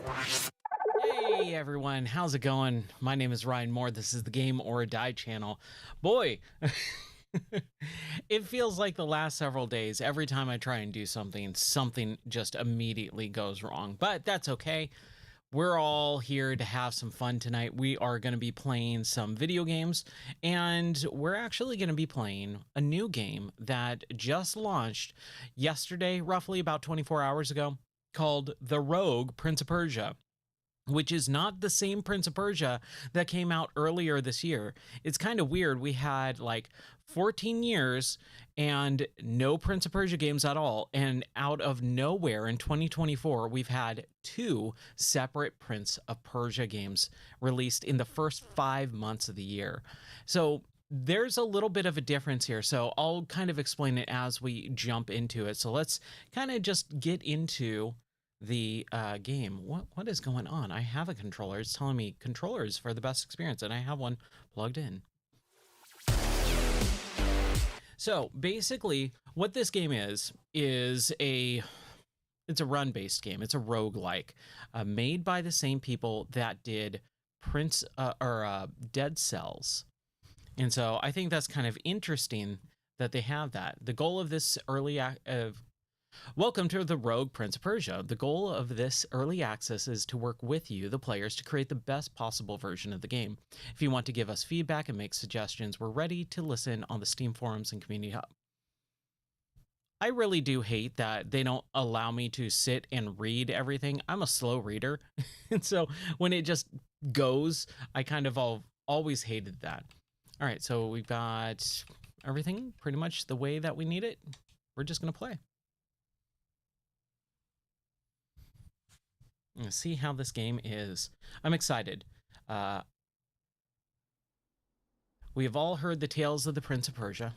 Hey everyone, how's it going? My name is Ryan Moore. This is the Game or Die channel. Boy, it feels like the last several days, every time I try and do something, something just immediately goes wrong. But that's okay. We're all here to have some fun tonight. We are going to be playing some video games, and we're actually going to be playing a new game that just launched yesterday, roughly about 24 hours ago, called The Rogue Prince of Persia, which is not the same Prince of Persia that came out earlier this year. It's kind of weird. We had like 14 years and no Prince of Persia games at all. And out of nowhere in 2024, we've had two separate Prince of Persia games released in the first 5 months of the year. So there's a little bit of a difference here. So I'll kind of explain it as we jump into it. So let's kind of just get into the game. What is going on? I have a controller. It's telling me controllers for the best experience, and I have one plugged in. So basically what this game is it's a run-based game. It's a roguelike made by the same people that did Dead Cells. And so I think that's kind of interesting that they have that. The goal of this Welcome to the Rogue Prince of Persia. The goal of this early access is to work with you, the players, to create the best possible version of the game. If you want to give us feedback and make suggestions, we're ready to listen on the Steam forums and community hub. I really do hate that they don't allow me to sit and read everything. I'm a slow reader, and so when it just goes, I kind of always hated that. All right, so we've got everything pretty much the way that we need it. We're just going to play. Let's see how this game is. I'm excited. We have all heard the tales of the Prince of Persia.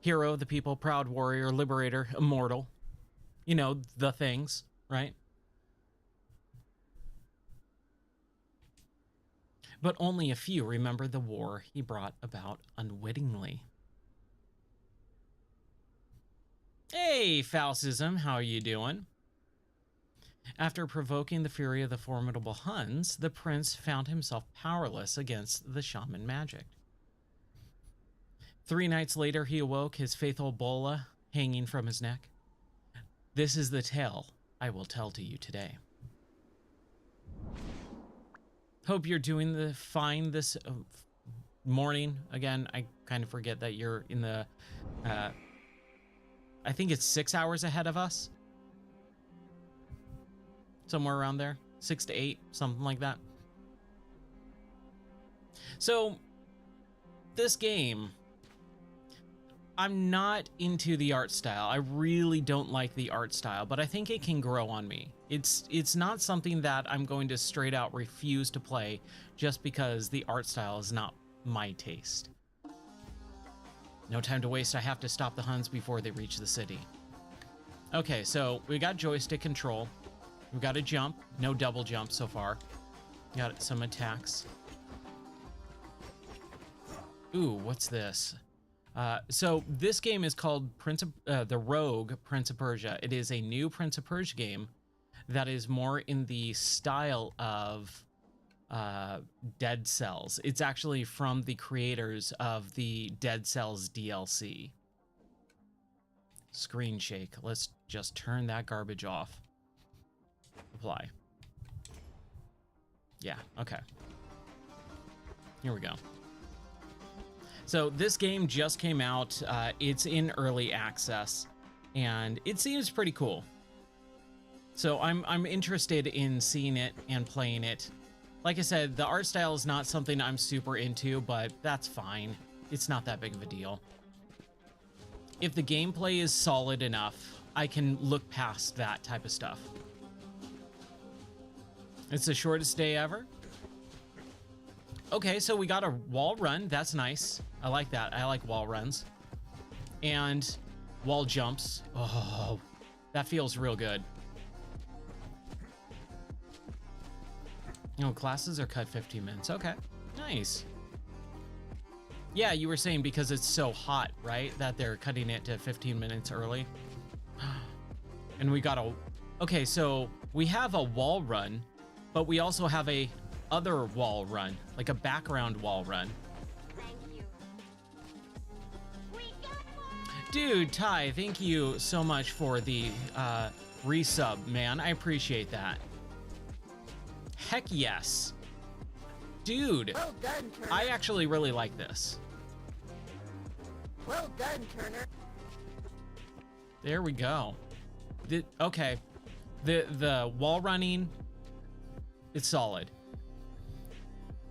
Hero of the people, proud warrior, liberator, immortal. You know, the things, right? But only a few remember the war he brought about unwittingly. Hey, Falsism, how are you doing? After provoking the fury of the formidable Huns, the prince found himself powerless against the shaman magic. 3 nights later, he awoke, his faithful bola hanging from his neck. This is the tale I will tell to you today. Hope you're doing fine this morning. Again, I kind of forget that you're in the, I think it's 6 hours ahead of us. Somewhere around there, 6 to 8, something like that. So this game, I'm not into the art style. I really don't like the art style, but I think it can grow on me. It's not something that I'm going to straight out refuse to play just because the art style is not my taste. No time to waste. I have to stop the Huns before they reach the city. Okay, so we got joystick control. We've got a jump, no double jump so far. Got some attacks. Ooh, what's this? So this game is called The Rogue Prince of Persia. It is a new Prince of Persia game that is more in the style of Dead Cells. It's actually from the creators of the Dead Cells DLC. Screen shake. Let's just turn that garbage off. Apply. Yeah, okay. Here we go. So this game just came out. It's in early access, and it seems pretty cool. So I'm interested in seeing it and playing it. Like I said, the art style is not something I'm super into, but that's fine. It's not that big of a deal. If the gameplay is solid enough, I can look past that type of stuff. It's the shortest day ever. Okay, so we got a wall run. That's nice. I like that. I like wall runs. And wall jumps. Oh, that feels real good. Oh, classes are cut 15 minutes. Okay, nice. Yeah, you were saying because it's so hot, right? That they're cutting it to 15 minutes early. And we got a Okay, so we have a wall run, but we also have a other wall run, like a background wall run. Thank you. We got more. Dude, Ty, thank you so much for the resub, man. I appreciate that. Heck yes. Dude, Well done, Turner. I actually really like this. Well done, Turner. There we go. Okay. The wall running, it's solid.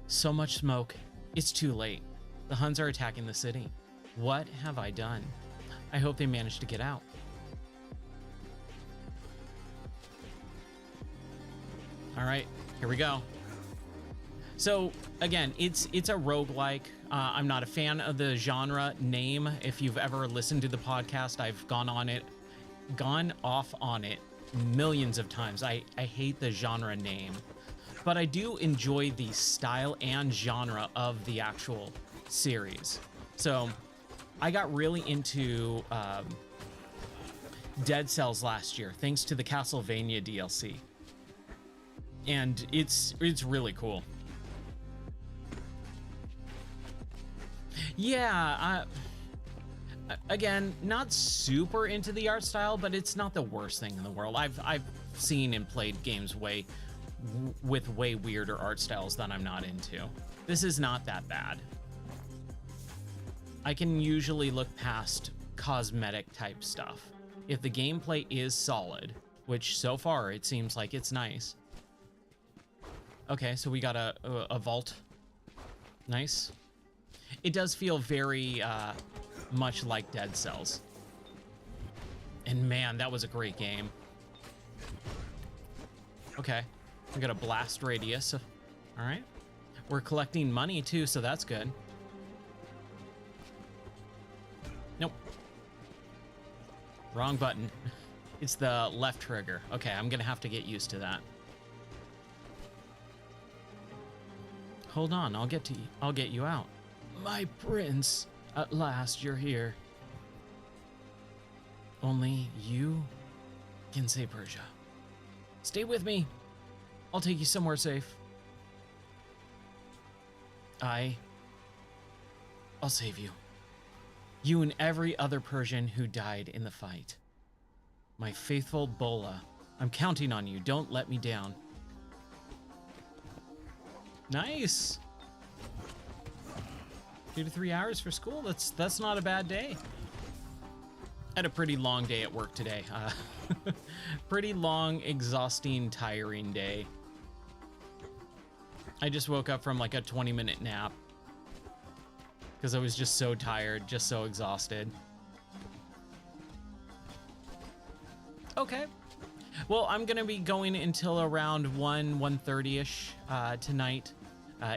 So much smoke. It's too late. The Huns are attacking the city. What have I done? I hope they manage to get out. All right, here we go. So again, it's a roguelike. I'm not a fan of the genre name. If you've ever listened to the podcast, I've gone off on it millions of times. I hate the genre name, but I do enjoy the style and genre of the actual series. So I got really into Dead Cells last year, thanks to the Castlevania DLC. And it's really cool. Yeah, again, not super into the art style, but it's not the worst thing in the world. I've seen and played games with way weirder art styles that I'm not into. This is not that bad. I can usually look past cosmetic type stuff. If the gameplay is solid, which so far it seems like it's nice. Okay, so we got a vault. Nice. It does feel very much like Dead Cells. And man, that was a great game. Okay, we got a blast radius. All right. We're collecting money too, so that's good. Nope. Wrong button. It's the left trigger. Okay, I'm gonna have to get used to that. Hold on, I'll get you out. My prince, at last you're here. Only you can save Persia. Stay with me. I'll take you somewhere safe. I'll save you. You and every other Persian who died in the fight. My faithful Bola, I'm counting on you. Don't let me down. Nice. 2 to 3 hours for school. That's not a bad day. Had a pretty long day at work today. Pretty long, exhausting, tiring day. I just woke up from like a 20-minute nap because I was just so tired, just so exhausted. Okay. Well, I'm gonna be going until around 1:30ish tonight.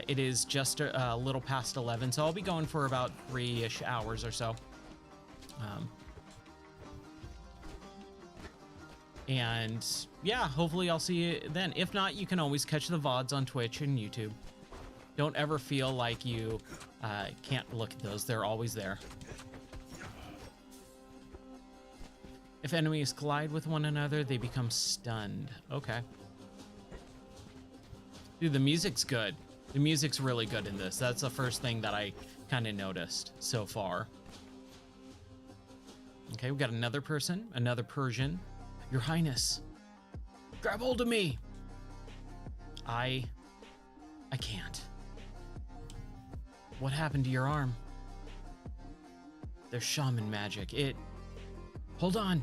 It is just a little past 11, so I'll be going for about 3-ish hours or so. And yeah, hopefully I'll see you then. If not, you can always catch the VODs on Twitch and YouTube. Don't ever feel like you can't look at those. They're always there. If enemies collide with one another, they become stunned. Okay. Dude, the music's good. The music's really good in this. That's the first thing that I kind of noticed so far. Okay, we got another person, another Persian. Your Highness, grab hold of me. I can't. What happened to your arm? There's shaman magic. Hold on.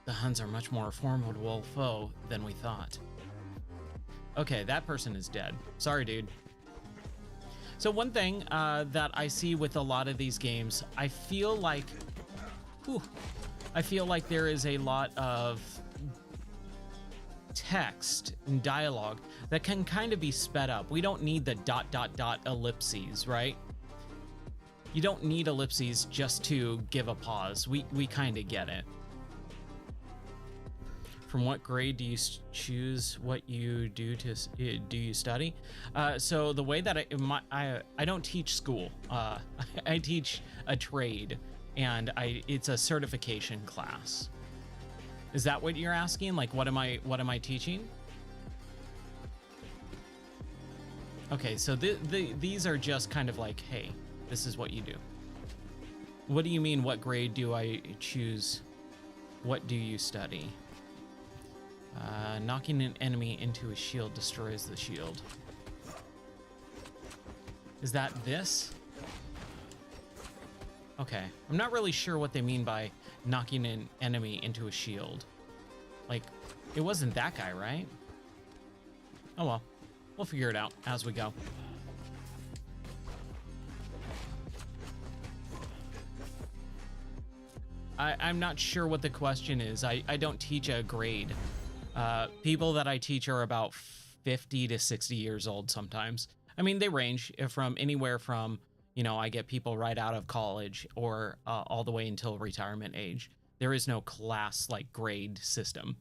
The Huns are much more a formidable foe than we thought. Okay, that person is dead. Sorry, dude. So one thing that I see with a lot of these games, I feel like there is a lot of text and dialogue that can kind of be sped up. We don't need the ... ellipses, right? You don't need ellipses just to give a pause. We kind of get it. From what grade do you choose what you do you study? So the way that I don't teach school. I teach a trade, and it's a certification class. Is that what you're asking? Like, what am I teaching? Okay, so these are just kind of like, hey, this is what you do. What do you mean, what grade do I choose? What do you study? Knocking an enemy into a shield destroys the shield. Is that this? Okay, I'm not really sure what they mean by knocking an enemy into a shield. Like, it wasn't that guy, right? Oh well, we'll figure it out as we go. I'm not sure what the question is. I don't teach a grade. People that I teach are about 50 to 60 years old sometimes. I mean, they range from anywhere from, you know, I get people right out of college or all the way until retirement age. There is no class like grade system.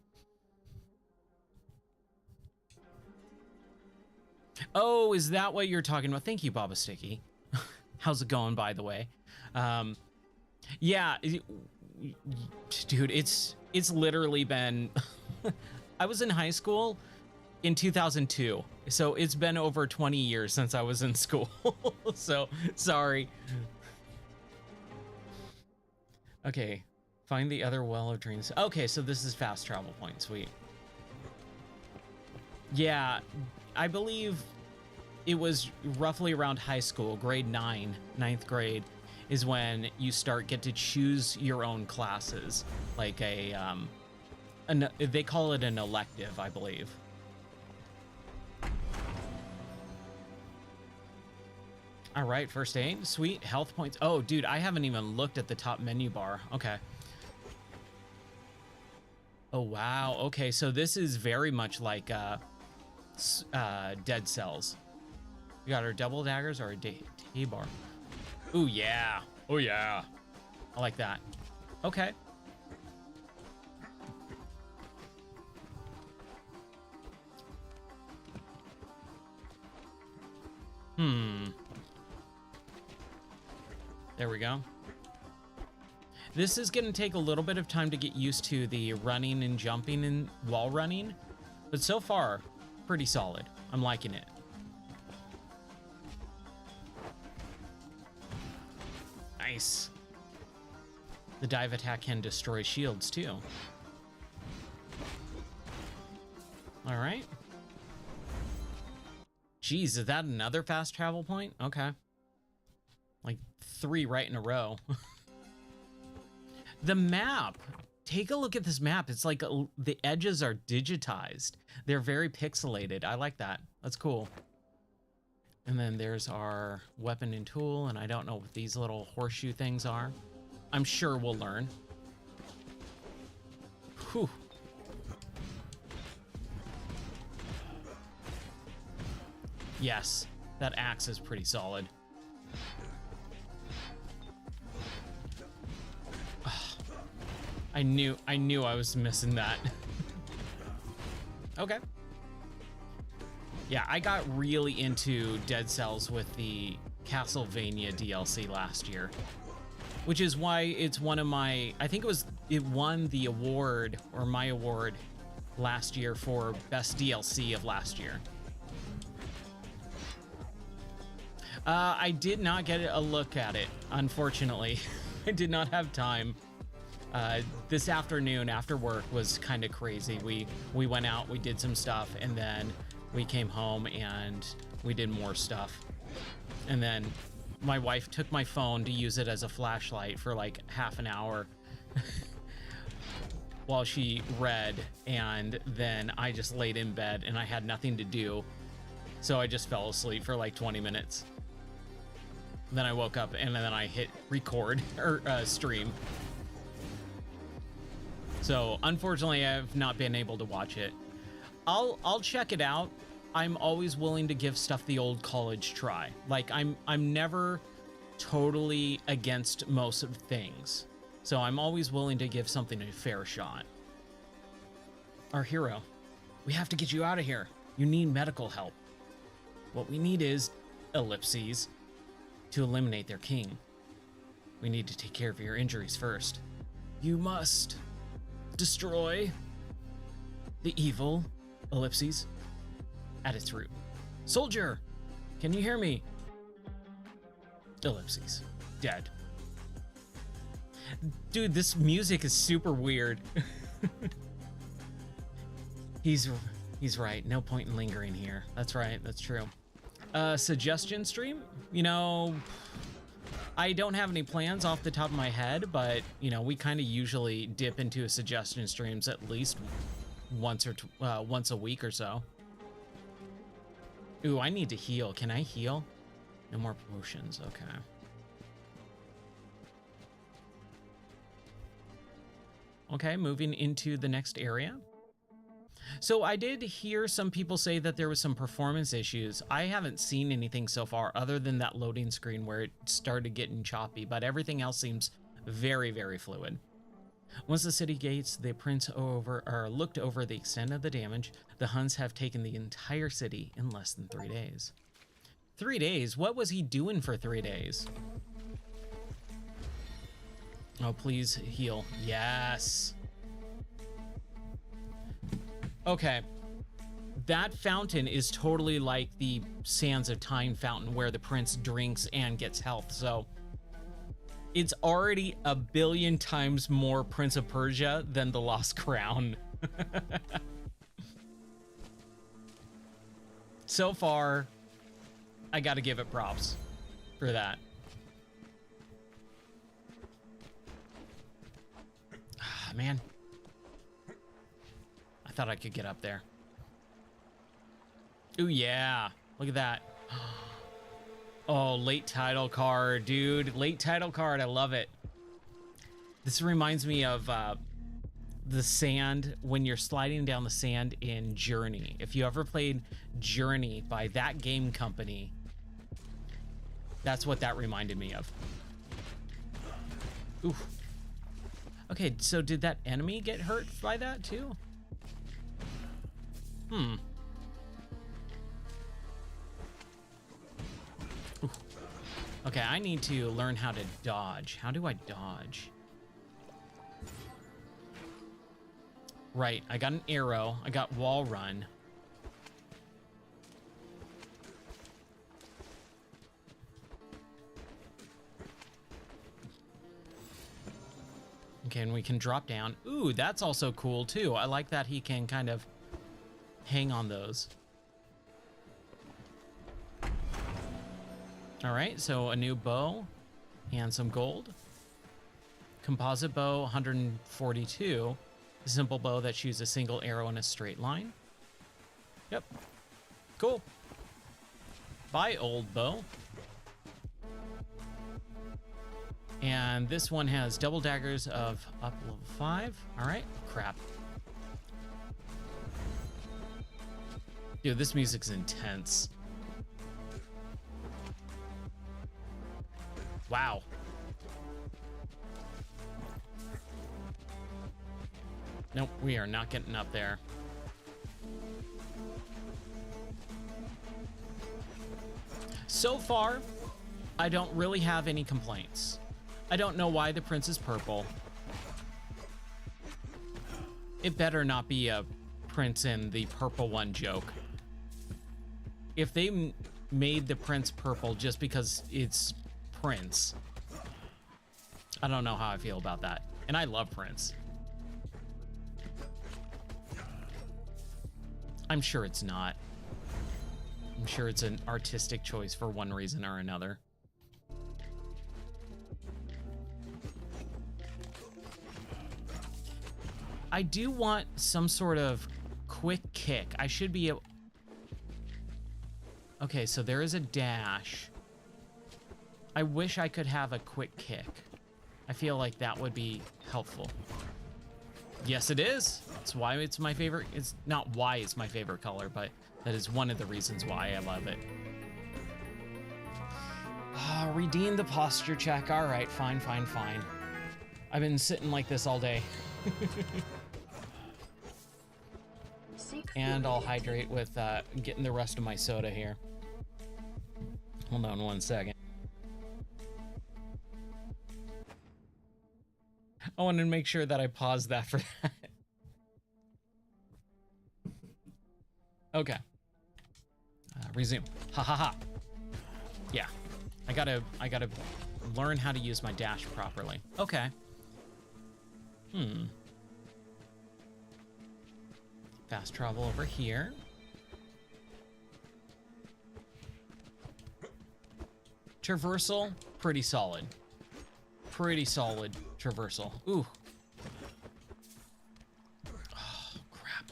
Oh, is that what you're talking about? Thank you, Baba Sticky. How's it going, by the way? Yeah, dude, it's literally been I was in high school in 2002, so it's been over 20 years since I was in school. So sorry. Okay, find the other well of dreams. Okay, so this is fast travel point. Sweet. Yeah, I believe it was roughly around high school, grade 9, ninth grade, is when you get to choose your own classes, like they call it an elective, I believe. All right, first aid, sweet. Health points. Oh, dude, I haven't even looked at the top menu bar. Okay. Oh, wow. Okay, so this is very much like Dead Cells. We got our double daggers or a T-bar. Ooh, yeah. Oh, yeah. I like that. Okay. There we go. This is going to take a little bit of time to get used to the running and jumping and wall running, but so far, pretty solid. I'm liking it. Nice. The dive attack can destroy shields too. All right. Geez, is that another fast travel point? Okay. Like 3 right in a row. The map. Take a look at this map. It's like the edges are digitized. They're very pixelated. I like that. That's cool. And then there's our weapon and tool, and I don't know what these little horseshoe things are. I'm sure we'll learn. Whew. Yes, that axe is pretty solid. I knew I was missing that. Okay. Yeah, I got really into Dead Cells with the Castlevania DLC last year, which is why it's one of my, I think it won the award, or my award, last year for best DLC of last year. I did not get a look at it, unfortunately. I did not have time. This afternoon after work was kind of crazy. We went out, we did some stuff, and then we came home and we did more stuff. And then my wife took my phone to use it as a flashlight for like half an hour while she read, and then I just laid in bed and I had nothing to do. So I just fell asleep for like 20 minutes. Then I woke up and then I hit record or stream. So unfortunately, I've not been able to watch it. I'll check it out. I'm always willing to give stuff the old college try. Like I'm never totally against most of things. So I'm always willing to give something a fair shot. Our hero, we have to get you out of here. You need medical help. What we need is ellipses to eliminate their king. We need to take care of your injuries first. You must destroy the evil, ellipses, at its root. Soldier, can you hear me? Ellipses, dead. Dude, this music is super weird. He's right. No point in lingering here. That's right. That's true. Suggestion stream? You know, I don't have any plans off the top of my head, but you know, we kind of usually dip into suggestion streams at least once a week or so. Ooh, I need to heal. Can I heal? No more potions. Okay. Okay, moving into the next area. So I did hear some people say that there was some performance issues. I haven't seen anything so far other than that loading screen where it started getting choppy, but everything else seems very, very fluid. Once the city gates, the prince looked over the extent of the damage. The Huns have taken the entire city in less than 3 days. 3 days? What was he doing for 3 days? Oh, please heal. Yes. Okay. That fountain is totally like the Sands of Time fountain where the prince drinks and gets health. So it's already a billion times more Prince of Persia than the Lost Crown. So far, I gotta give it props for that. Ah, man. I thought I could get up there. Ooh, yeah. Look at that. Oh, late title card, dude. Late title card. I love it. This reminds me of the sand when you're sliding down the sand in Journey. If you ever played Journey by that game company, that's what that reminded me of. Ooh. Okay, so did that enemy get hurt by that too? Hmm. Ooh. Okay, I need to learn how to dodge. How do I dodge? Right, I got an arrow. I got wall run. Okay, and we can drop down. Ooh, that's also cool too. I like that he can kind of hang on those. All right, so a new bow and some gold. Composite bow, 142. A simple bow that shoots a single arrow in a straight line. Yep. Cool. Bye, old bow. And this one has double daggers of up level 5. All right, crap. Dude, this music's intense. Wow. Nope, we are not getting up there. So far, I don't really have any complaints. I don't know why the prince is purple. It better not be a prince in the purple one joke. If they made the prince purple just because it's Prince, I don't know how I feel about that. And I love Prince. I'm sure it's not. I'm sure it's an artistic choice for one reason or another. I do want some sort of quick kick. I should be able... Okay, so there is a dash. I wish I could have a quick kick. I feel like that would be helpful. Yes, it is. That's why it's my favorite. It's not why it's my favorite color, but that is one of the reasons why I love it. Redeem the posture check. All right, fine, fine, fine. I've been sitting like this all day. And I'll hydrate with getting the rest of my soda here. Hold on one second. I wanted to make sure that I paused that for that. Okay. Resume. Ha ha ha. Yeah. I gotta learn how to use my dash properly. Okay. Fast travel over here. Traversal, pretty solid. Pretty solid traversal. Ooh. Oh, crap.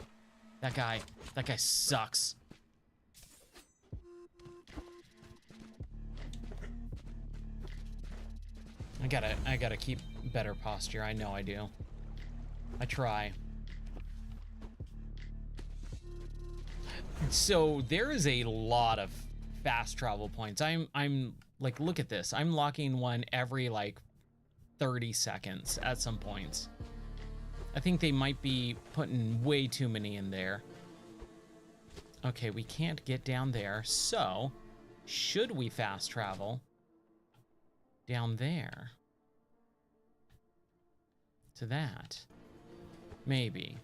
That guy sucks. I gotta keep better posture. I know I do. I try. So there is a lot of fast travel points. I'm like, look at this. I'm locking one every like 30 seconds at some points. I think they might be putting way too many in there. Okay, we can't get down there. So should we fast travel down there to that? Maybe.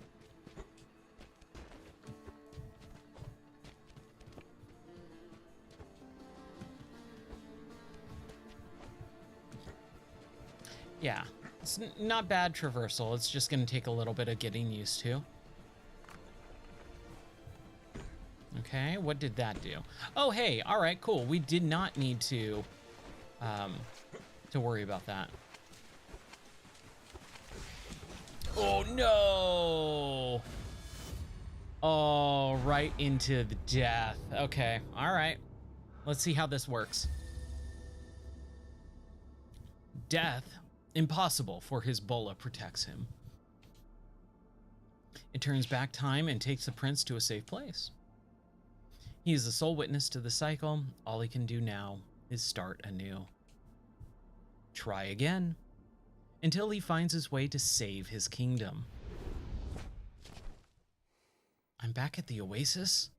Yeah, it's not bad traversal. It's just going to take a little bit of getting used to. Okay, what did that do? Oh, hey, all right, cool. We did not need to worry about that. Oh, no. Oh, right into the death. Okay, all right. Let's see how this works. Death. Impossible, for his bola protects him. It turns back time and takes the prince to a safe place. He is the sole witness to the cycle. All he can do now is start anew. Try again, until he finds his way to save his kingdom. I'm back at the oasis.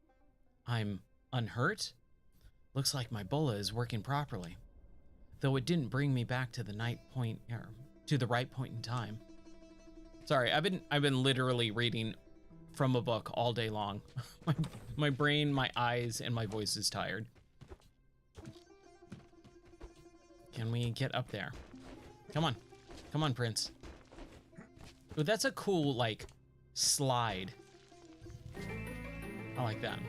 I'm unhurt. Looks like my bola is working properly, though it didn't bring me back to the to the right point in time. Sorry, I've been literally reading from a book all day long. My brain, my eyes, and my voice is tired. Can we get up there? Come on. Come on, Prince. Ooh, that's a cool, like, slide. I like that.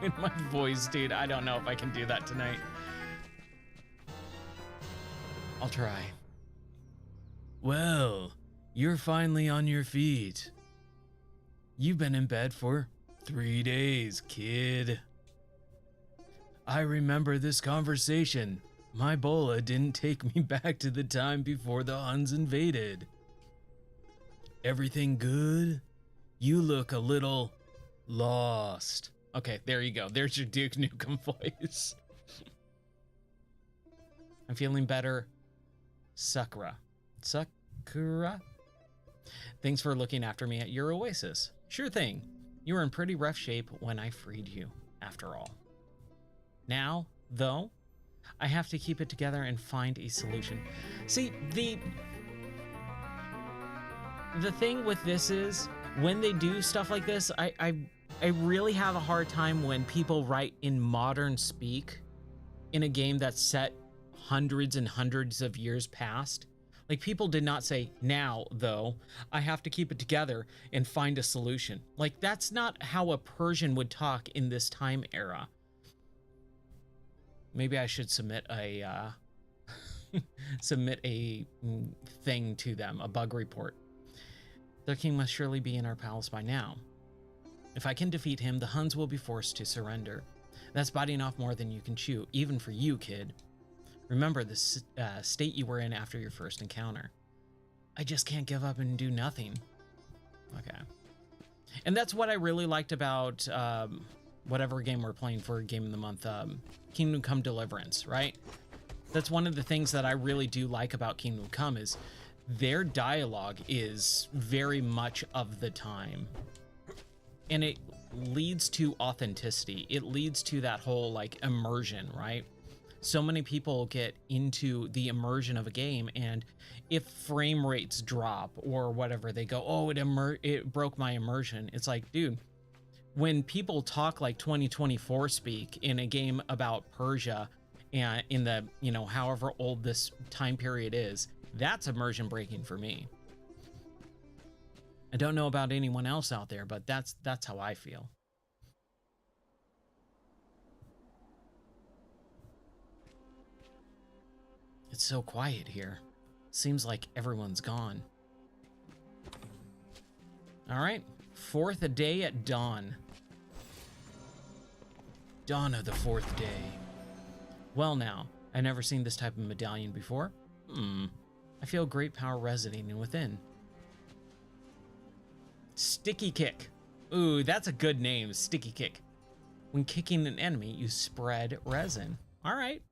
Dude, my voice, dude. I don't know if I can do that tonight. I'll try. Well, you're finally on your feet. You've been in bed for 3 days, kid. I remember this conversation. My bola didn't take me back to the time before the Huns invaded. Everything good? You look a little lost. Okay, there you go. There's your Duke Nukem voice. I'm feeling better. Sakura. Sakura? Thanks for looking after me at your oasis. Sure thing. You were in pretty rough shape when I freed you, after all. Now, though, I have to keep it together and find a solution. See, the thing with this is, when they do stuff like this, I really have a hard time when people write in modern speak in a game that's set hundreds and hundreds of years past. Like, people did not say, now, though, I have to keep it together and find a solution. Like, that's not how a Persian would talk in this time era. Maybe I should submit a thing to them, a bug report. Their king must surely be in our palace by now. If I can defeat him, the Huns will be forced to surrender. That's biting off more than you can chew, even for you, kid. Remember the state you were in after your first encounter. I just can't give up and do nothing. Okay. And that's what I really liked about whatever game we're playing for Game of the Month, Kingdom Come Deliverance, right? That's one of the things that I really do like about Kingdom Come is their dialogue is very much of the time. And it leads to authenticity. It leads to that whole, like, immersion, right? So many people get into the immersion of a game, and if frame rates drop or whatever, they go, oh, it broke my immersion. It's like, dude, when people talk like 2024 speak in a game about Persia and in the, you know, however old this time period is, that's immersion breaking for me. I don't know about anyone else out there, but that's how I feel. It's so quiet here. Seems like everyone's gone. All right, fourth a day at dawn. Dawn of the fourth day. Well now, I've never seen this type of medallion before. I feel great power resonating within. Sticky kick. Ooh, that's a good name, sticky kick. When kicking an enemy, you spread resin. All right.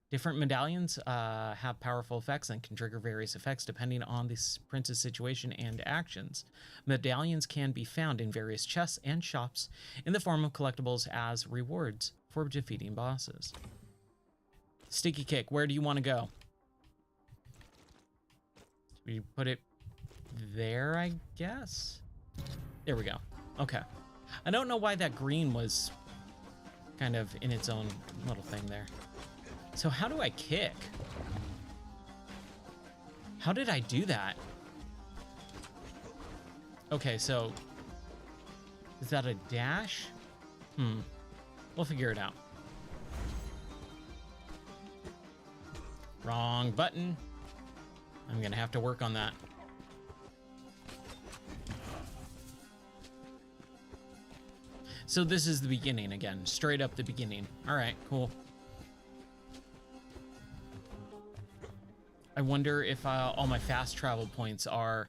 Different medallions have powerful effects and can trigger various effects depending on the prince's situation and actions. Medallions can be found in various chests and shops in the form of collectibles as rewards for defeating bosses. Sticky kick, where do you want to go? We put it there, I guess? There we go. Okay. I don't know why that green was kind of in its own little thing there. So how do I kick? How did I do that? Okay, so is that a dash? We'll figure it out. Wrong button. I'm gonna have to work on that. So this is the beginning again, straight up the beginning. All right, cool. I wonder if all my fast travel points are...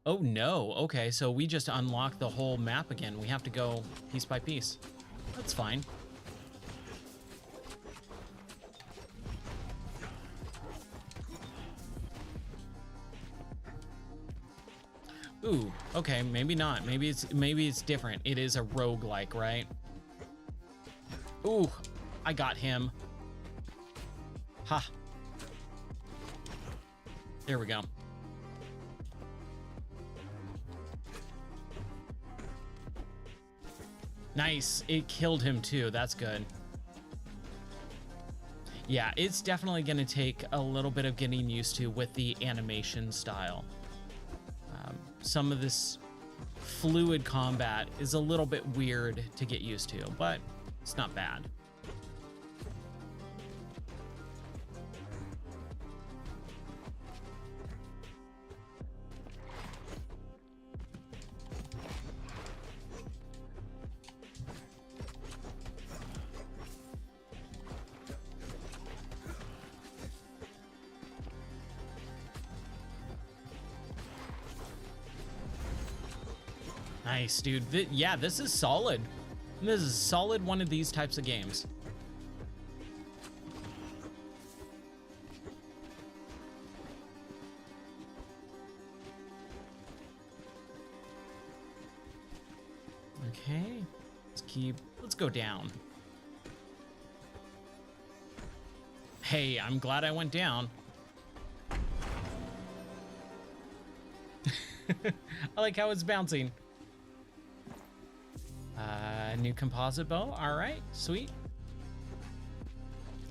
Oh no, okay, so we just unlocked the whole map again. We have to go piece by piece. That's fine. Ooh, okay, maybe not. Maybe it's different. It is a roguelike, right? Ooh, I got him. Ha. There we go. Nice. It killed him too. That's good. Yeah, it's definitely going to take a little bit of getting used to with the animation style. Some of this fluid combat is a little bit weird to get used to, but it's not bad. Nice, dude. Yeah, this is solid. This is solid one of these types of games. Okay, let's go down. Hey, I'm glad I went down. I like how it's bouncing. New composite bow. All right, sweet.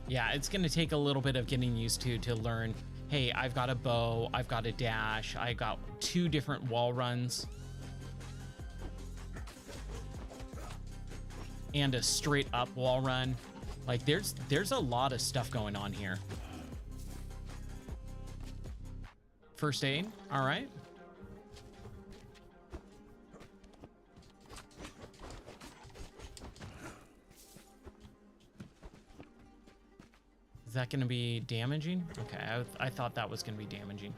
Yeah, it's gonna take a little bit of getting used to learn. Hey, I've got a bow, I've got a dash, I got 2 different wall runs, and a straight up wall run. Like there's a lot of stuff going on here. First aid. All right. Is that going to be damaging? Okay, I thought that was going to be damaging.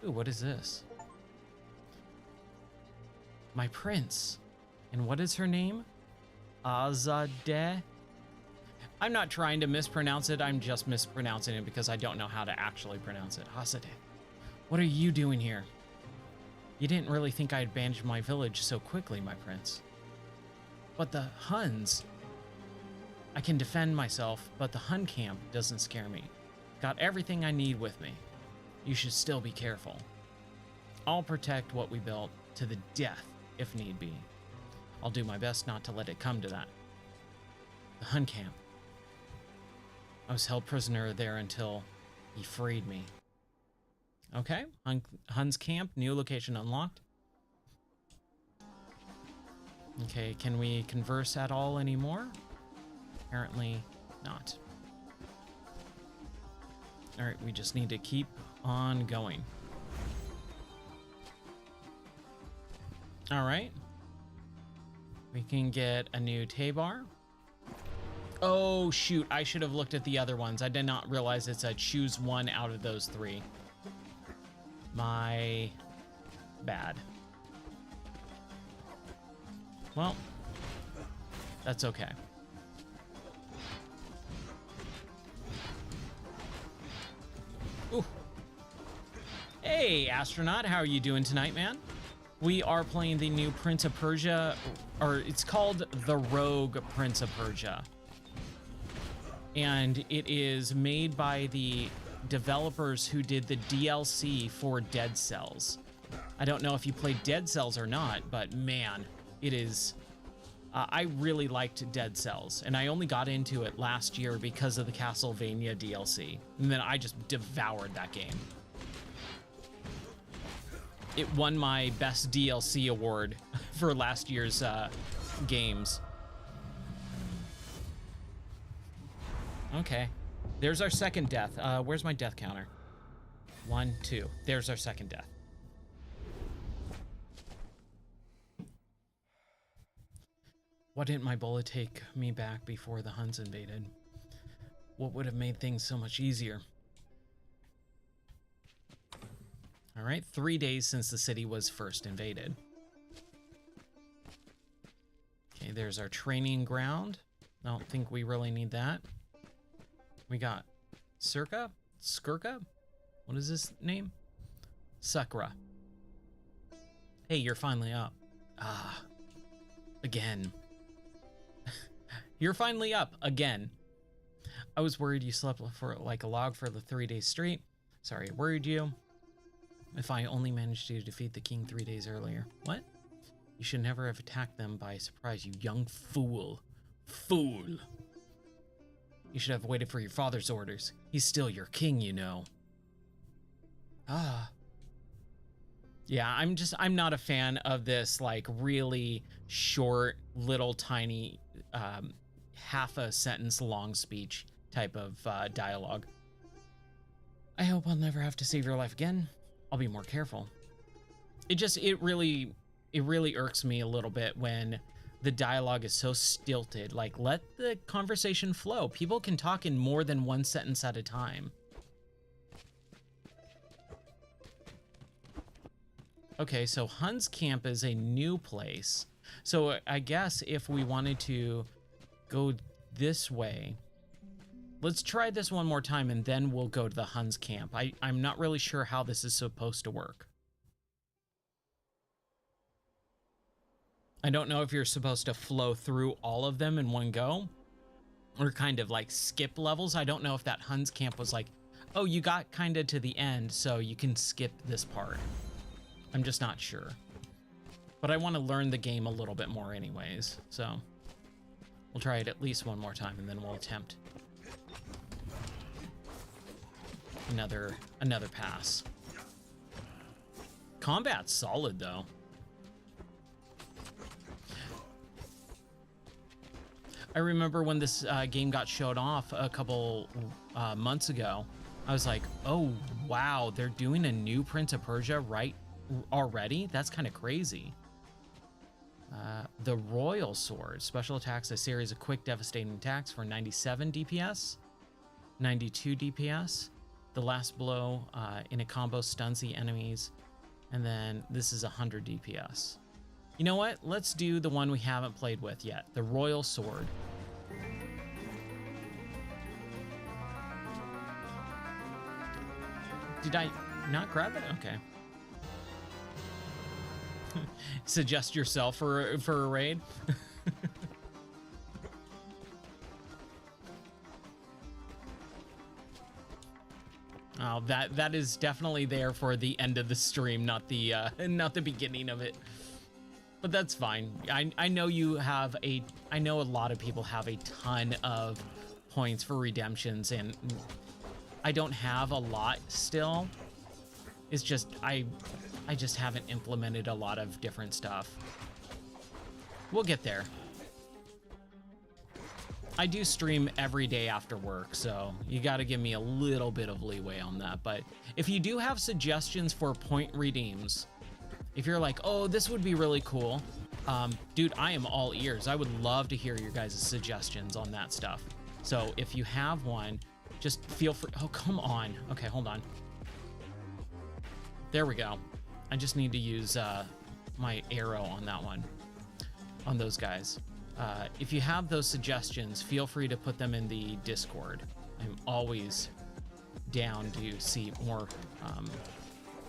Ooh, what is this? My prince. And what is her name? Azadeh? I'm not trying to mispronounce it. I'm just mispronouncing it because I don't know how to actually pronounce it. Azadeh. What are you doing here? You didn't really think I'd abandon my village so quickly, my prince. But the Huns... I can defend myself, but the Hun camp doesn't scare me. Got everything I need with me. You should still be careful. I'll protect what we built to the death if need be. I'll do my best not to let it come to that. The Hun camp. I was held prisoner there until he freed me. Okay, Hun's camp, new location unlocked. Okay, can we converse at all anymore? Apparently not. All right, we just need to keep on going. All right. We can get a new Tabar. Oh, shoot. I should have looked at the other ones. I did not realize it's a choose one out of those three. My bad. Well, that's okay. Ooh. Hey, astronaut. How are you doing tonight, man? We are playing the new Prince of Persia, or it's called the Rogue Prince of Persia. And it is made by the developers who did the DLC for Dead Cells. I don't know if you played Dead Cells or not, but man, it is... I really liked Dead Cells, and I only got into it last year because of the Castlevania DLC. And then I just devoured that game. It won my best DLC award for last year's games. Okay, there's our second death. Where's my death counter? 1, 2. There's our second death. Why didn't my bullet take me back before the Huns invaded? What would have made things so much easier? All right, 3 days since the city was first invaded. Okay, there's our training ground. I don't think we really need that. We got Skirka? What is this name? Sakura. Hey, you're finally up. Ah, again. You're finally up again. I was worried you slept for like a log for the 3 days straight. Sorry, I worried you. If I only managed to defeat the king 3 days earlier. What? You should never have attacked them by surprise, you young fool. Fool. You should have waited for your father's orders. He's still your king, you know. Ah. Yeah, I'm not a fan of this like really short, little tiny, half a sentence long speech type of dialogue. I hope I'll never have to save your life again. I'll be more careful. It really irks me a little bit when the dialogue is so stilted. Like, let the conversation flow. People can talk in more than one sentence at a time. Okay, so Hun's camp is a new place. So I guess if we wanted to go this way, let's try this one more time and then we'll go to the Hun's camp. I'm not really sure how this is supposed to work. I don't know if you're supposed to flow through all of them in one go or kind of like skip levels. I don't know if that Hun's camp was like, oh, you got kind of to the end, so you can skip this part. I'm just not sure. But I want to learn the game a little bit more anyways, so we'll try it at least one more time and then we'll attempt another pass. Combat's solid though. I remember when this game got showed off a couple months ago, I was like, oh wow, they're doing a new Prince of Persia right already? That's kind of crazy. The Royal Sword. Special attacks, a series of quick devastating attacks for 97 DPS, 92 DPS. The last blow in a combo stuns the enemies. And then this is 100 DPS. You know what? Let's do the one we haven't played with yet. The Royal Sword. Did I not grab it? Okay. Suggest yourself for a raid. Oh, that is definitely there for the end of the stream, not the not the beginning of it. But that's fine. I know I know a lot of people have a ton of points for redemptions, and I don't have a lot still. It's just I just haven't implemented a lot of different stuff. We'll get there. I do stream every day after work, so you got to give me a little bit of leeway on that. But if you do have suggestions for point redeems, if you're like, oh, this would be really cool, dude, I am all ears. I would love to hear your guys' suggestions on that stuff. So if you have one, just feel free. Oh, come on. Okay, hold on. There we go. I just need to use my arrow on that one, on those guys. If you have those suggestions, feel free to put them in the Discord. I'm always down to see more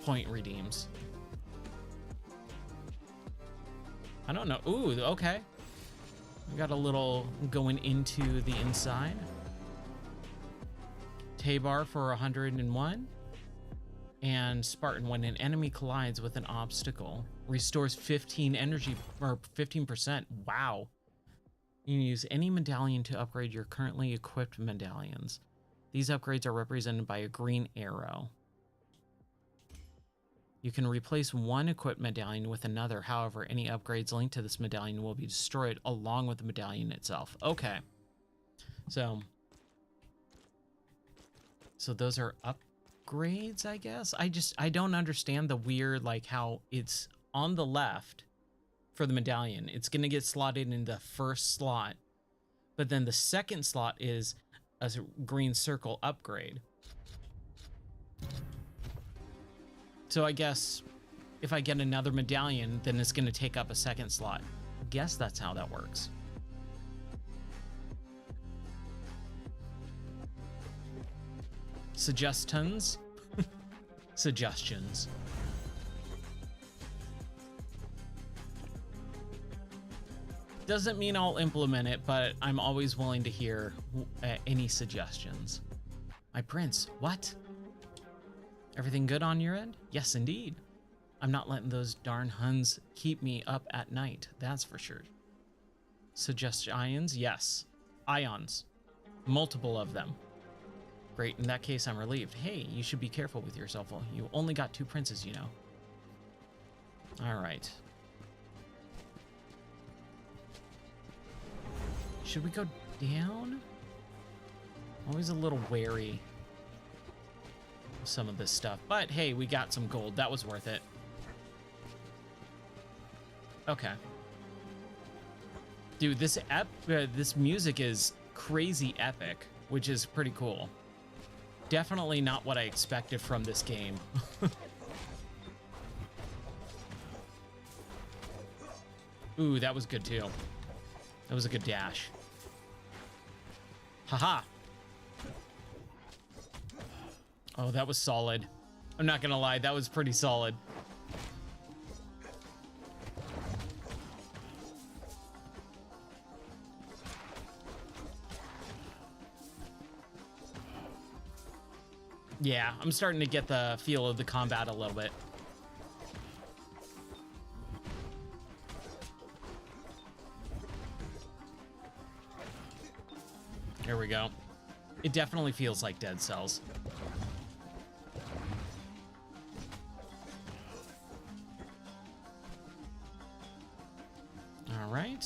point redeems. I don't know. Ooh, okay. We got a little going into the inside. Tabar for 101. And Spartan, when an enemy collides with an obstacle, restores 15 energy, or 15%. Wow. You can use any medallion to upgrade your currently equipped medallions. These upgrades are represented by a green arrow. You can replace one equipped medallion with another. However, any upgrades linked to this medallion will be destroyed along with the medallion itself. Okay. So those are upgrades, I guess. I don't understand the weird, like, how it's on the left for the medallion. It's going to get slotted in the first slot, but then the second slot is a green circle upgrade. So I guess if I get another medallion, then it's going to take up a second slot. Guess that's how that works. Suggestions? Suggestions. Doesn't mean I'll implement it, but I'm always willing to hear any suggestions. My prince, what? Everything good on your end? Yes, indeed. I'm not letting those darn Huns keep me up at night, that's for sure. Suggest ions? Yes. Ions. Multiple of them. Great, in that case, I'm relieved. Hey, you should be careful with yourself. You only got 2 princes, you know. All right. Should we go down? Always a little wary of some of this stuff. But hey, we got some gold. That was worth it. Okay. Dude, this music is crazy epic, which is pretty cool. Definitely not what I expected from this game. Ooh, that was good too. That was a good dash. Haha. Oh, that was solid. I'm not gonna lie, that was pretty solid. Yeah, I'm starting to get the feel of the combat a little bit. There we go. It definitely feels like Dead Cells. All right.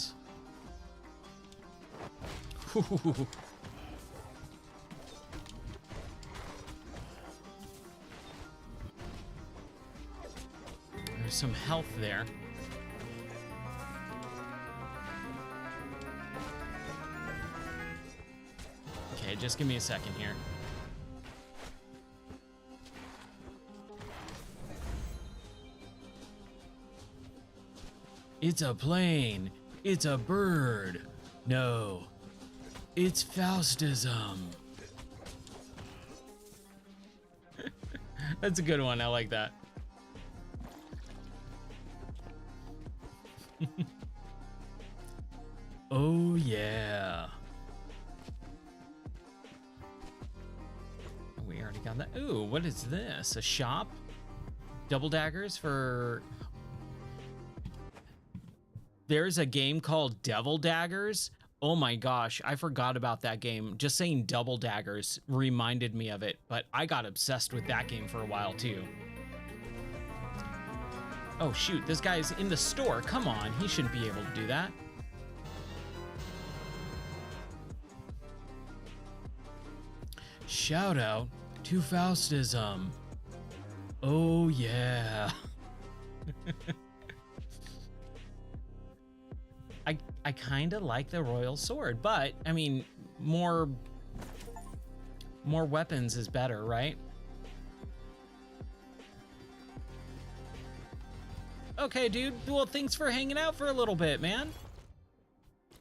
There's some health there. Okay, just give me a second here. It's a plane. It's a bird. No, it's Faustism. That's a good one. I like that. Oh, yeah. We already Got that. Ooh, what is this? A shop? Double daggers for... There's a game called Devil Daggers. Oh my gosh, I forgot about that game. Just saying double daggers reminded me of it, but I got obsessed with that game for a while too. Oh shoot, this guy's in the store. Come on, he shouldn't be able to do that. Shout out to Faustism. Oh yeah. I kind of like the royal sword, but I mean, more weapons is better, right? Okay, dude. Well, thanks for hanging out for a little bit, man.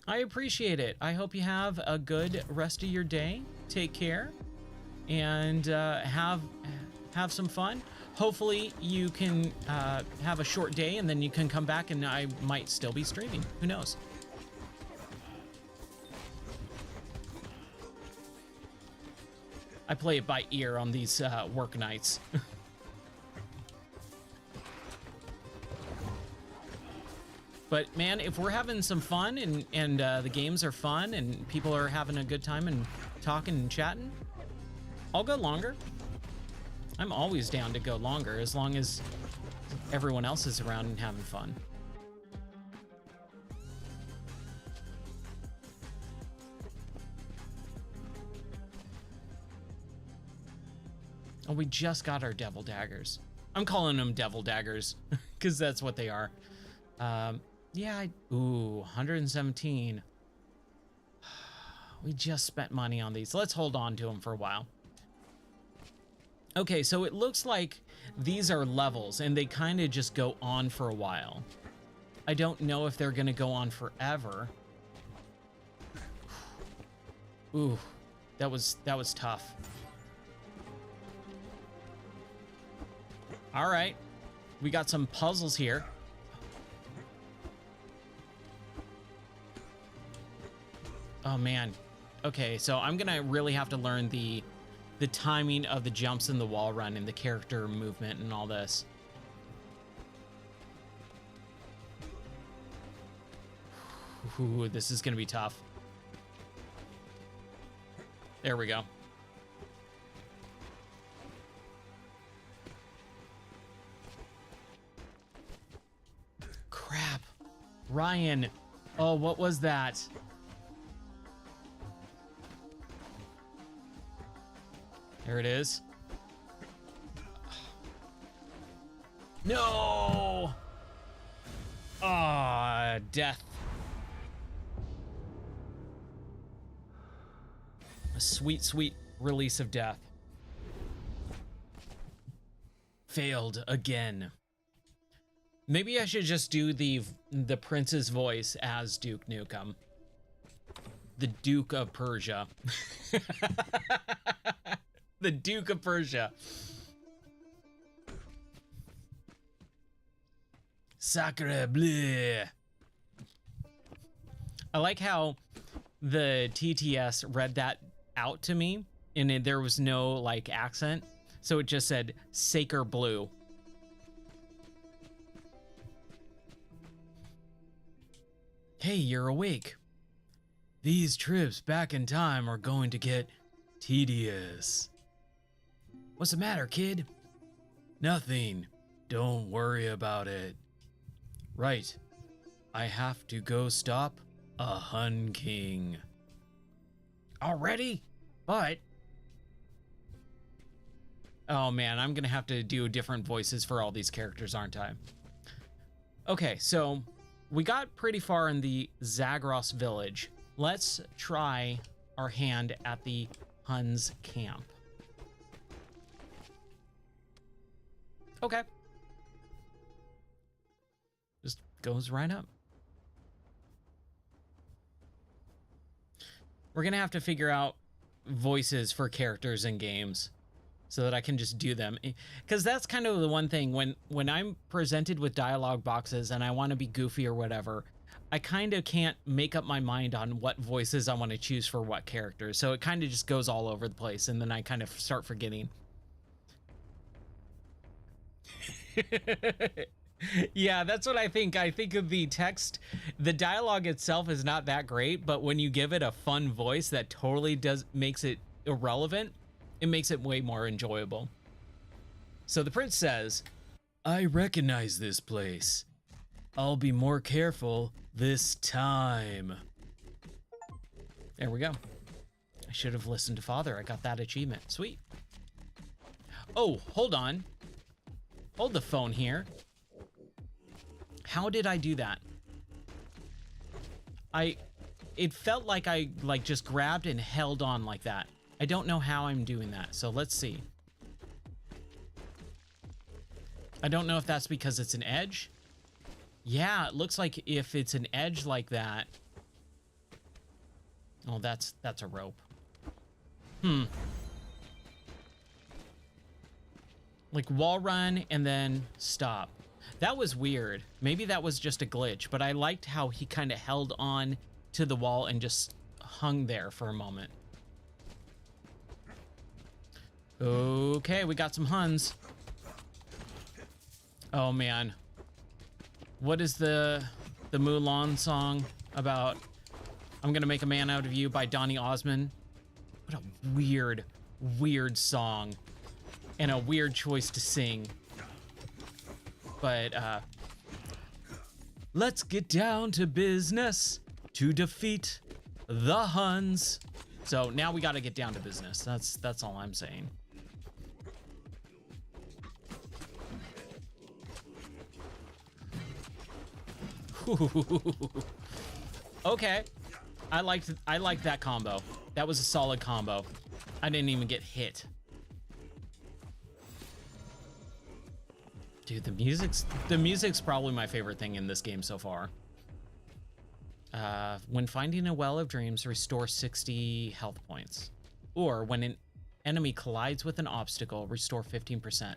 I appreciate it. I hope you have a good rest of your day. Take care and have some fun. Hopefully you can have a short day and then you can come back and I might still be streaming. Who knows? I play it by ear on these work nights. But man, if we're having some fun and the games are fun and people are having a good time and talking and chatting, I'll go longer. I'm always down to go longer as long as everyone else is around and having fun. Oh, we just got our devil daggers. I'm calling them devil daggers because that's what they are. Yeah, ooh, 117. We just spent money on these. Let's hold on to them for a while. Okay, so it looks like these are levels and they kind of just go on for a while. I don't know if they're going to go on forever. Ooh, that was tough. All right, we got some puzzles here. Oh man. Okay, so I'm gonna really have to learn the timing of the jumps in the wall run and the character movement and all this. Ooh, this is gonna be tough. There we go. Crap. Ryan. Oh, what was that? There it is. No! Ah, death. A sweet, sweet release of death. Failed again. Maybe I should just do the prince's voice as Duke Nukem. The Duke of Persia. The Duke of Persia. Sacre bleu. I like how the TTS read that out to me and there was no like accent. So it just said Sacre bleu. Hey, you're awake. These trips back in time are going to get tedious. What's the matter, kid? Nothing. Don't worry about it. Right. I have to go stop a Hun King. Already? But... Oh man, I'm gonna have to do different voices for all these characters, aren't I? Okay, so we got pretty far in the Zagros village. Let's try our hand at the Hun's camp. Okay. Just goes right up. We're gonna have to figure out voices for characters in games so that I can just do them. Because that's kind of the one thing when I'm presented with dialogue boxes and I want to be goofy or whatever, I kind of can't make up my mind on what voices I want to choose for what characters. So it kind of just goes all over the place and then I kind of start forgetting. Yeah, that's what I think. I think of the text, the dialogue itself is not that great, but when you give it a fun voice that totally makes it irrelevant, it makes it way more enjoyable. So the prince says, I recognize this place. I'll be more careful this time. There we go. I should have listened to father. I got that achievement. Sweet. Oh, hold on. Hold the phone here. How did I do that? It felt like I just grabbed and held on like that. I don't know how I'm doing that. So let's see. I don't know if that's because it's an edge. Yeah, it looks like if it's an edge like that. Oh, that's a rope. Like wall run and then stop. That was weird. Maybe that was just a glitch, but I liked how he kind of held on to the wall and just hung there for a moment. Okay, we got some Huns. Oh man. What is the Mulan song about? I'm gonna make a man out of you by Donny Osmond. What a weird song. And a weird choice to sing. But let's get down to business to defeat the Huns. So now we gotta get down to business. That's all I'm saying. Okay. I liked that combo. That was a solid combo. I didn't even get hit. Dude, the music's probably my favorite thing in this game so far. When finding a well of dreams, restore 60 health points. Or when an enemy collides with an obstacle, restore 15%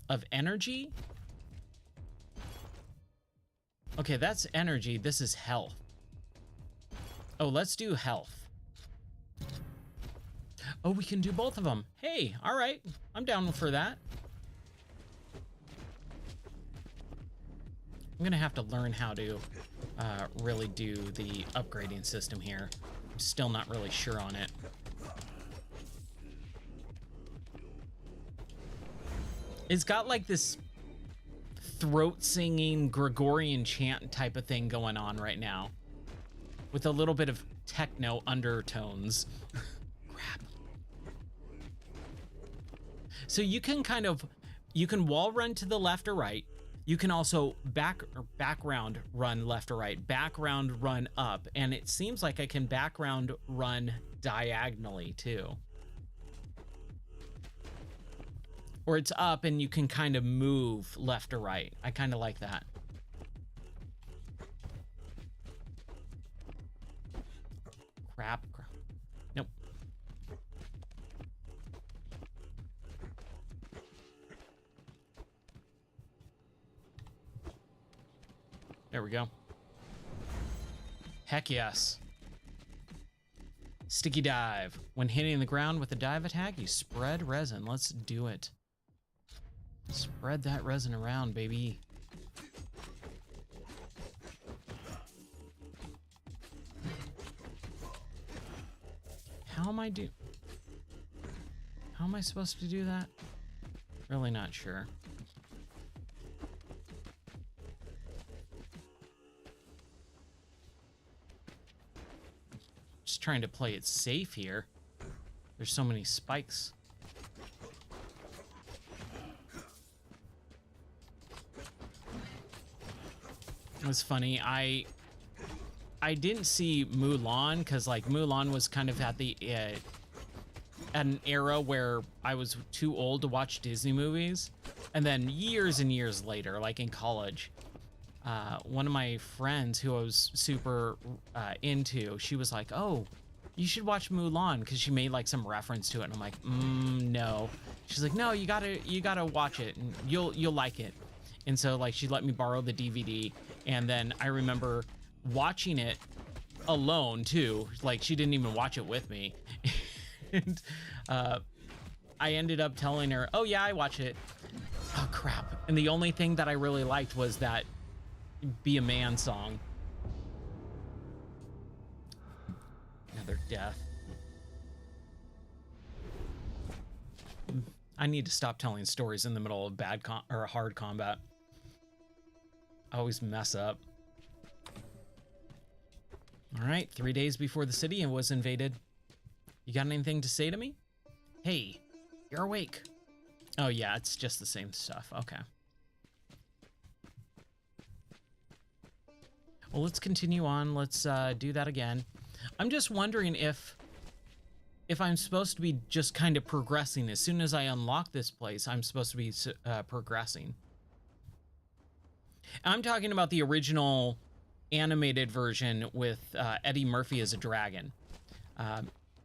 of energy. Okay, that's energy. This is health. Oh, let's do health. Oh, we can do both of them. Hey, all right. I'm down for that. I'm gonna have to learn how to really do the upgrading system here. I'm still not really sure on it. It's got like this throat singing Gregorian chant type of thing going on right now with a little bit of techno undertones. Crap. So you can you can wall run to the left or right. You can also background run left or right, background run up, and it seems like I can background run diagonally too. Or it's up and you can kind of move left or right. I kind of like that. Crap. Nope. There we go. Heck yes. Sticky dive. When hitting the ground with a dive attack, you spread resin. Let's do it. Spread that resin around, baby. How am I supposed to do that? Really not sure. Just trying to play it safe here. There's so many spikes. It was funny. I didn't see Mulan because like Mulan was kind of at the at an era where I was too old to watch Disney movies, and then years and years later, like in college, one of my friends who I was super into, she was like, "Oh, you should watch Mulan," because she made like some reference to it, and I'm like, "No." She's like, "No, you gotta watch it, and you'll like it." And so like she let me borrow the DVD, and then I remember watching it alone too. Like she didn't even watch it with me. And I ended up telling her, "Oh yeah, I watch it." Oh, crap. And the only thing that I really liked was that Be a Man song. Another death. I need to stop telling stories in the middle of hard combat. I always mess up. All right, 3 days before the city was invaded. You got anything to say to me? Hey, you're awake. Oh yeah, it's just the same stuff. Okay. Well, let's continue on. Let's do that again. I'm just wondering if I'm supposed to be just kind of progressing. As soon as I unlock this place, I'm supposed to be progressing. I'm talking about the original animated version with Eddie Murphy as a dragon.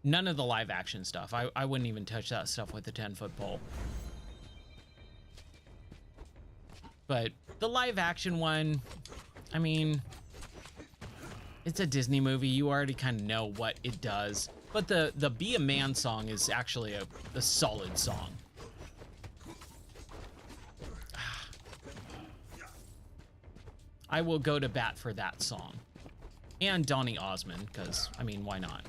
None of the live action stuff. I wouldn't even touch that stuff with a 10-foot pole. But the live action one, I mean, it's a Disney movie. You already kind of know what it does. But the Be a Man song is actually a solid song. I will go to bat for that song. And Donny Osmond, because, I mean, why not?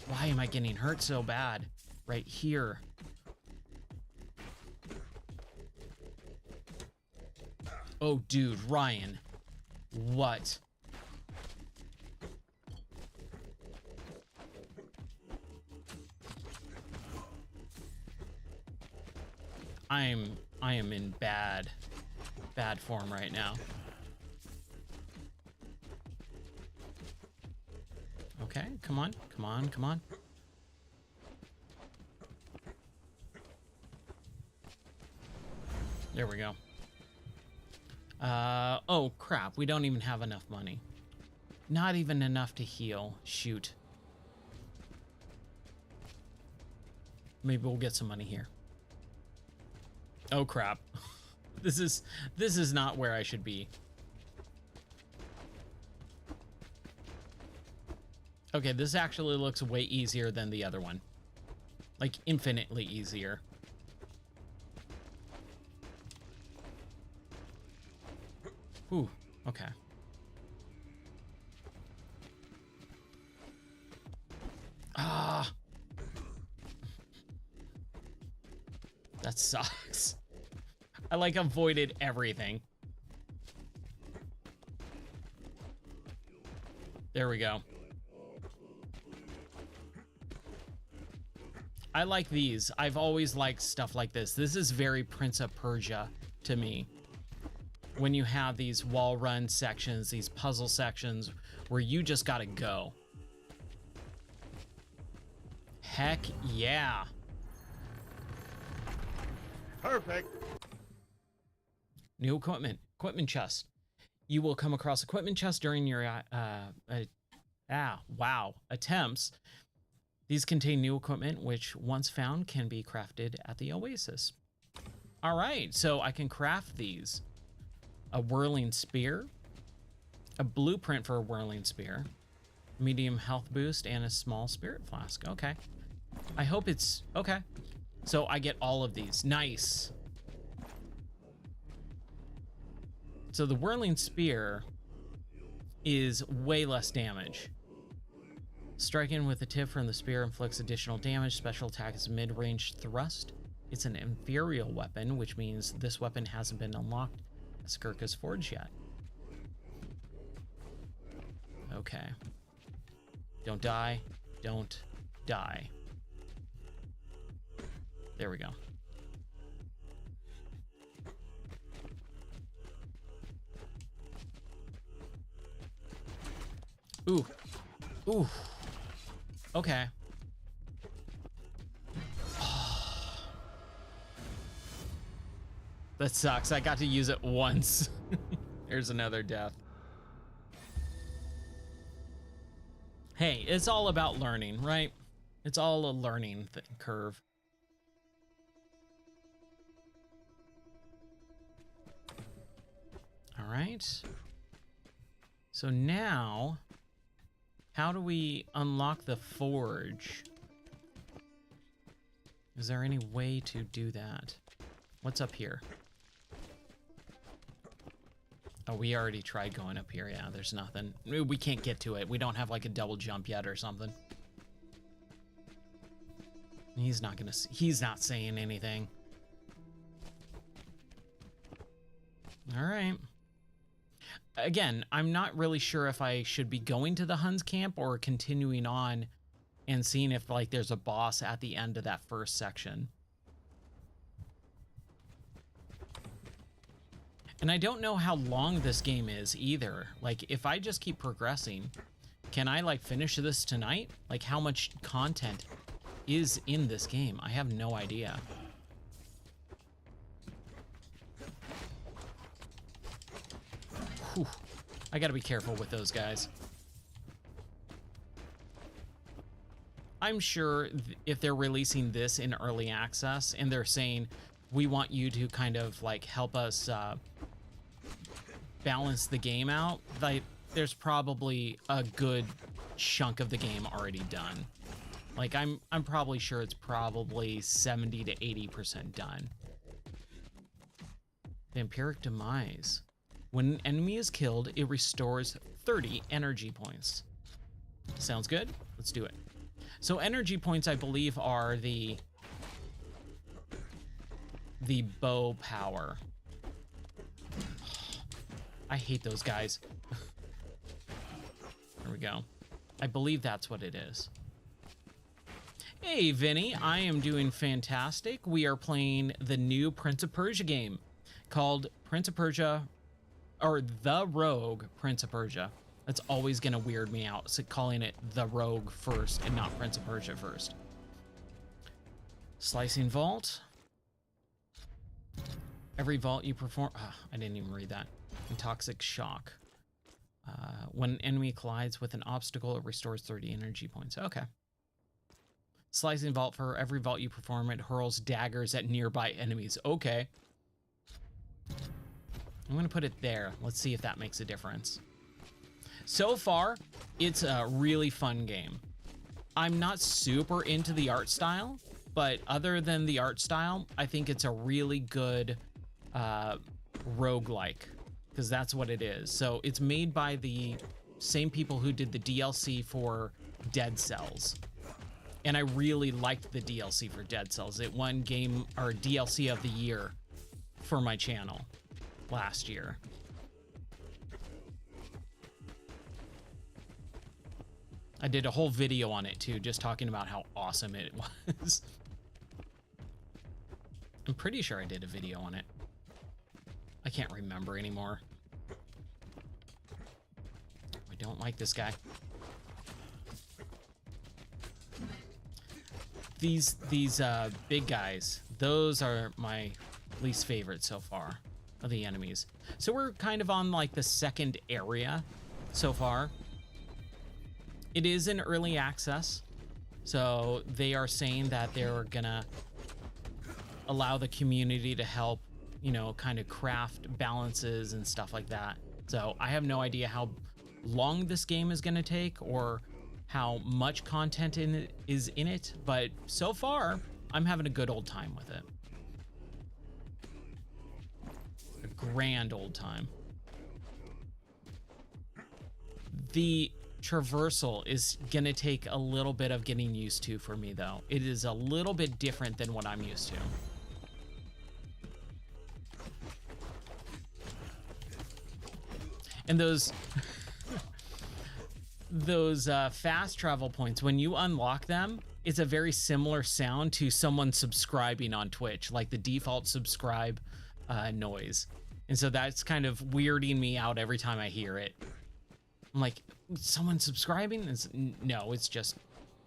Why am I getting hurt so bad? Right here. Oh, dude, Ryan. What? I am in bad form right now. Okay, come on, come on, come on. There we go. Oh crap, we don't even have enough money. Not even enough to heal. Shoot. Maybe we'll get some money here. Oh crap. This is not where I should be. Okay, this actually looks way easier than the other one. Like infinitely easier. Ooh, okay. Ah. That sucks. I like avoided everything. There we go. I like these. I've always liked stuff like this. This is very Prince of Persia to me. When you have these wall run sections, these puzzle sections where you just gotta go. Heck yeah. Perfect. New equipment. Equipment chest. You will come across equipment chest during your attempts. These contain new equipment which once found can be crafted at the Oasis. All right, so I can craft these. A whirling spear, a blueprint for a whirling spear, medium health boost, and a small spirit flask. Okay. I hope it's okay. So I get all of these. Nice. So the whirling spear is way less damage. Striking with a tip from the spear inflicts additional damage. Special attack is mid-range thrust. It's an inferior weapon, which means this weapon hasn't been unlocked as Skirka's Forge yet. Okay. Don't die. Don't die. There we go. Ooh. Ooh. Okay. That sucks. I got to use it once. There's another death. Hey, it's all about learning, right? It's all a learning curve. All right. So now, how do we unlock the forge? Is there any way to do that? What's up here? Oh, we already tried going up here. Yeah, there's nothing. We can't get to it. We don't have like a double jump yet or something. He's not saying anything. All right. Again, I'm not really sure if I should be going to the Huns camp or continuing on and seeing if like there's a boss at the end of that first section. And I don't know how long this game is either. Like, if I just keep progressing, can I like finish this tonight? Like, how much content is in this game? I have no idea. Whew. I gotta be careful with those guys. I'm sure if they're releasing this in early access and they're saying, we want you to kind of like help us balance the game out, like there's probably a good chunk of the game already done. Like I'm probably sure it's probably 70 to 80% done. Vampiric Demise. When an enemy is killed, it restores 30 energy points. Sounds good? Let's do it. So energy points, I believe, are the bow power. I hate those guys. There we go. I believe that's what it is. Hey, Vinny, I am doing fantastic. We are playing the new Prince of Persia game called Prince of Persia, or The Rogue Prince of Persia. That's always going to weird me out, so calling it The Rogue first and not Prince of Persia first. Slicing Vault. Every vault you perform... Oh, I didn't even read that. And Toxic Shock. When an enemy collides with an obstacle, it restores 30 energy points. Okay. Slicing Vault. For every vault you perform, it hurls daggers at nearby enemies. Okay. I'm going to put it there. Let's see if that makes a difference. So far, it's a really fun game. I'm not super into the art style, but other than the art style, I think it's a really good roguelike, because that's what it is. So it's made by the same people who did the DLC for Dead Cells. And I really liked the DLC for Dead Cells. It won game or DLC of the year for my channel last year. I did a whole video on it too, just talking about how awesome it was. I'm pretty sure I did a video on it. I can't remember anymore. I don't like this guy. These big guys, those are my least favorite so far of the enemies. So we're kind of on like the second area so far. It is in early access, so they are saying that they're gonna allow the community to help, you know, kind of craft balances and stuff like that. So I have no idea how long this game is gonna take or how much content is in it, but so far I'm having a good old time with it. A grand old time. The traversal is gonna take a little bit of getting used to for me though. It is a little bit different than what I'm used to. And those fast travel points, when you unlock them, it's a very similar sound to someone subscribing on Twitch, like the default subscribe noise. And so that's kind of weirding me out every time I hear it. I'm like, someone subscribing? No, it's just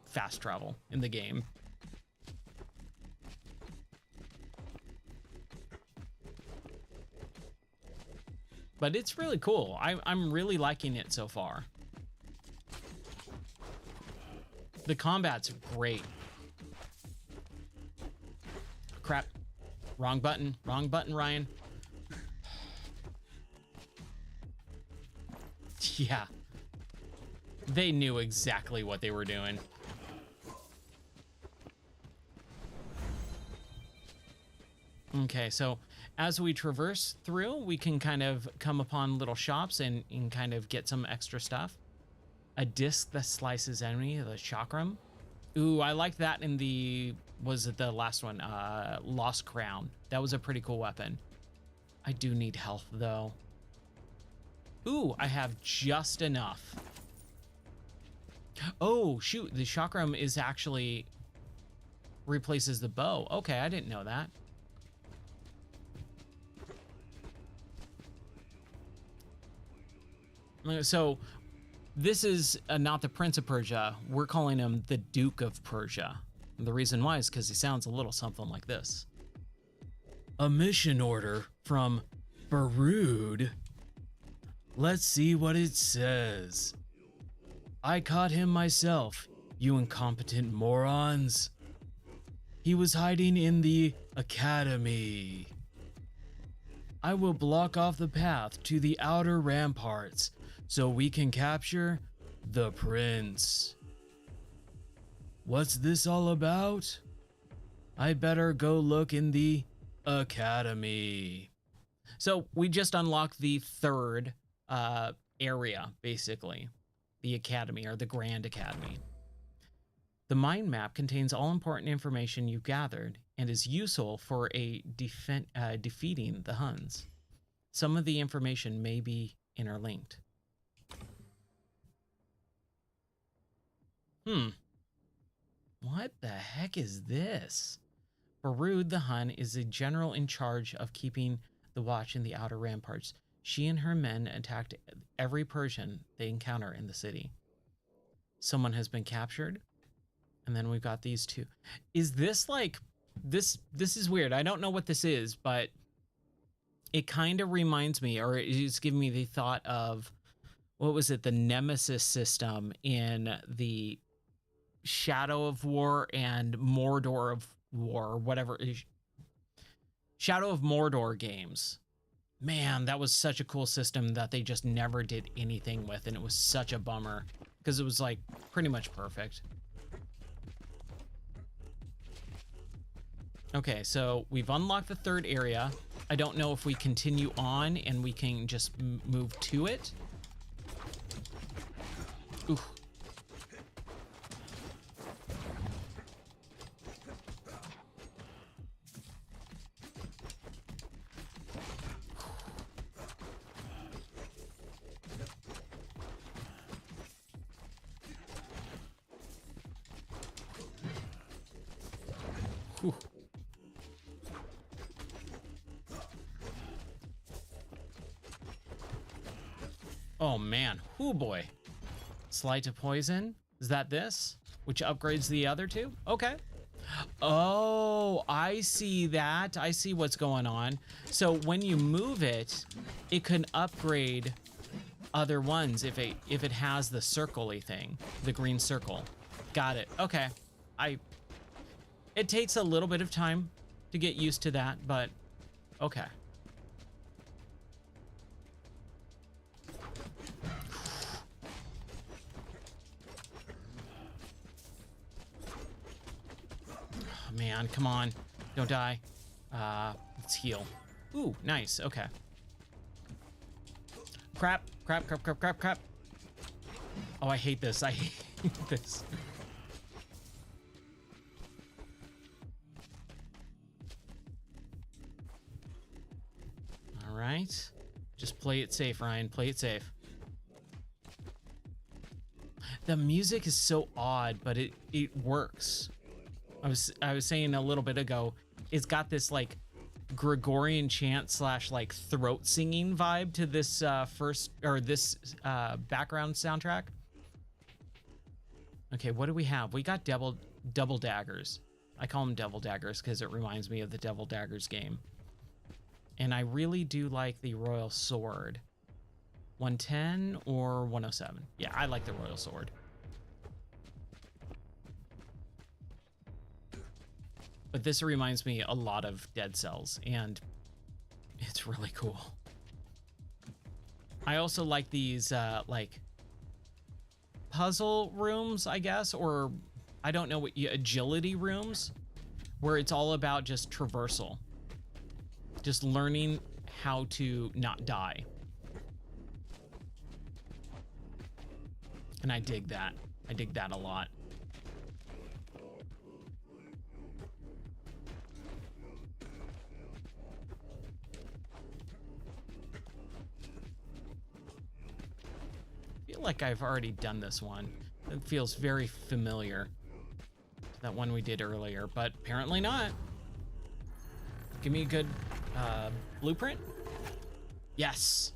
fast travel in the game. But it's really cool. I'm really liking it so far. The combat's great. Crap. Wrong button, Ryan. Yeah. They knew exactly what they were doing. Okay, so as we traverse through, we can kind of come upon little shops and kind of get some extra stuff. A disc that slices enemy, the chakram. Ooh, I liked that in the, was it the last one? Lost Crown. That was a pretty cool weapon. I do need health though. Ooh, I have just enough. Oh, shoot, the chakram is actually replaces the bow. Okay, I didn't know that. So this is not the Prince of Persia. We're calling him the Duke of Persia. And the reason why is because he sounds a little something like this. A mission order from Barood. Let's see what it says. I caught him myself, you incompetent morons. He was hiding in the academy. I will block off the path to the outer ramparts so we can capture the prince. What's this all about? I better go look in the academy. So we just unlocked the third area, basically. The academy, or the Grand Academy. The mind map contains all important information you've gathered and is useful for defeating the Huns. Some of the information may be interlinked. What the heck is this? Barood the Hun is a general in charge of keeping the watch in the outer ramparts. She and her men attacked every Persian they encounter in the city. Someone has been captured. And then we've got these two. Is this like, this is weird. I don't know what this is, but it kind of reminds me, or it's giving me the thought of, what was it? The Nemesis system in the Shadow of War and Mordor of War, or whatever. Shadow of Mordor games. Man, that was such a cool system that they just never did anything with, and it was such a bummer because it was like pretty much perfect. Okay, so we've unlocked the third area. I don't know if we continue on and we can just move to it. Ooh. Whew. Oh man, oh boy. Slight to poison, is that this? Which upgrades the other two? Okay. Oh, I see that. I see what's going on. So when you move it, it can upgrade other ones if it has the circle-y thing, the green circle. Got it. Okay. It takes a little bit of time to get used to that, but okay. Oh, man, come on. Don't die. Let's heal. Ooh, nice. Okay. Crap. Oh, I hate this. I hate this. All right. Just play it safe, Ryan. Play it safe. The music is so odd, but it works. I was saying a little bit ago, it's got this like Gregorian chant slash like throat singing vibe to this background soundtrack. Okay, what do we have? We got double daggers. I call them devil daggers because it reminds me of the Devil Daggers game. And I really do like the Royal Sword. 110 or 107? Yeah, I like the Royal Sword. But this reminds me a lot of Dead Cells, and it's really cool. I also like these, like, puzzle rooms, I guess, or I don't know what agility rooms, where it's all about just traversal. Just learning how to not die. And I dig that. I dig that a lot. I feel like I've already done this one. It feels very familiar to that one we did earlier, but apparently not. Give me a good blueprint. Yes.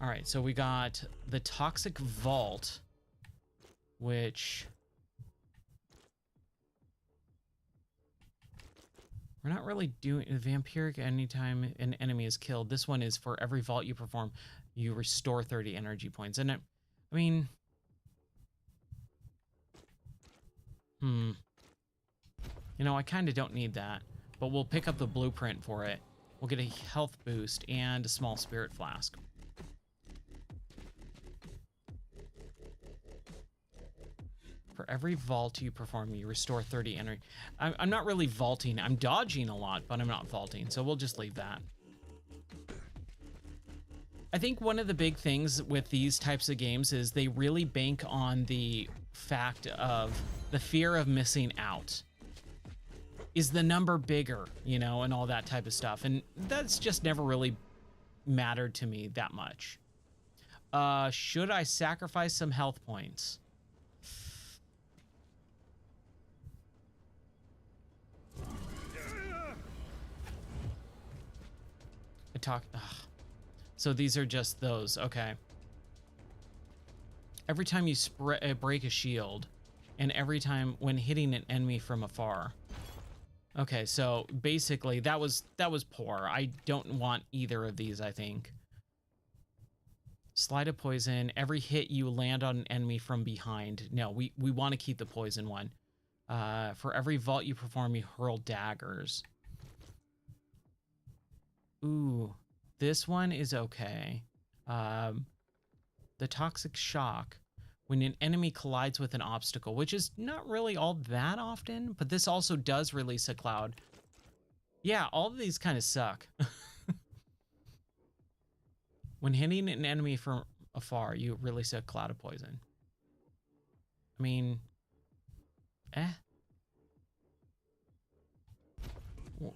All right, so we got the Toxic Vault, which we're not really doing. Vampiric, anytime an enemy is killed. This one is for every vault you perform, you restore 30 energy points. And I mean, you know, I kind of don't need that, but we'll pick up the blueprint for it. We'll get a health boost and a small spirit flask. For every vault you perform, you restore 30 energy. I'm not really vaulting. I'm dodging a lot, but I'm not vaulting, so we'll just leave that. I think one of the big things with these types of games is they really bank on the fact of the fear of missing out. Is the number bigger, you know, and all that type of stuff. And that's just never really mattered to me that much. Should I sacrifice some health points? So these are just those. Okay. Every time you break a shield, and every time when hitting an enemy from afar. Okay, so basically that was poor. I don't want either of these, I think. Slide of poison. Every hit you land on an enemy from behind. No, we want to keep the poison one. For every vault you perform, you hurl daggers. Ooh, this one is okay. The Toxic Shock. When an enemy collides with an obstacle, which is not really all that often, but this also does release a cloud. Yeah, all of these kind of suck. When hitting an enemy from afar, you release a cloud of poison. I mean,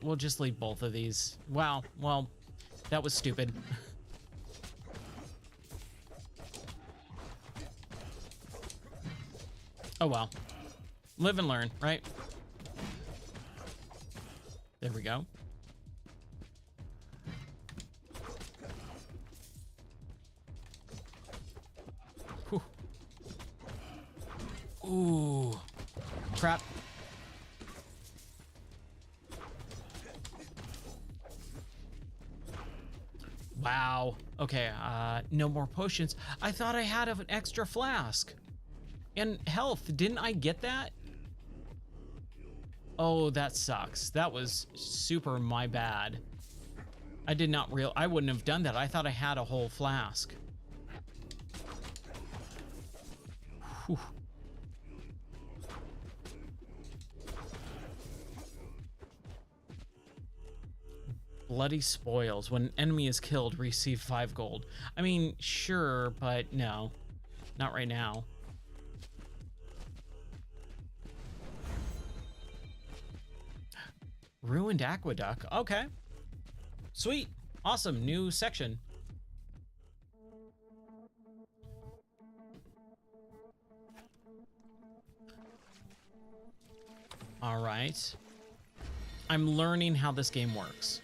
We'll just leave both of these. Wow, well, that was stupid. Oh well. Live and learn, right? There we go. Whew. Ooh. Crap. Wow. Okay, no more potions. I thought I had an extra flask. And health, didn't I get that? Oh, that sucks. That was super my bad. I did not I wouldn't have done that. I thought I had a whole flask. Whew. Bloody spoils. When an enemy is killed, receive 5 gold. I mean, sure, but no. Not right now. Ruined Aqueduct. Okay. Sweet. Awesome. New section. All right. I'm learning how this game works.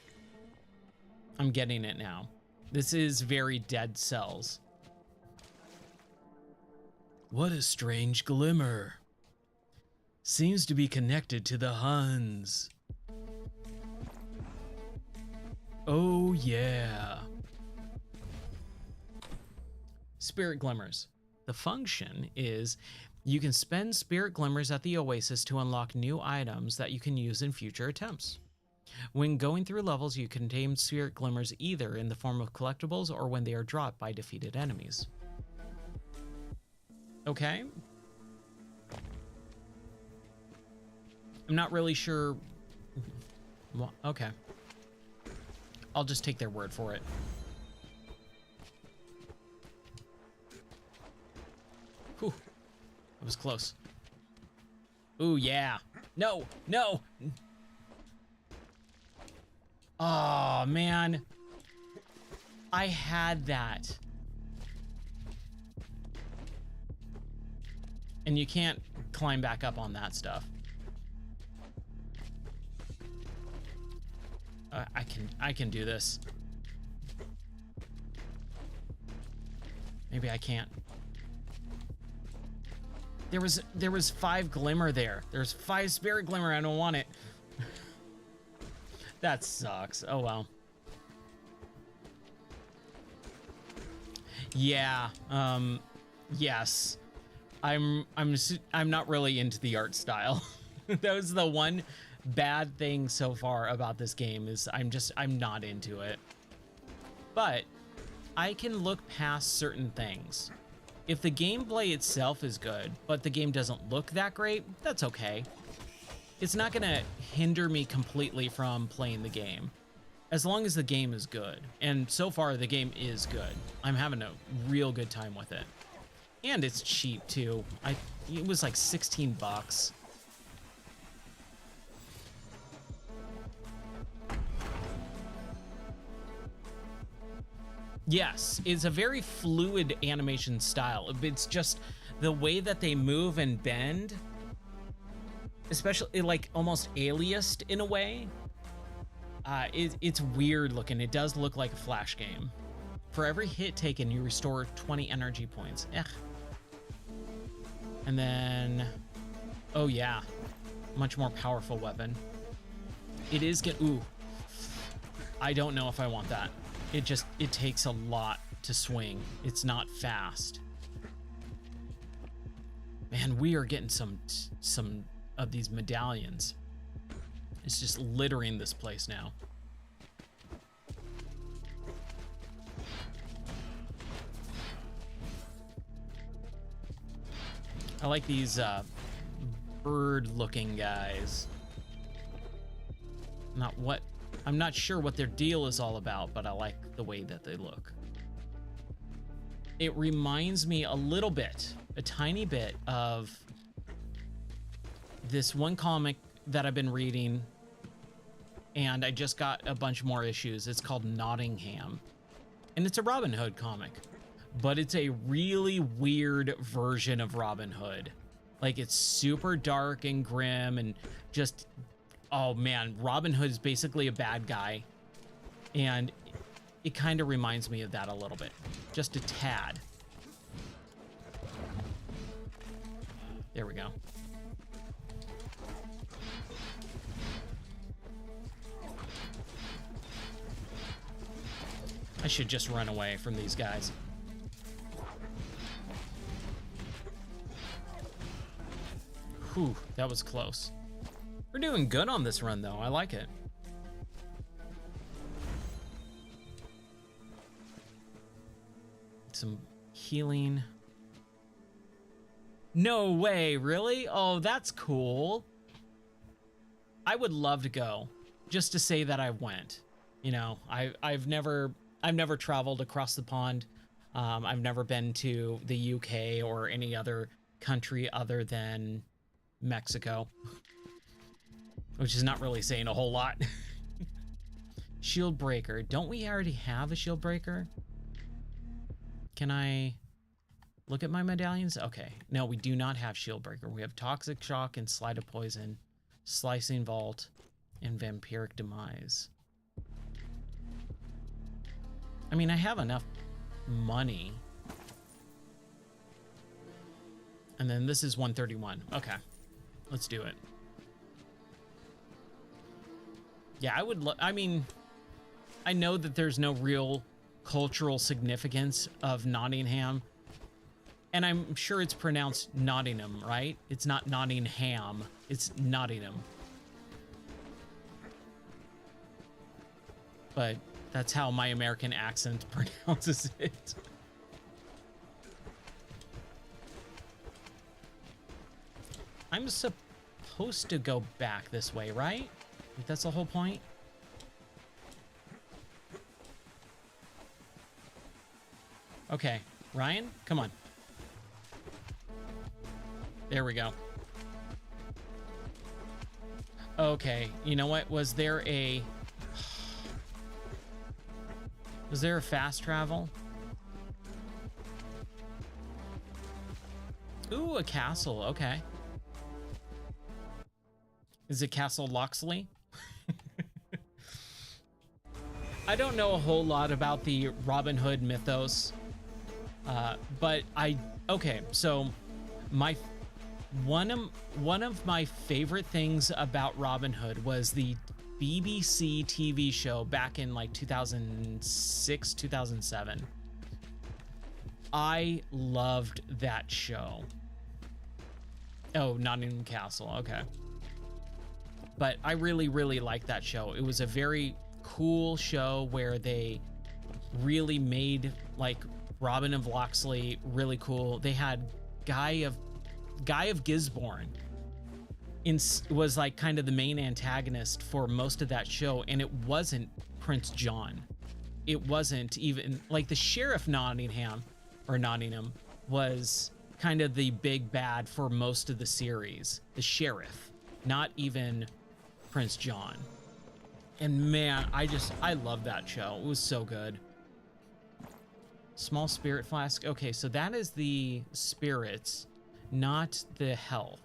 I'm getting it now. This is very Dead Cells. What a strange glimmer. Seems to be connected to the Huns. Oh yeah. Spirit Glimmers. The function is you can spend Spirit Glimmers at the Oasis to unlock new items that you can use in future attempts. When going through levels, you can tame Spirit Glimmers either in the form of collectibles or when they are dropped by defeated enemies. Okay. I'm not really sure. Well, okay. I'll just take their word for it. Whew. That was close. Ooh, yeah. No, no. Oh, man. I had that. And you can't climb back up on that stuff. I can do this. Maybe I can't. There was 5 glimmer there. There's 5 spirit glimmer. I don't want it. That sucks. Oh well. Yeah. Yes. I'm not really into the art style. That was the one bad thing so far about this game is I'm not into it. But I can look past certain things. If the gameplay itself is good, but the game doesn't look that great, that's okay. It's not gonna hinder me completely from playing the game, as long as the game is good. And so far, the game is good. I'm having a real good time with it. And it's cheap too. It was like 16 bucks. Yes, it's a very fluid animation style. It's just the way that they move and bend, especially like almost aliased in a way. It's weird looking. It does look like a Flash game. For every hit taken, you restore 20 energy points. And then, oh yeah, much more powerful weapon. It is ooh, I don't know if I want that. It takes a lot to swing. It's not fast. Man, we are getting some of these medallions. It's just littering this place now. I like these bird-looking guys. I'm not sure what their deal is all about, but I like the way that they look. It reminds me a little bit, a tiny bit, of this one comic that I've been reading, and I just got a bunch more issues. It's called Nottingham, and it's a Robin Hood comic, but it's a really weird version of Robin Hood. Like, it's super dark and grim and just, oh man, Robin Hood is basically a bad guy, and it kind of reminds me of that a little bit, just a tad. There we go. I should just run away from these guys. Whew, that was close. We're doing good on this run, though. I like it. Some healing. No way, really? Oh, that's cool. I would love to go, just to say that I went. You know, I've never traveled across the pond. I've never been to the UK or any other country other than Mexico, which is not really saying a whole lot. Shield breaker. Don't we already have a shield breaker? Can I look at my medallions? Okay. No, we do not have shield breaker. We have toxic shock and slide of poison, slicing vault, and vampiric demise. I mean, I have enough money. And then this is 131. Okay. Let's do it. Yeah, I mean, I know that there's no real cultural significance of Nottingham, and I'm sure it's pronounced Nottingham, right? It's not Nottingham, it's Nottingham. But that's how my American accent pronounces it. I'm supposed to go back this way, right? Like, that's the whole point. Okay, Ryan, come on. There we go. Okay, you know what? Was there a fast travel? Ooh, a castle. Okay. Is it Castle Loxley? I don't know a whole lot about the Robin Hood mythos, but okay. So, one of my favorite things about Robin Hood was the BBC TV show back in like 2006, 2007. I loved that show. Oh, Nottingham Castle. Okay. But I really, really liked that show. It was a very cool show where they really made like Robin of Loxley really cool. They had Guy of Gisborne was like kind of the main antagonist for most of that show, and it wasn't Prince John. It wasn't even like the Sheriff Nottingham was kind of the big bad for most of the series. The sheriff, not even Prince John. And man, I love that show. It was so good. Small spirit flask. Okay, so that is the spirits, not the health.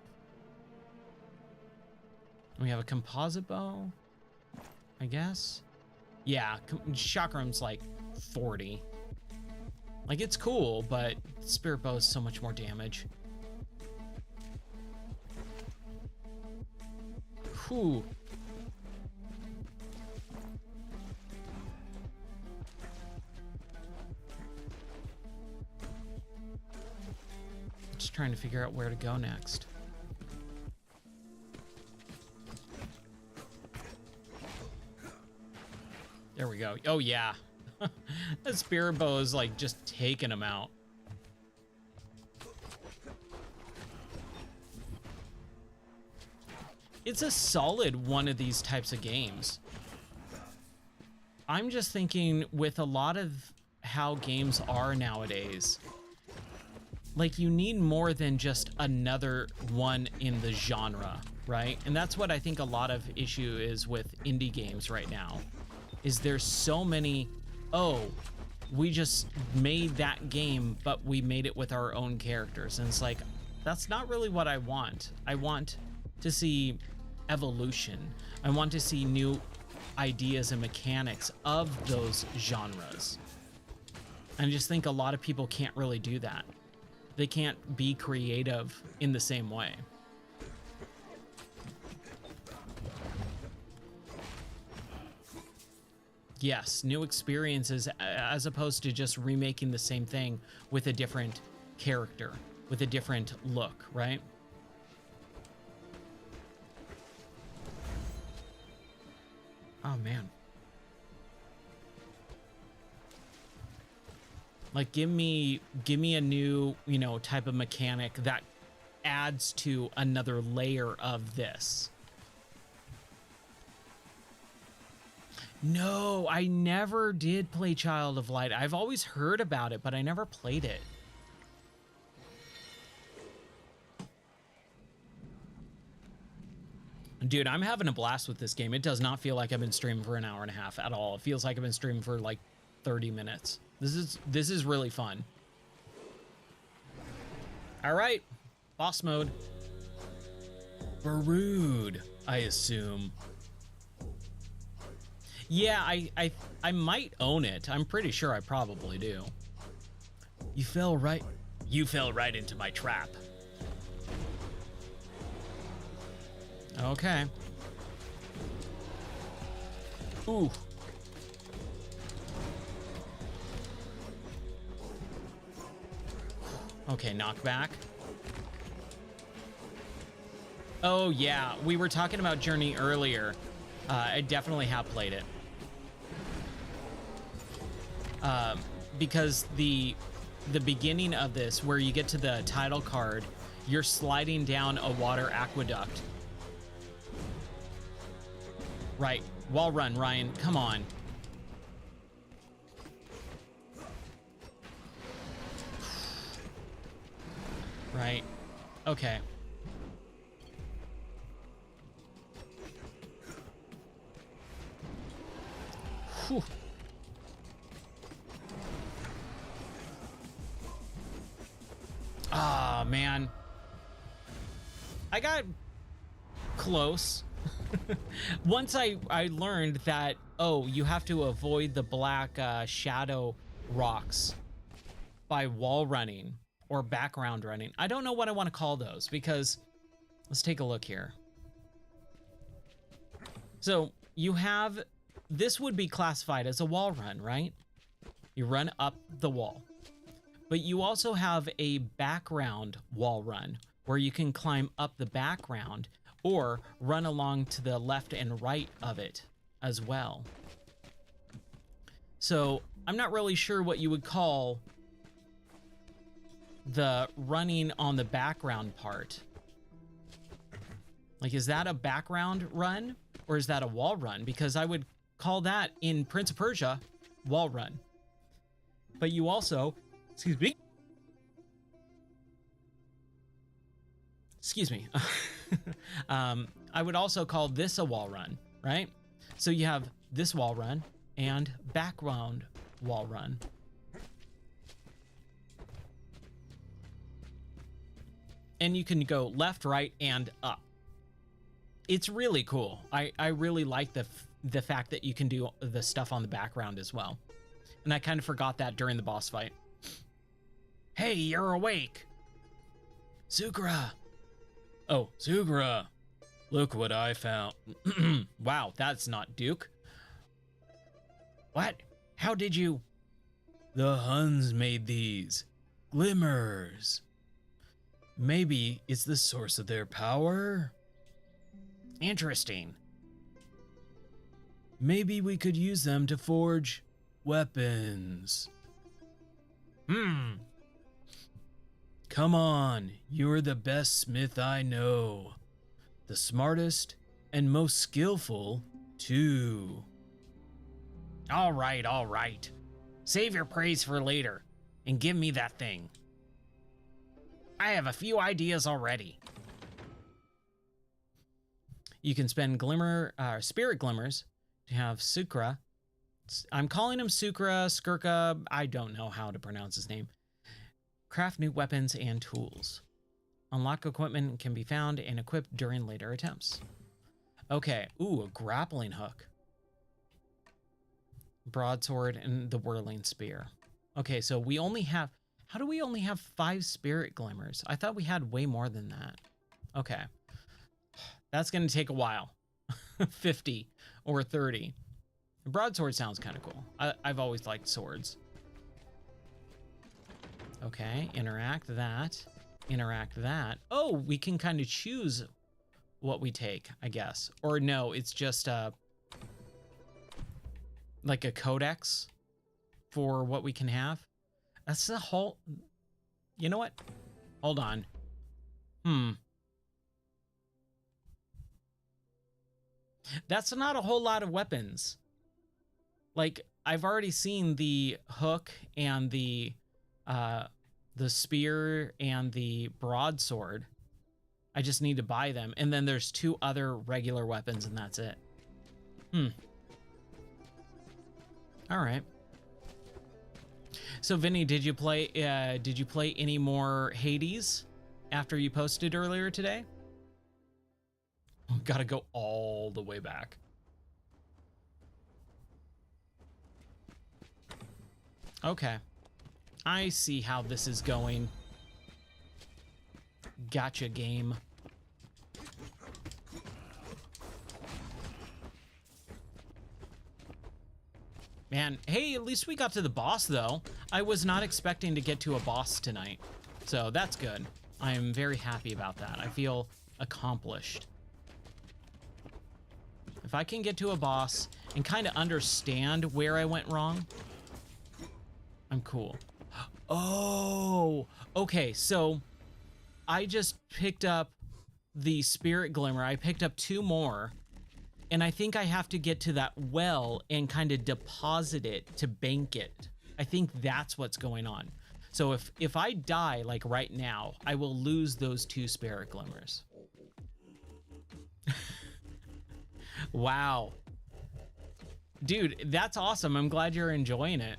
We have a composite bow, I guess. Yeah, chakram's like 40. Like, it's cool, but spirit bow is so much more damage. Whew. Just trying to figure out where to go next. There we go. Oh yeah. That spirit bow is like just taking them out. It's a solid one of these types of games. I'm just thinking with a lot of how games are nowadays, like you need more than just another one in the genre, right? And that's what I think a lot of issue is with indie games right now, is there's so many, oh, we just made that game, but we made it with our own characters. And it's like, that's not really what I want. I want to see evolution. I want to see new ideas and mechanics of those genres. I just think a lot of people can't really do that. They can't be creative in the same way. Yes, new experiences as opposed to just remaking the same thing with a different character, with a different look, right? Oh man. Like give me a new, type of mechanic that adds to another layer of this. No, I never did play Child of Light. I've always heard about it, but I never played it. Dude, I'm having a blast with this game. It does not feel like I've been streaming for an hour and a half at all. It feels like I've been streaming for like 30 minutes. This is really fun. All right, boss mode. Barood, I assume. Yeah, I might own it. I'm pretty sure I probably do. You fell right into my trap. Okay. Ooh. Okay, knockback. Oh yeah, we were talking about Journey earlier. I definitely have played it. Because the beginning of this, where you get to the title card, you're sliding down a water aqueduct. Right, wall run, Ryan, come on. right? Okay. Whew. Ah, man. I got close. Once I learned that, oh, you have to avoid the black shadow rocks by wall running or background running. I don't know what I want to call those because let's take a look here. So you have, this would be classified as a wall run, right? You run up the wall. But you also have a background wall run where you can climb up the background or run along to the left and right of it as well. So I'm not really sure what you would call the running on the background part. Like, is that a background run or is that a wall run? Because I would call that in Prince of Persia wall run. But you also, excuse me. I would also call this a wall run, right? So you have this wall run and background wall run. And you can go left, right, and up. It's really cool. I really like the fact that you can do the stuff on the background as well. And I kind of forgot that during the boss fight. Hey, you're awake. Sukra. Oh, Sukra. Look what I found. Wow, that's not Duke. What? How did you? The Huns made these. Glimmers. Maybe it's the source of their power? Interesting. Maybe we could use them to forge weapons. Come on, you're the best smith I know. The smartest and most skillful, too. All right. Save your praise for later and give me that thing. I have a few ideas already. You can spend spirit glimmers to have Sukra. I'm calling him Sukra, Skirka. I don't know how to pronounce his name. Craft new weapons and tools. Unlock equipment can be found and equipped during later attempts. Okay. Ooh, a grappling hook. Broadsword and the whirling spear. Okay, so we only have... How do we only have 5 spirit glimmers? I thought we had way more than that. Okay. That's going to take a while. 50 or 30. The broadsword sounds kind of cool. I've always liked swords. Okay, interact that. Interact that. Oh, we can kind of choose what we take, I guess. Or no, it's just like a codex for what we can have. That's the whole... You know what? Hold on. That's not a whole lot of weapons. Like, I've already seen the hook and the spear and the broadsword. I just need to buy them. And then there's 2 other regular weapons and that's it. All right. So Vinny, did you play any more Hades after you posted earlier today? Gotta go all the way back. Okay. I see how this is going. Gotcha, game. Man, hey, at least we got to the boss, though. I was not expecting to get to a boss tonight. So that's good. I'm very happy about that. I feel accomplished. If I can get to a boss and kind of understand where I went wrong, I'm cool. Oh, okay. So I just picked up the Spirit Glimmer. I picked up 2 more. And I think I have to get to that well and kind of deposit it to bank it. I think that's what's going on. So if I die like right now, I will lose those 2 spirit glimmers. Wow. Dude, that's awesome. I'm glad you're enjoying it.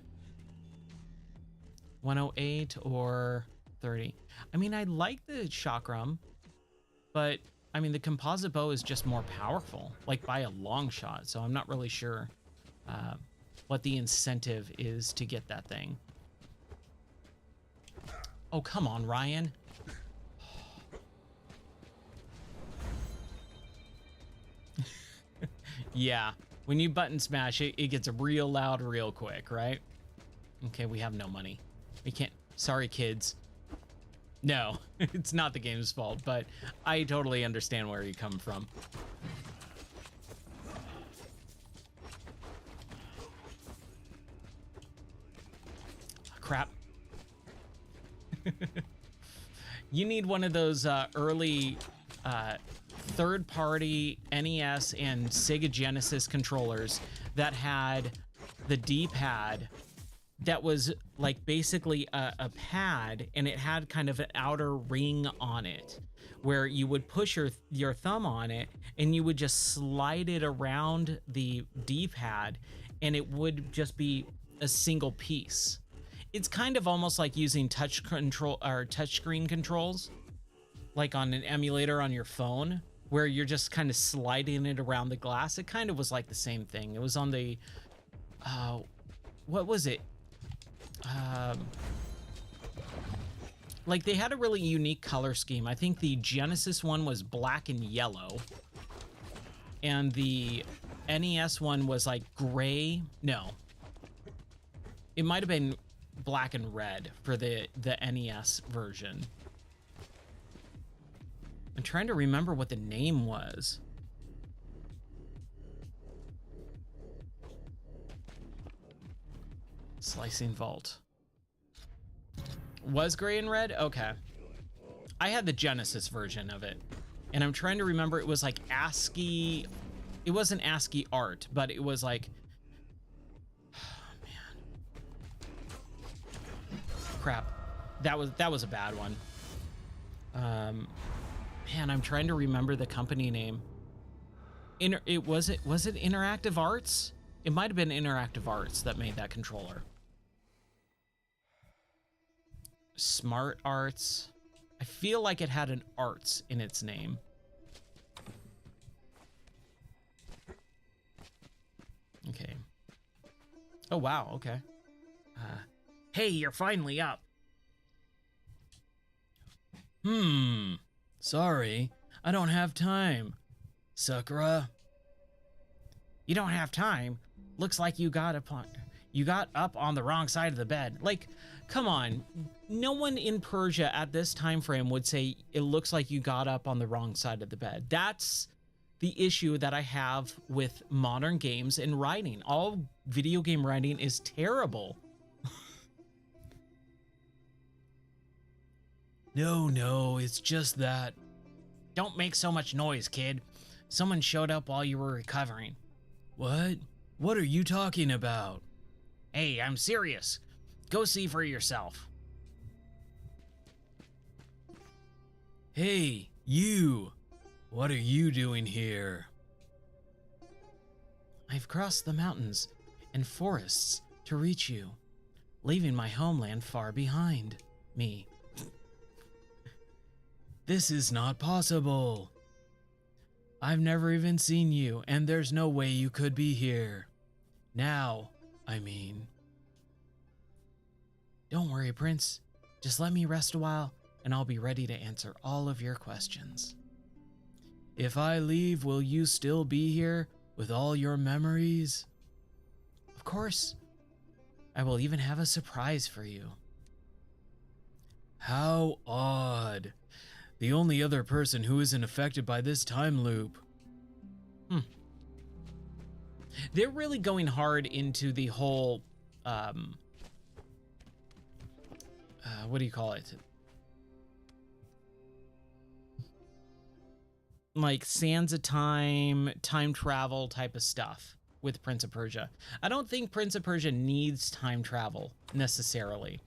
108 or 30. I mean, I like the chakram, but I mean, the composite bow is just more powerful, like by a long shot. So I'm not really sure what the incentive is to get that thing. Oh, come on, Ryan. Yeah, when you button smash, it gets real loud real quick, right? Okay, we have no money. We can't. Sorry, kids. No, it's not the game's fault, but I totally understand where you come from. Crap. You need one of those early third-party NES and Sega Genesis controllers that had the D-pad that was like basically a pad, and it had kind of an outer ring on it where you would push your thumb on it and you would just slide it around the D-pad and it would just be a single piece. It's kind of almost like using touch screen controls, like on an emulator on your phone, where you're just kind of sliding it around the glass. It kind of was like the same thing. It was on the, what was it? Like they had a really unique color scheme. I think the Genesis one was black and yellow, and the NES one was like gray. No, it might have been black and red for the NES version. I'm trying to remember what the name was. Slicing Vault. Was gray and red? Okay. I had the Genesis version of it, and I'm trying to remember. It was like ASCII. It wasn't ASCII art, but it was like, oh, man. Crap. That was a bad one. Man, I'm trying to remember the company name. Was it Interactive Arts? It might have been Interactive Arts that made that controller. Smart Arts. I feel like it had an arts in its name. Okay. Oh, wow. Okay. Hey, you're finally up. Sorry, I don't have time. Sakura. You don't have time? Looks like you got up on the wrong side of the bed. Like, come on. No one in Persia at this time frame would say it looks like you got up on the wrong side of the bed. That's the issue that I have with modern games and writing. All video game writing is terrible. No, it's just that. Don't make so much noise, kid. Someone showed up while you were recovering. What? What are you talking about? Hey, I'm serious. Go see for yourself. Hey, you. What are you doing here? I've crossed the mountains and forests to reach you, leaving my homeland far behind me. This is not possible. I've never even seen you, and there's no way you could be here. Now, I mean. Don't worry, Prince. Just let me rest a while, and I'll be ready to answer all of your questions. If I leave, will you still be here with all your memories? Of course. I will even have a surprise for you. How odd. The only other person who isn't affected by this time loop. They're really going hard into the whole, what do you call it? Like Sands of Time, time travel type of stuff with Prince of Persia. I don't think Prince of Persia needs time travel necessarily.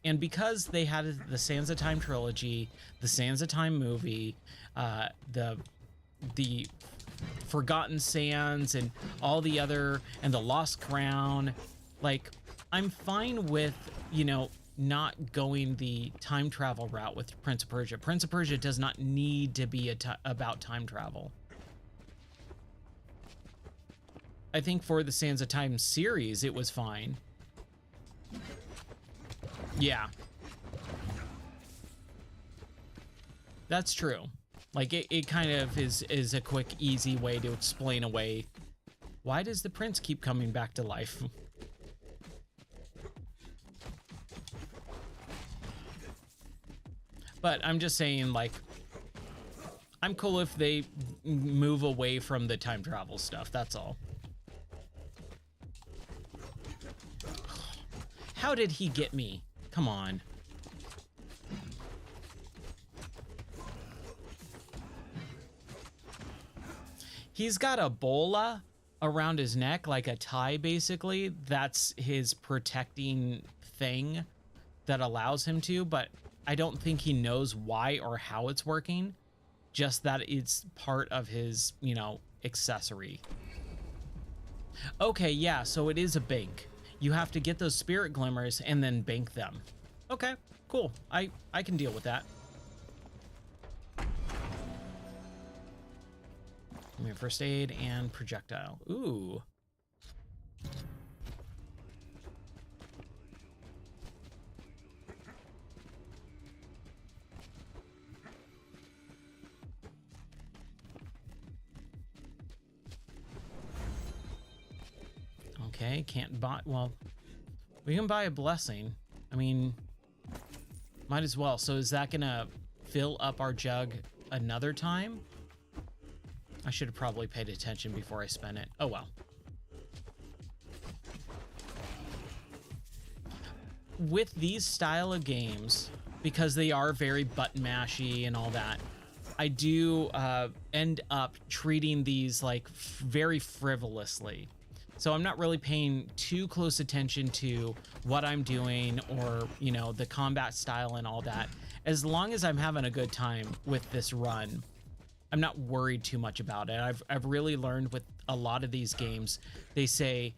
And because they had the Sands of Time trilogy, the Sands of Time movie, the Forgotten Sands, and all the other, and the Lost Crown, like, I'm fine with, you know, not going the time travel route with Prince of Persia. Prince of Persia does not need to be about time travel. I think for the Sands of Time series, it was fine. Yeah. That's true. Like, it kind of is a quick, easy way to explain away, why does the prince keep coming back to life? But I'm just saying, like, I'm cool if they move away from the time travel stuff, that's all. How did he get me? Come on. He's got a bola around his neck, like a tie, basically. That's his protecting thing that allows him to, but I don't think he knows why or how it's working. Just that it's part of his, you know, accessory. Okay, yeah, so it is a bank. You have to get those spirit glimmers and then bank them. Okay, cool. I can deal with that. Give me a first aid and projectile. Ooh. Okay, can't buy, well, we can buy a blessing. I mean, might as well. So is that gonna fill up our jug another time? I should have probably paid attention before I spent it. Oh well. With these style of games, because they are very button mashy and all that, I do end up treating these like very frivolously. So I'm not really paying too close attention to what I'm doing or, you know, the combat style and all that. As long as I'm having a good time with this run, I'm not worried too much about it. I've really learned with a lot of these games, they say,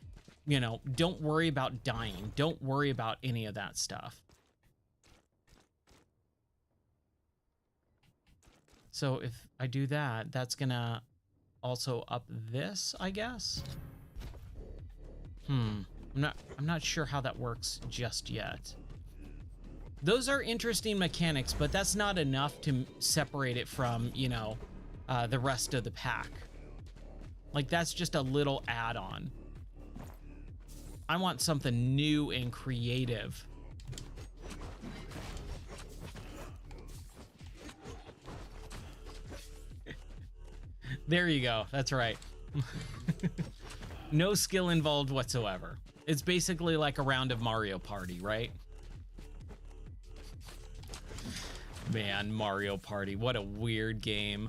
you know, don't worry about dying. Don't worry about any of that stuff. So if I do that, that's gonna also up this, I guess. I'm not sure how that works just yet. Those are interesting mechanics, but that's not enough to separate it from, you know, the rest of the pack. Like, that's just a little add-on. I want something new and creative. There you go. That's right. No skill involved whatsoever. It's basically like a round of Mario Party, right? Man, Mario Party, what a weird game.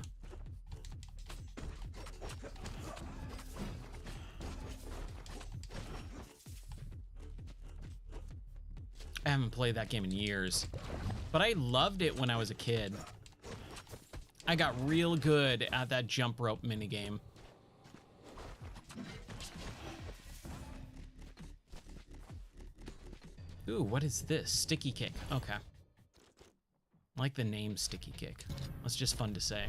I haven't played that game in years, but I loved it when I was a kid. I got real good at that jump rope minigame. Ooh, what is this? Sticky kick. Okay. I like the name Sticky Kick. That's just fun to say.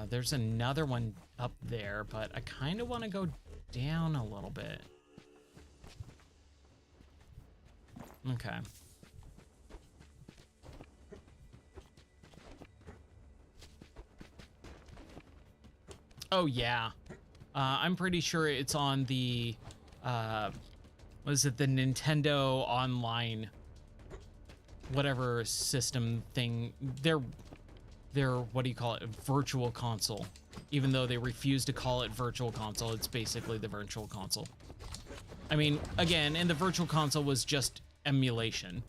There's another one up there, but I kind of want to go down a little bit. Okay. Oh, yeah. I'm pretty sure it's on the, what is it, the Nintendo Online, whatever system thing. They're what do you call it? Virtual console. Even though they refuse to call it virtual console, it's basically the virtual console. I mean, again, and the virtual console was just emulation.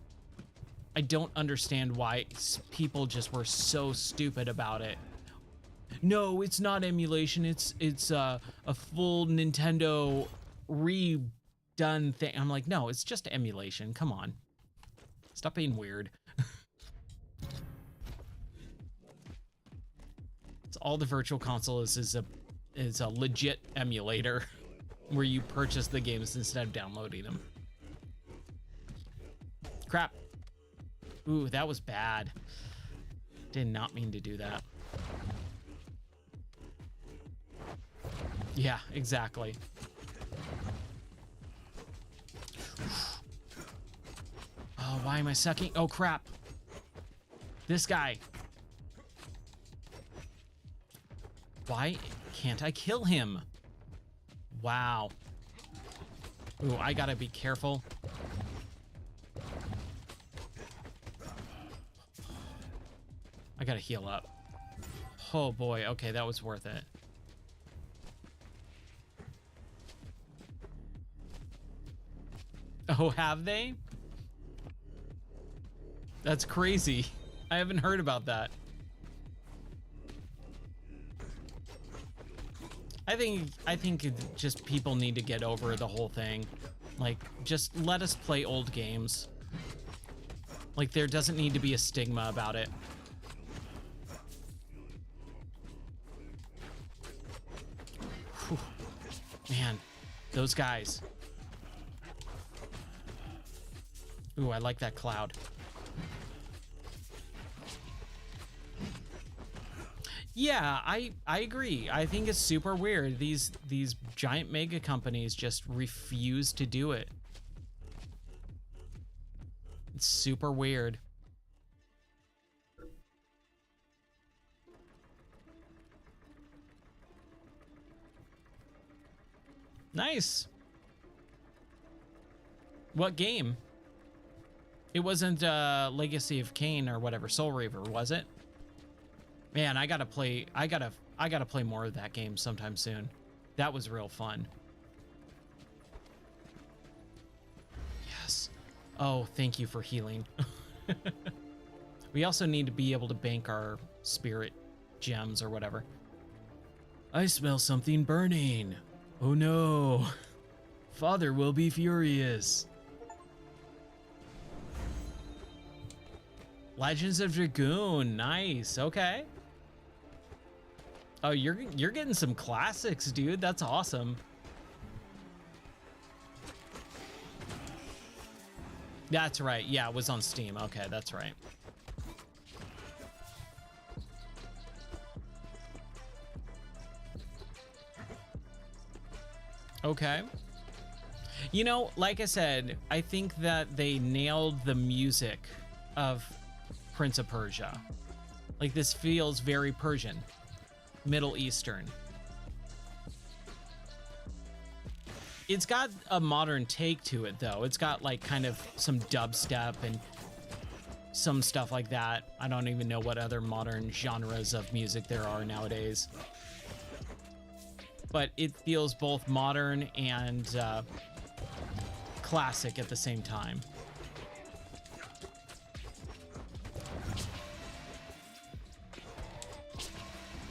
I don't understand why people just were so stupid about it. No, it's not emulation. It's a full Nintendo redone thing. I'm like, no, it's just emulation. Come on, stop being weird. It's all the Virtual Console is a legit emulator where you purchase the games instead of downloading them. Crap. Ooh, that was bad. Did not mean to do that. Yeah, exactly. Oh, why am I sucking? Oh, crap. This guy. Why can't I kill him? Wow. Ooh, I gotta be careful. I gotta heal up. Oh boy, okay, that was worth it. Oh, have they? That's crazy. I haven't heard about that. I think just people need to get over the whole thing. Like, just let us play old games. Like, there doesn't need to be a stigma about it. Whew. Man, those guys. Ooh, I like that cloud. Yeah, I agree. I think it's super weird. These giant mega companies just refuse to do it. It's super weird. Nice. What game? It wasn't Legacy of Kain or whatever, Soul Reaver, was it? Man, I gotta play more of that game sometime soon. That was real fun. Yes. Oh, thank you for healing. We also need to be able to bank our spirit gems or whatever. I smell something burning. Oh no. Father will be furious. Legends of Dragoon, nice. Okay. Oh, you're getting some classics, dude. That's awesome. That's right. Yeah, it was on Steam. Okay, that's right. Okay. You know, like I said, I think that they nailed the music of Prince of Persia. Like, this feels very Persian, Middle Eastern. It's got a modern take to it, though. It's got like kind of some dubstep and some stuff like that. I don't even know what other modern genres of music there are nowadays. But it feels both modern and classic at the same time.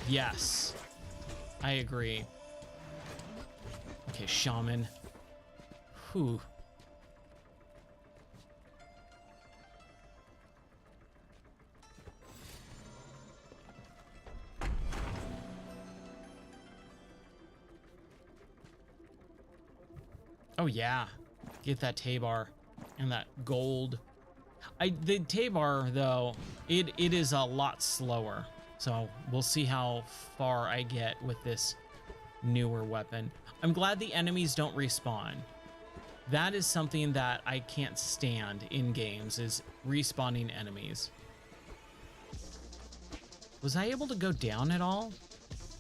Yes, I agree. Okay, shaman. Whew. Oh yeah, get that Tabar and that gold. The Tabar though, it is a lot slower. So we'll see how far I get with this newer weapon. I'm glad the enemies don't respawn. That is something that I can't stand in games, is respawning enemies. Was I able to go down at all?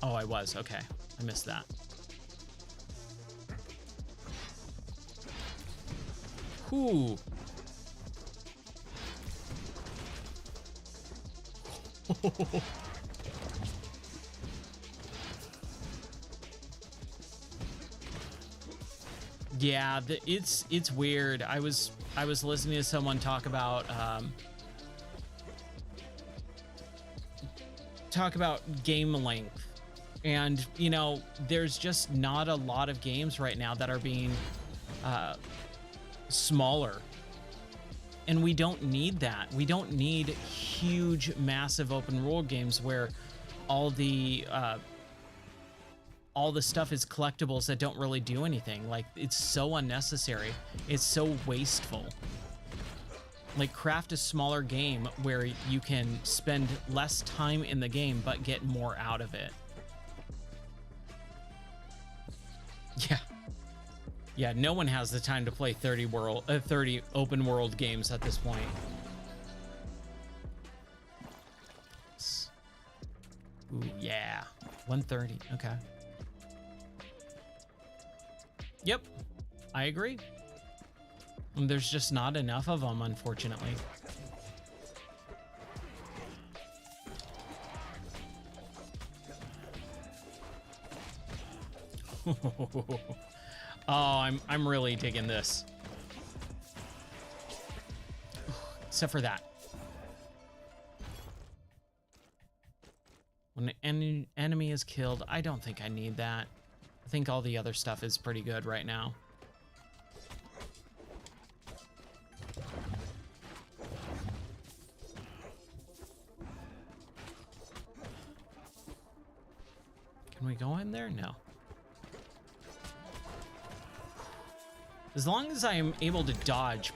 Oh, I was. Okay, I missed that. Whew. Yeah, it's weird. I was listening to someone talk about talk about game length. And, you know, there's just not a lot of games right now that are being smaller. And we don't need that. We don't need huge, massive open world games where all the stuff is collectibles that don't really do anything. Like, it's so unnecessary. It's so wasteful. Like, craft a smaller game where you can spend less time in the game but get more out of it. Yeah, no one has the time to play 30 open world games at this point. Ooh, yeah. 130. Okay. Yep. I agree. And there's just not enough of them, unfortunately. Oh, I'm really digging this. Except for that. When an enemy is killed, I don't think I need that. I think all the other stuff is pretty good right now. Can we go in there? No. As long as I am able to dodge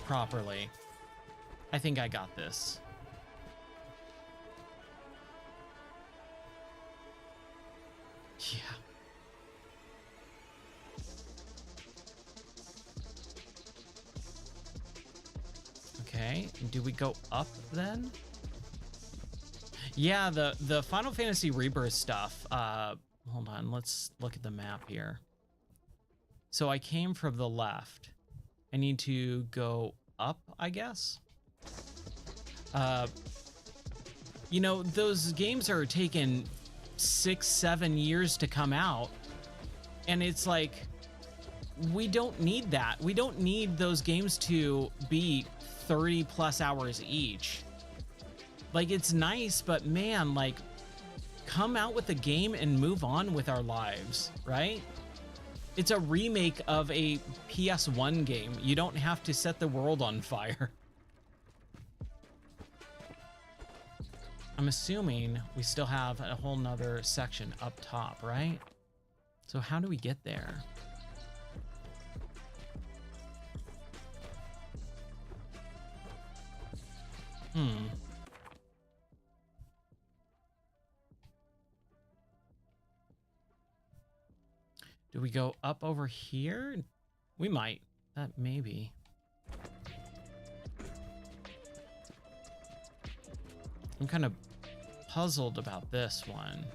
properly, I think I got this. Yeah. Okay, do we go up then? Yeah, the Final Fantasy Rebirth stuff. Hold on, let's look at the map here. So I came from the left. I need to go up, I guess. You know, those games are taking 6-7 years to come out. And it's like, we don't need that. We don't need those games to be 30 plus hours each. Like, it's nice, but man, like, come out with a game and move on with our lives, right? It's a remake of a PS1 game. You don't have to set the world on fire. I'm assuming we still have a whole nother section up top, right? So how do we get there? Do we go up over here? We might. That maybe. I'm kind of puzzled about this one.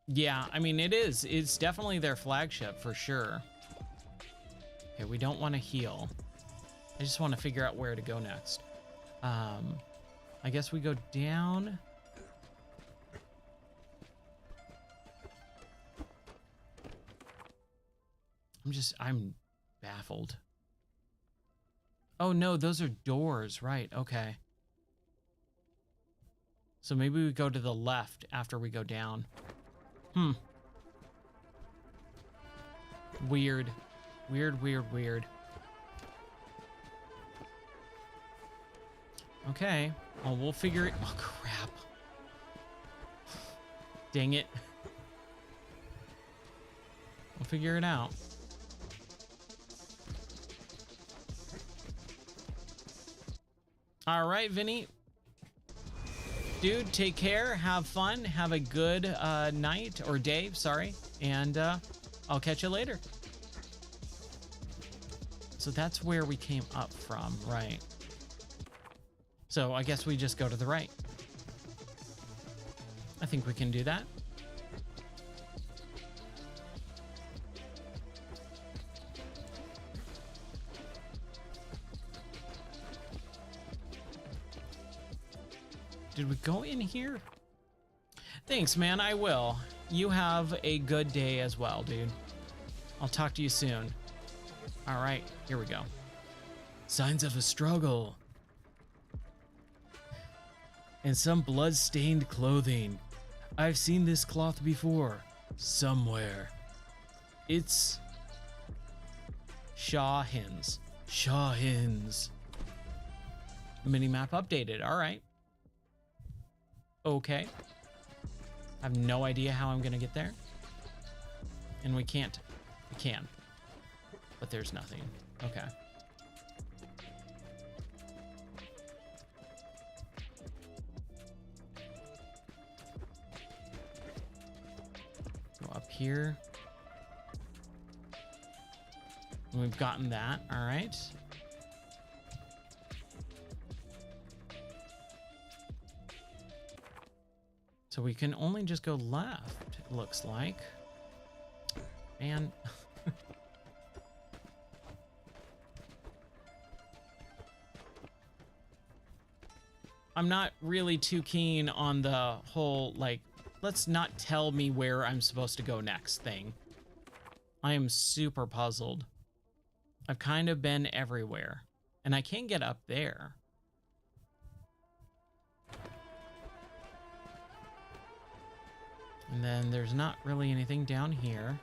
Yeah, I mean, it is. It's definitely their flagship for sure. Okay, we don't want to heal. I just want to figure out where to go next. I guess we go down. I'm baffled. Oh no, those are doors, right? Okay. So maybe we go to the left after we go down. Weird. Weird. Okay. Well, we'll figure it. Oh, crap. Dang it. We'll figure it out. All right, Vinny. Dude, take care. Have fun. Have a good night or day. Sorry. And I'll catch you later. So that's where we came up from, right? So I guess we just go to the right. I think we can do that. Did we go in here? Thanks, man. I will. You have a good day as well, dude. I'll talk to you soon. All right, here we go. Signs of a struggle. And some blood-stained clothing. I've seen this cloth before. Somewhere. It's Shahins. Shahins. Minimap updated. All right. Okay. I have no idea how I'm gonna get there. And we can't. We can. But there's nothing. Okay. Go up here. We've gotten that. All right. So we can only just go left, it looks like. Man. I'm not really too keen on the whole, like, let's not tell me where I'm supposed to go next thing. I am super puzzled. I've kind of been everywhere, and I can get up there. And then there's not really anything down here.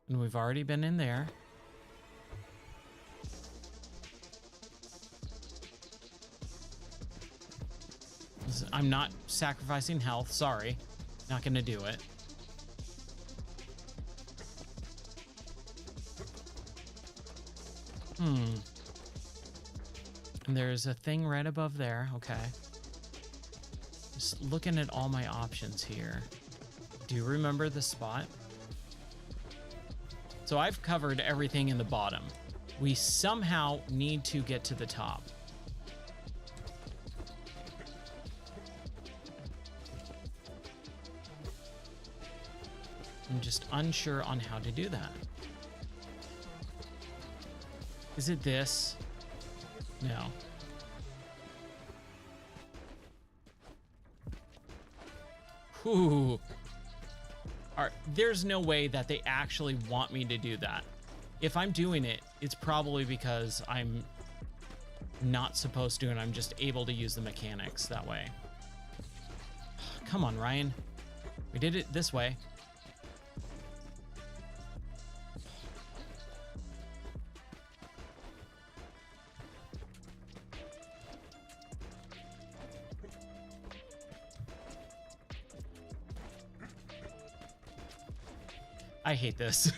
And we've already been in there. I'm not sacrificing health, sorry. Not gonna do it. And there's a thing right above there, okay. Just looking at all my options here. Do you remember the spot? So I've covered everything in the bottom. We somehow need to get to the top. I'm just unsure on how to do that. Is it this? No. Whew. There's no way that they actually want me to do that. If I'm doing it, it's probably because I'm not supposed to and I'm just able to use the mechanics that way. Come on, Ryan. We did it this way. I hate this.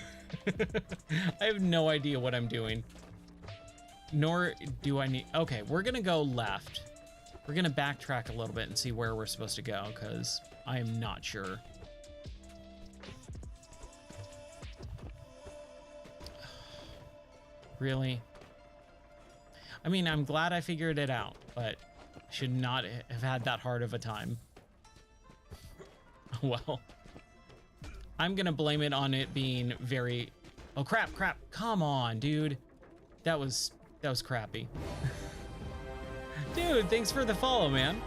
I have no idea what I'm doing. Nor do I need... Okay, we're gonna go left. We're gonna backtrack a little bit and see where we're supposed to go, because I am not sure. Really? I mean, I'm glad I figured it out, but should not have had that hard of a time. Well... I'm gonna blame it on it being very... Oh, crap. Come on, dude. That was crappy. Dude, thanks for the follow, man.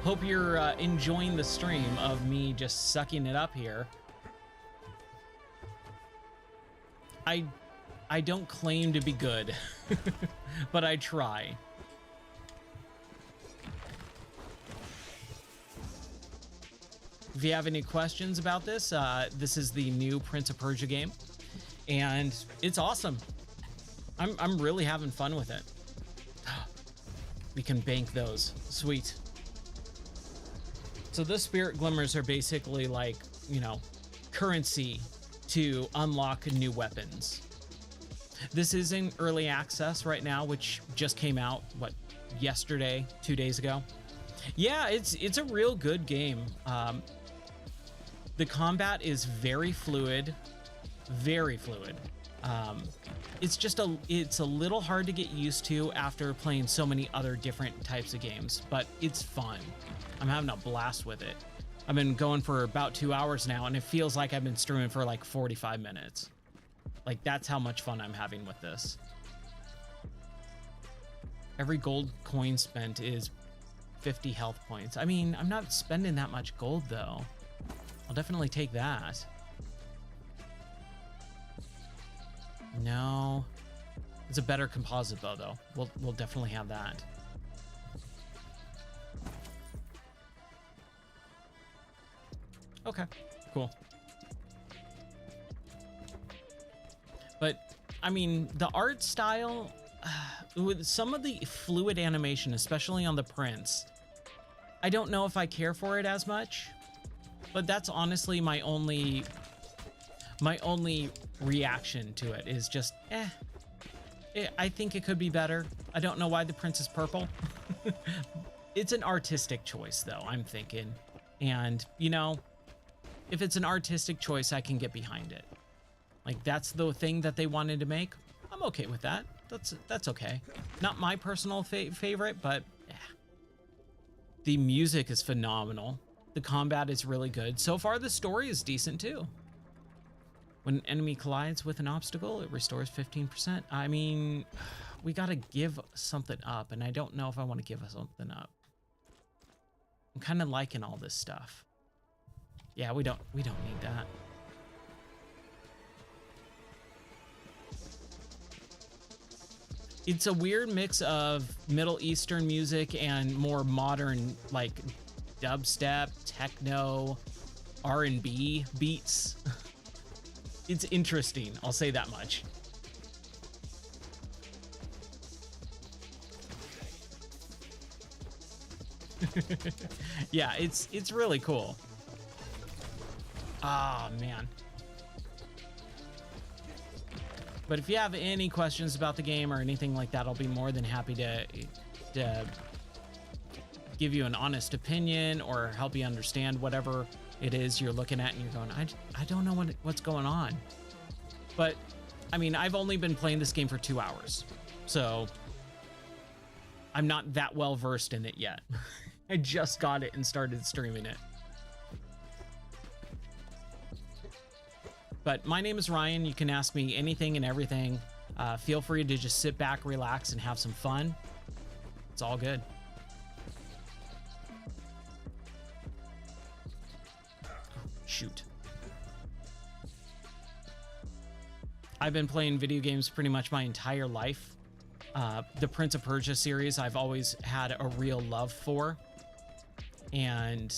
Hope you're enjoying the stream of me just sucking it up here. I don't claim to be good, but I try. If you have any questions about this, this is the new Prince of Persia game, and it's awesome. I'm really having fun with it. We can bank those. Sweet. So the spirit glimmers are basically like, you know, currency to unlock new weapons. This is in early access right now, which just came out, what, yesterday, 2 days ago? Yeah, it's a real good game. The combat is very fluid, very fluid. It's a little hard to get used to after playing so many other different types of games, but it's fun. I'm having a blast with it. I've been going for about 2 hours now, and it feels like I've been streaming for like 45 minutes. Like, that's how much fun I'm having with this. Every gold coin spent is 50 health points. I mean, I'm not spending that much gold, though. I'll definitely take that. No. It's a better composite bow, though. We'll definitely have that. Okay, cool. But, I mean, the art style, with some of the fluid animation, especially on the Prince, I don't know if I care for it as much, but that's honestly my only reaction to it is just, I think it could be better. I don't know why the Prince is purple. It's an artistic choice, though, I'm thinking. And, you know, if it's an artistic choice, I can get behind it. Like, that's the thing that they wanted to make. I'm okay with that. That's okay. Not my personal favorite, but yeah. The music is phenomenal. The combat is really good. So far, the story is decent, too. When an enemy collides with an obstacle, it restores 15%. I mean, we gotta give something up, and I don't know if I want to give something up. I'm kind of liking all this stuff. Yeah, we don't need that. It's a weird mix of Middle Eastern music and more modern, like dubstep, techno, R&B beats. It's interesting, I'll say that much. Yeah, it's really cool. Ah, man. But if you have any questions about the game or anything like that, I'll be more than happy to give you an honest opinion or help you understand whatever it is you're looking at and you're going, I don't know what's going on. But, I mean, I've only been playing this game for 2 hours, so I'm not that well versed in it yet. I just got it and started streaming it. But my name is Ryan. You can ask me anything and everything. Feel free to just sit back, relax, and have some fun. It's all good. Shoot. I've been playing video games pretty much my entire life. The Prince of Persia series I've always had a real love for. And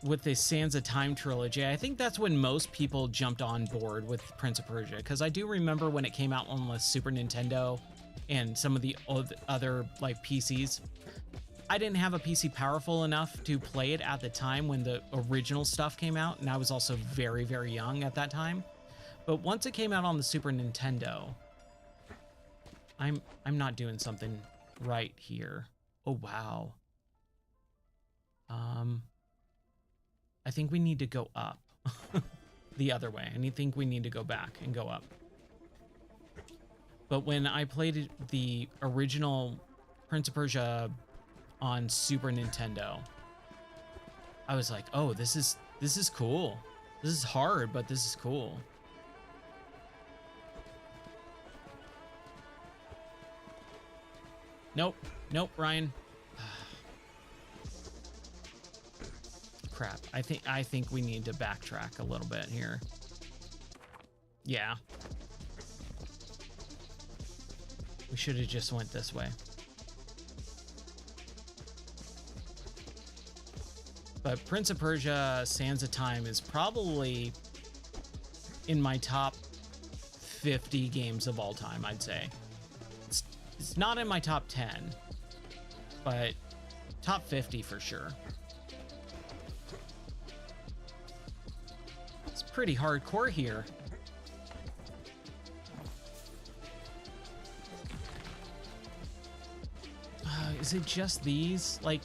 with the Sands of Time trilogy, I think that's when most people jumped on board with Prince of Persia, because I do remember when it came out on the Super Nintendo and some of the other like PCs. I didn't have a PC powerful enough to play it at the time when the original stuff came out, and I was also very, very young at that time. But once it came out on the Super Nintendo, I'm not doing something right here. Oh wow. I think we need to go up the other way. I think we need to go back and go up. But when I played the original Prince of Persia on Super Nintendo, I was like, oh, this is cool. This is hard, but this is cool. Nope, Ryan. Crap. I think we need to backtrack a little bit here. Yeah. We should have just went this way. But Prince of Persia Sands of Time is probably in my top 50 games of all time, I'd say. It's not in my top 10, but top 50 for sure. It's pretty hardcore here. Is it just these? Like,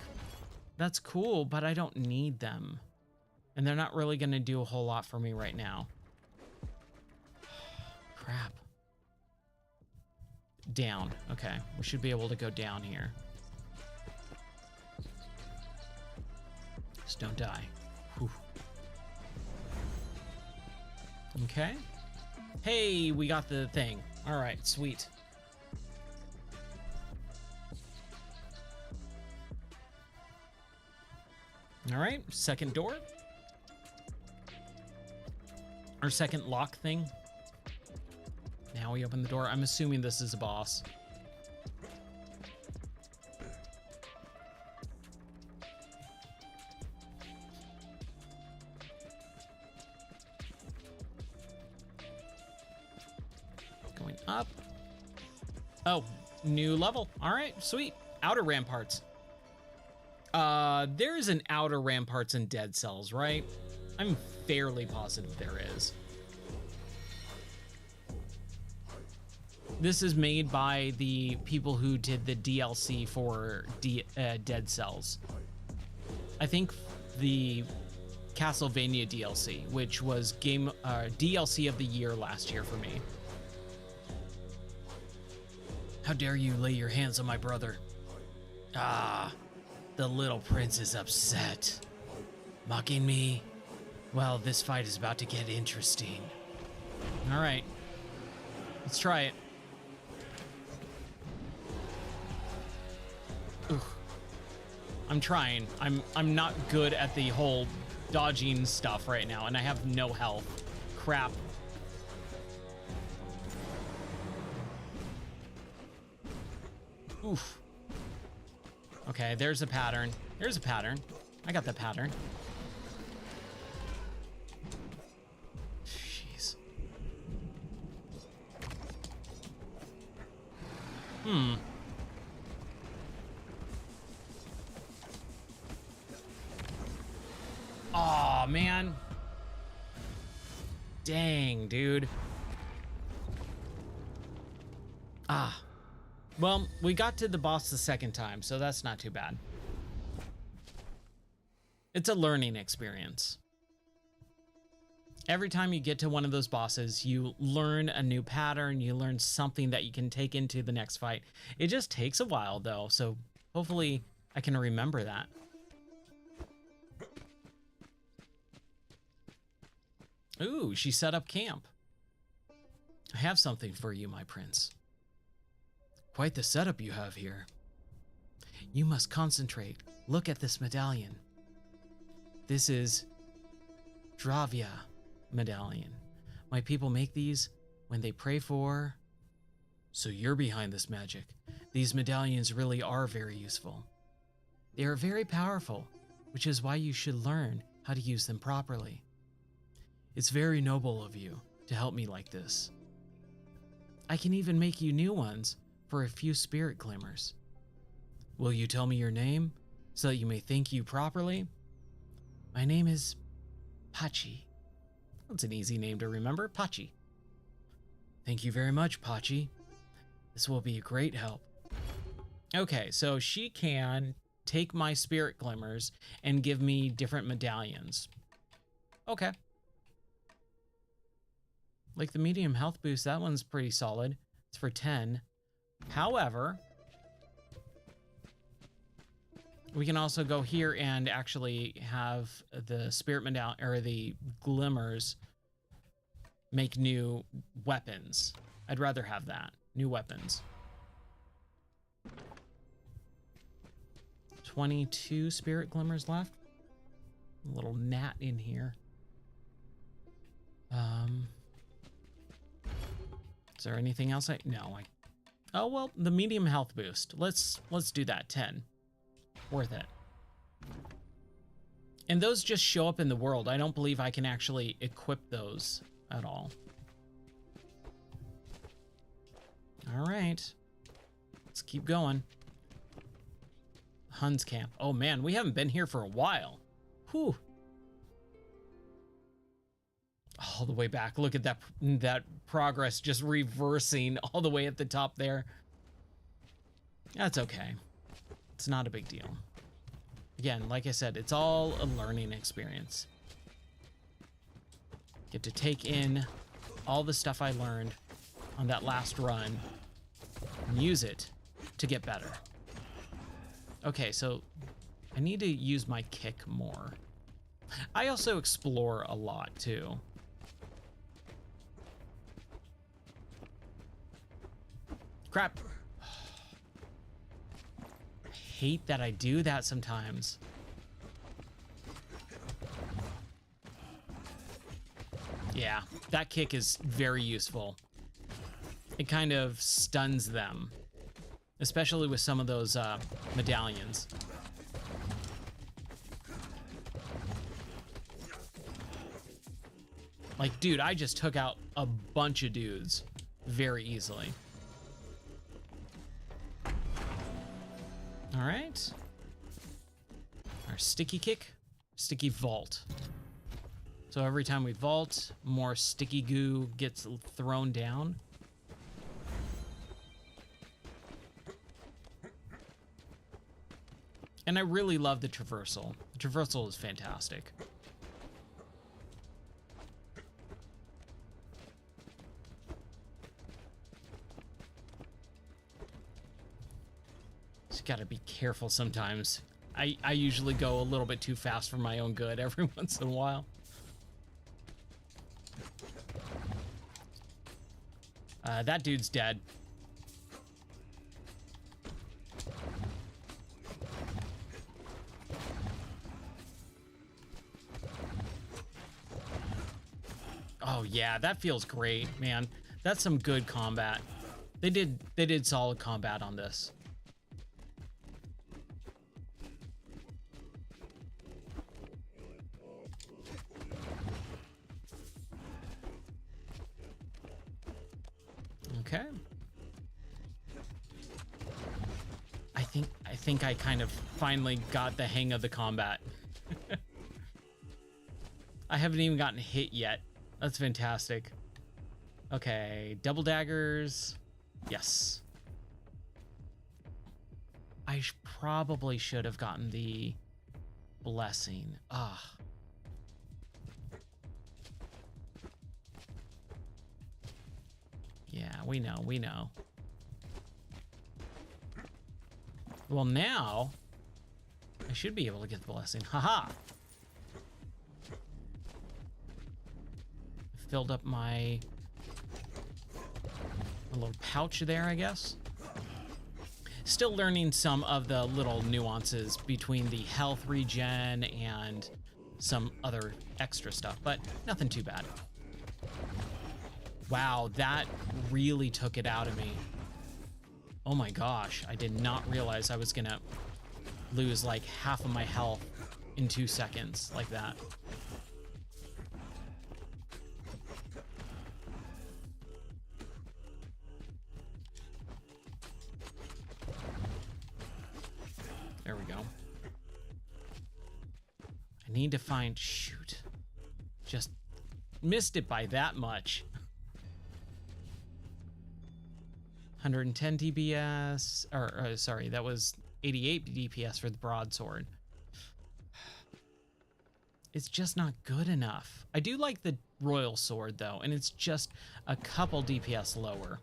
that's cool, but I don't need them. And they're not really going to do a whole lot for me right now. Crap. Down. Okay, we should be able to go down here. Just don't die. Whew. Okay. Hey, we got the thing. All right, sweet. All right, second door. Our second lock thing. Now we open the door. I'm assuming this is a boss. Going up. Oh, new level. All right, sweet. Outer ramparts. There is an outer ramparts in Dead Cells, right? I'm fairly positive there is. This is made by the people who did the DLC for Dead Cells. I think the Castlevania DLC, which was DLC of the year last year for me. How dare you lay your hands on my brother? Ah, the little prince is upset. Mocking me? Well, this fight is about to get interesting. All right, let's try it. Ugh. I'm trying. I'm not good at the whole dodging stuff right now, and I have no health. Crap. Oof. Okay, there's a pattern. There's a pattern. I got the pattern. Jeez. Aw, man. Dang, dude. Ah. Well, we got to the boss the second time, so that's not too bad. It's a learning experience. Every time you get to one of those bosses, you learn a new pattern, you learn something that you can take into the next fight. It just takes a while, though, so hopefully I can remember that. Ooh, she set up camp. I have something for you, my prince. Quite the setup you have here. You must concentrate. Look at this medallion. This is Dravia medallion. My people make these when they pray for... So you're behind this magic. These medallions really are very useful. They are very powerful, which is why you should learn how to use them properly. It's very noble of you to help me like this. I can even make you new ones for a few spirit glimmers. Will you tell me your name so that you may thank you properly? My name is Pachi. That's an easy name to remember, Pachi. Thank you very much, Pachi. This will be a great help. Okay, so she can take my spirit glimmers and give me different medallions. Okay. Like the medium health boost, that one's pretty solid. It's for 10. However, we can also go here and actually have the spirit medallion or the glimmers make new weapons. I'd rather have that. New weapons. 22 spirit glimmers left. A little gnat in here. Is there anything else oh well, the medium health boost. Let's do that. 10. Worth it. And those just show up in the world. I don't believe I can actually equip those at all. All right. Let's keep going. Hun's camp. Oh man, we haven't been here for a while. Whew. All the way back. Look at that progress just reversing all the way at the top there. That's okay. It's not a big deal. Again, like I said, it's all a learning experience. Get to take in all the stuff I learned on that last run and use it to get better. Okay, so I need to use my kick more. I also explore a lot too. Crap. I hate that I do that sometimes. Yeah, that kick is very useful. It kind of stuns them, especially with some of those medallions. Like, dude, I just took out a bunch of dudes very easily. All right. Our sticky kick, sticky vault. So every time we vault, more sticky goo gets thrown down. And I really love the traversal. The traversal is fantastic. Just gotta be careful sometimes. I usually go a little bit too fast for my own good every once in a while. That dude's dead. Oh yeah, that feels great, man. That's some good combat. They did solid combat on this. Okay. I think I kind of finally got the hang of the combat. I haven't even gotten hit yet. That's fantastic. Okay, double daggers. Yes. I probably should have gotten the blessing. Ah. Yeah, we know. Well, now I should be able to get the blessing. Haha. Filled up my little pouch there, I guess. Still learning some of the little nuances between the health regen and some other extra stuff, but nothing too bad. Wow, that really took it out of me. Oh my gosh, I did not realize I was gonna lose like half of my health in 2 seconds like that. There we go. I need to find, shoot, just missed it by that much. 110 DPS, or sorry, that was 88 DPS for the broadsword. It's just not good enough. I do like the royal sword though, and it's just a couple DPS lower,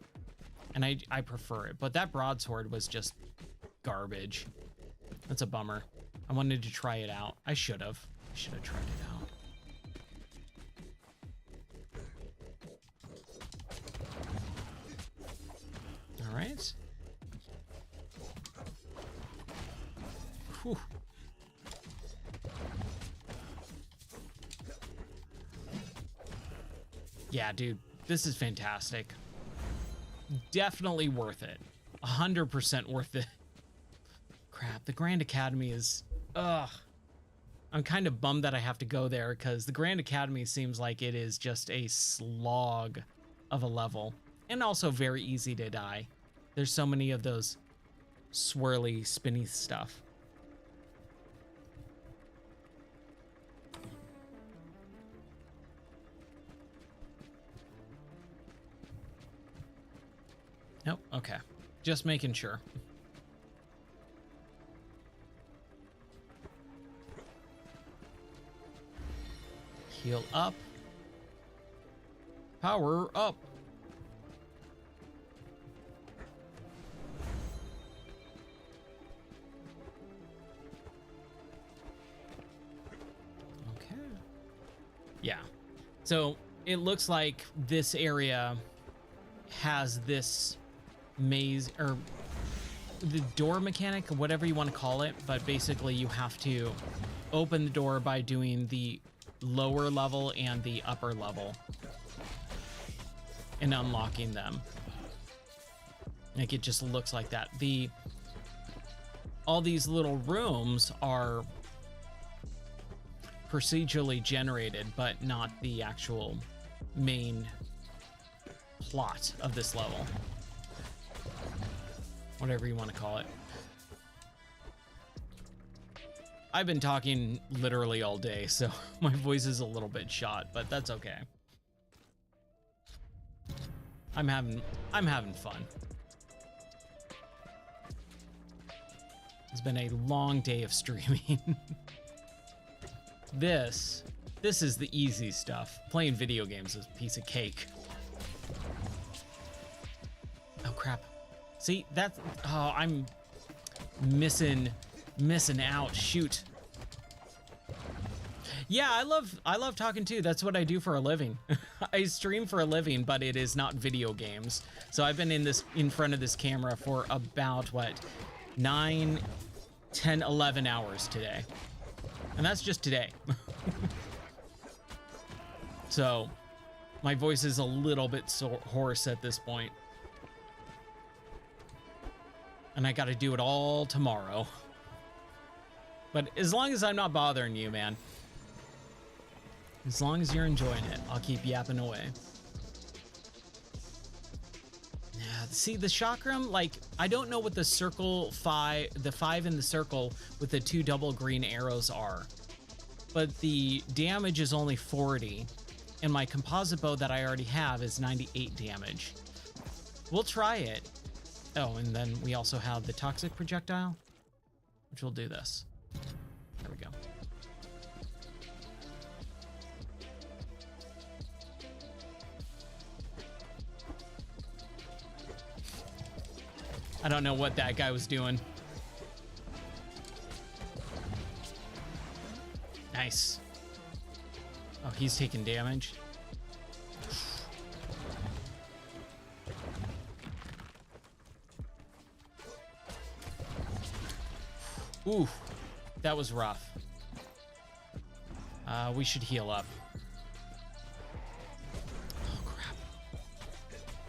and I prefer it. But that broadsword was just garbage. That's a bummer. I wanted to try it out. I should have tried it out. All right. Whew. Yeah, dude, this is fantastic. Definitely worth it. 100% worth it. Crap, the Grand Academy is... Ugh. I'm kind of bummed that I have to go there because the Grand Academy seems like it is just a slog of a level. And also very easy to die. There's so many of those swirly, spinny stuff. Nope, okay. Just making sure. Heal up. Power up. Okay. Yeah. So it looks like this area has this maze, or the door mechanic, or whatever you want to call it, but basically you have to open the door by doing the lower level and the upper level and unlocking them. Like, it just looks like that. All these little rooms are procedurally generated, but not the actual main plot of this level. Whatever you want to call it. I've been talking literally all day, so my voice is a little bit shot, but that's okay. I'm having fun. It's been a long day of streaming. This is the easy stuff. Playing video games is a piece of cake. Oh crap. See, that's, oh, I'm missing out. Shoot. Yeah, I love talking too. That's what I do for a living. I stream for a living, but it is not video games. So I've been in front of this camera for about what, 9, 10, 11 hours today. And that's just today. So my voice is a little bit hoarse at this point. And I got to do it all tomorrow. But as long as I'm not bothering you, man. As long as you're enjoying it, I'll keep yapping away. Yeah, see, the chakram, like, I don't know what the the 5 in the circle with the 2 double green arrows are. But the damage is only 40. And my composite bow that I already have is 98 damage. We'll try it. Oh, and then we also have the toxic projectile, which will do this. There we go. I don't know what that guy was doing. Nice. Oh, he's taking damage. Ooh, that was rough. We should heal up. Oh crap,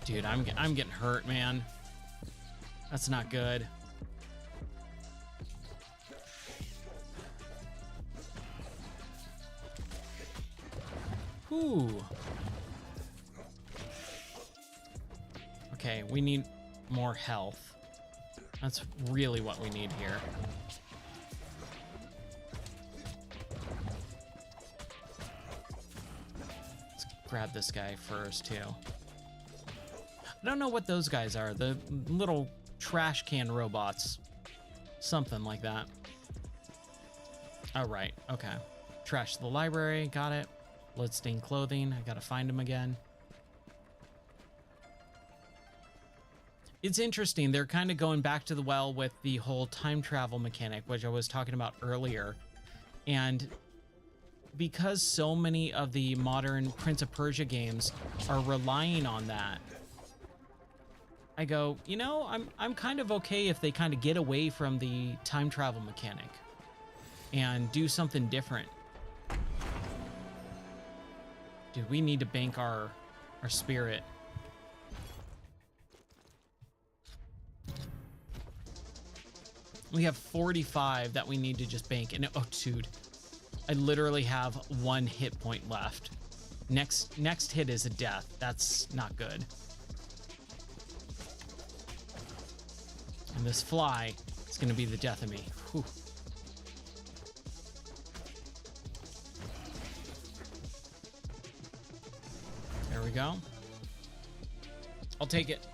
dude! I'm getting hurt, man. That's not good. Ooh. Okay, we need more health. That's really what we need here. Let's grab this guy first, too. I don't know what those guys are. The little trash can robots. Something like that. Oh, right. Okay. Trash the library. Got it. Bloodstained clothing. I gotta find him again. It's interesting. They're kind of going back to the well with the whole time travel mechanic, which I was talking about earlier. And because so many of the modern Prince of Persia games are relying on that, I go, you know, I'm kind of okay if they kind of get away from the time travel mechanic and do something different. Dude, we need to bank our spirit. We have 45 that we need to just bank. And oh, dude, I literally have 1 hit point left. Next hit is a death. That's not good. And this fly is going to be the death of me. Whew. There we go. I'll take it.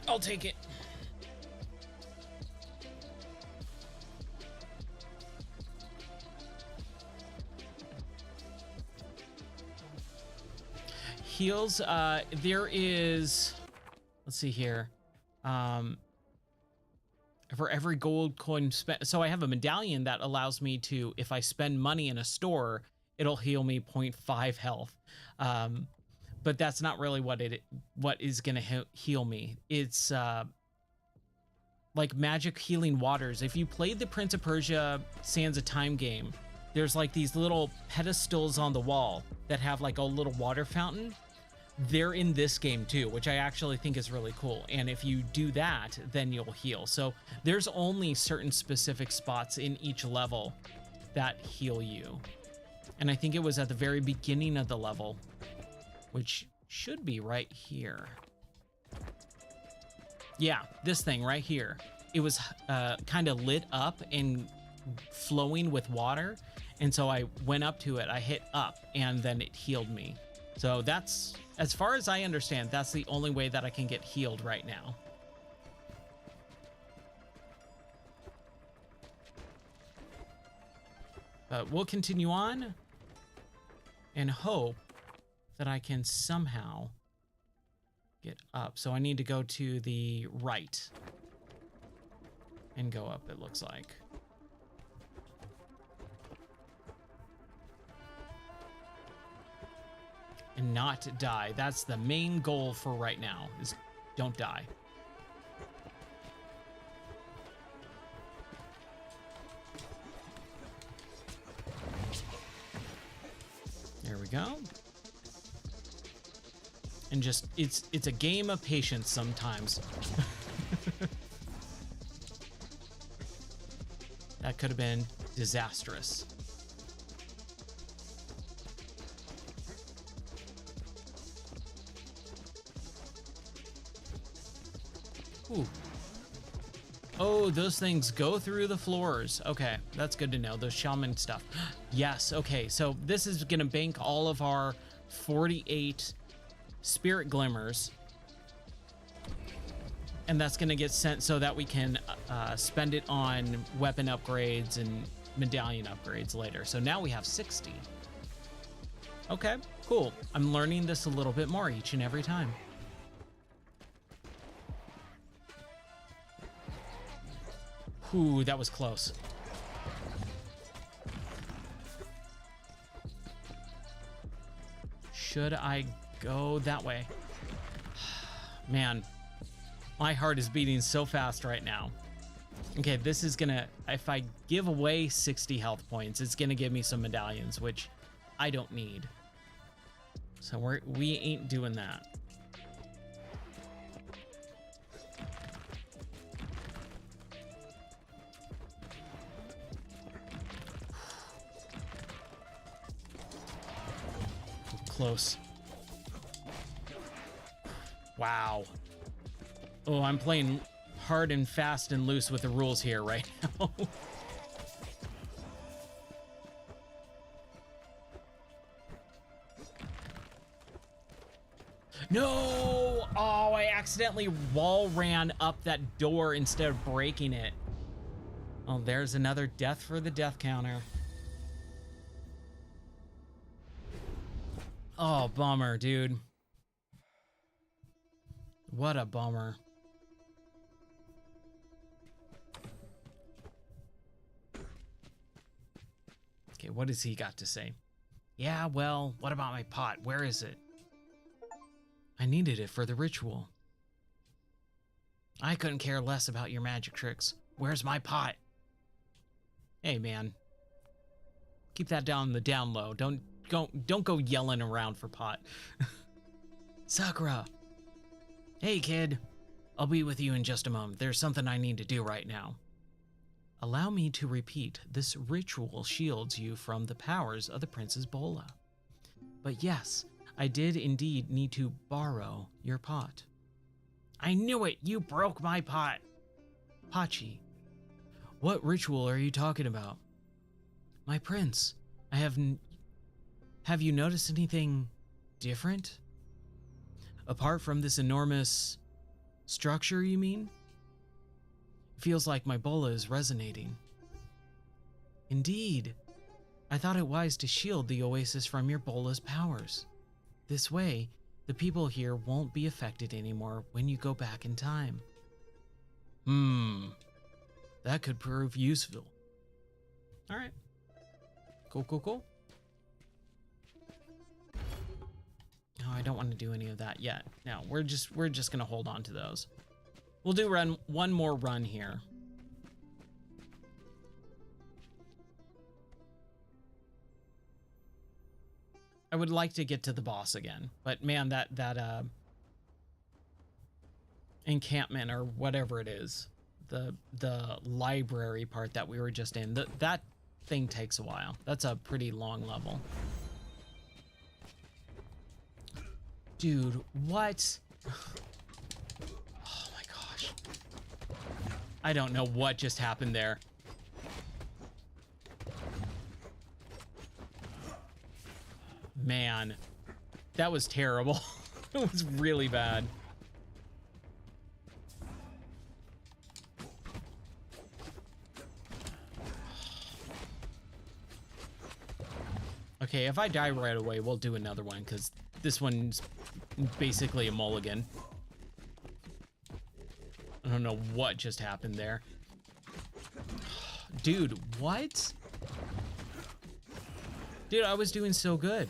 I'll take it. Heals, there is, let's see here. For every gold coin spent, so I have a medallion that allows me to, if I spend money in a store, it'll heal me 0.5 health. But that's not really what is gonna heal me. It's like magic healing waters. If you played the Prince of Persia Sands of Time game, there's like these little pedestals on the wall that have like a little water fountain. They're in this game too, which I actually think is really cool. And if you do that, then you'll heal. So there's only certain specific spots in each level that heal you. And I think it was at the very beginning of the level, which should be right here. Yeah, this thing right here. It was kind of lit up and flowing with water. And so I went up to it, I hit up, and then it healed me. So that's, as far as I understand, that's the only way that I can get healed right now. But we'll continue on and hope that I can somehow get up. So I need to go to the right and go up, it looks like. And not die. That's the main goal for right now, is don't die. There we go. And just, it's a game of patience sometimes. That could have been disastrous. Ooh. Oh, those things go through the floors. Okay, that's good to know. Those shaman stuff. Yes, okay. So this is going to bank all of our 48 spirit glimmers. And that's going to get sent so that we can spend it on weapon upgrades and medallion upgrades later. So now we have 60. Okay, cool. I'm learning this a little bit more each and every time. Ooh, that was close. Should I go that way? Man, my heart is beating so fast right now. Okay, this is gonna, if I give away 60 health points, it's gonna give me some medallions, which I don't need. So we ain't doing that. Close. Wow. Oh, I'm playing hard and fast and loose with the rules here right now. No! Oh, I accidentally wall ran up that door instead of breaking it. Oh, there's another death for the death counter. Oh, bummer, dude. What a bummer. Okay, what has he got to say? Yeah, well, what about my pot? Where is it? I needed it for the ritual. I couldn't care less about your magic tricks. Where's my pot? Hey, man. Keep that down the down low. Don't go yelling around for pot. Sakura. Hey, kid. I'll be with you in just a moment. There's something I need to do right now. Allow me to repeat. This ritual shields you from the powers of the Princess Bola. But yes, I did indeed need to borrow your pot. I knew it! You broke my pot! Pachi. What ritual are you talking about? My prince, have you noticed anything different? Apart from this enormous structure, you mean? It feels like my bola is resonating. Indeed. I thought it wise to shield the oasis from your bola's powers. This way, the people here won't be affected anymore when you go back in time. That could prove useful. All right. Cool, cool, cool. No, I don't want to do any of that yet. No, we're just gonna hold on to those. We'll do one more run here. I would like to get to the boss again, but man, that encampment or whatever it is, the library part that we were just in, that thing takes a while. That's a pretty long level. Dude, what? Oh my gosh. I don't know what just happened there. Man, that was terrible. It was really bad. Okay, if I die right away, we'll do another one, because this one's basically a mulligan. I don't know what just happened there. Dude, what? Dude, I was doing so good.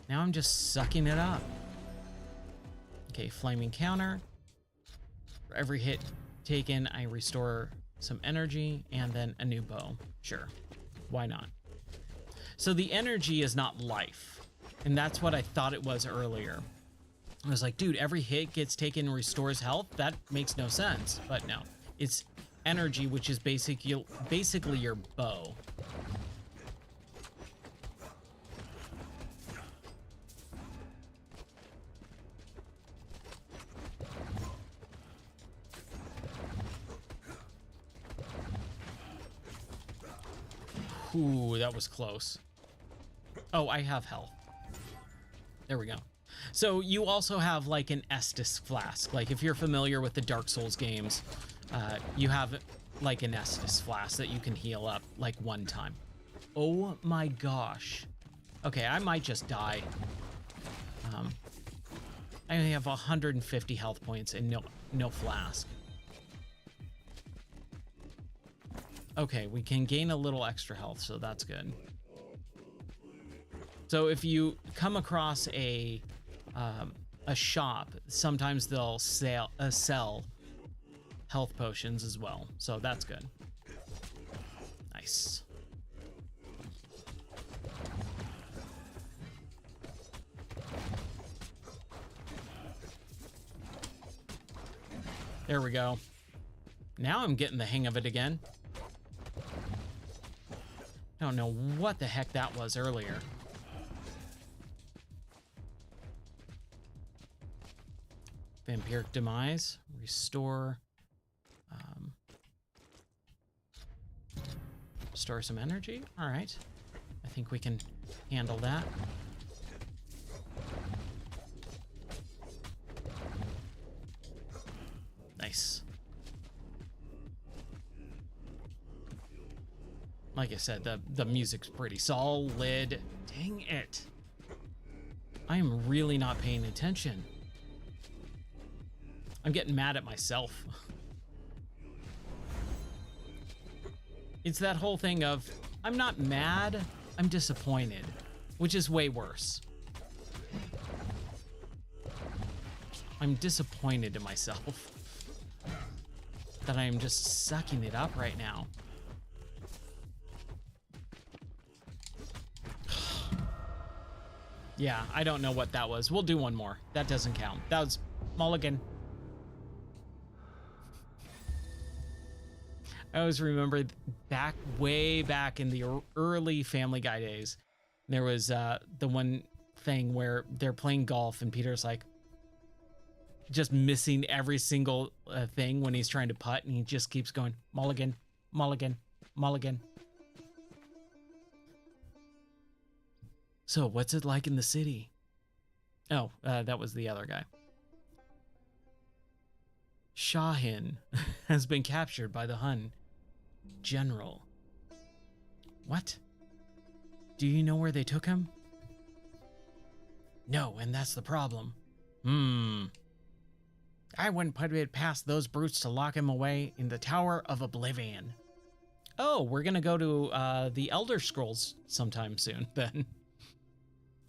Now I'm just sucking it up. Okay, flaming counter. For every hit taken, I restore some energy and then a new bow. Sure, why not? So the energy is not life, and that's what I thought it was earlier. I was like, dude, every hit gets taken and restores health? That makes no sense. But no, it's energy, which is basically your bow. Ooh, that was close. Oh, I have health. There we go. So you also have like an Estus flask. Like if you're familiar with the Dark Souls games, you have like an Estus flask that you can heal up like one time. Oh my gosh. Okay, I might just die. I only have 150 health points and no flask. Okay, we can gain a little extra health, so that's good. So if you come across a shop, sometimes they'll sell health potions as well, so that's good. Nice. There we go. Now I'm getting the hang of it again. I don't know what the heck that was earlier. Vampiric Demise, restore some energy. All right, I think we can handle that. Nice. Like I said, the music's pretty solid. Dang it. I am really not paying attention. I'm getting mad at myself. It's that whole thing of, I'm not mad, I'm disappointed, which is way worse. I'm disappointed in myself that I am just sucking it up right now. Yeah, I don't know what that was. We'll do one more. That doesn't count. That was mulligan. I always remember way back in the early Family Guy days, there was the one thing where they're playing golf and Peter's like just missing every single thing when he's trying to putt, and he just keeps going mulligan, mulligan, mulligan. So what's it like in the city? Oh, that was the other guy. Shahin has been captured by the Hun general. What? Do you know where they took him? No, and that's the problem. I wouldn't put it past those brutes to lock him away in the Tower of Oblivion. Oh, we're gonna go to the Elder Scrolls sometime soon, then.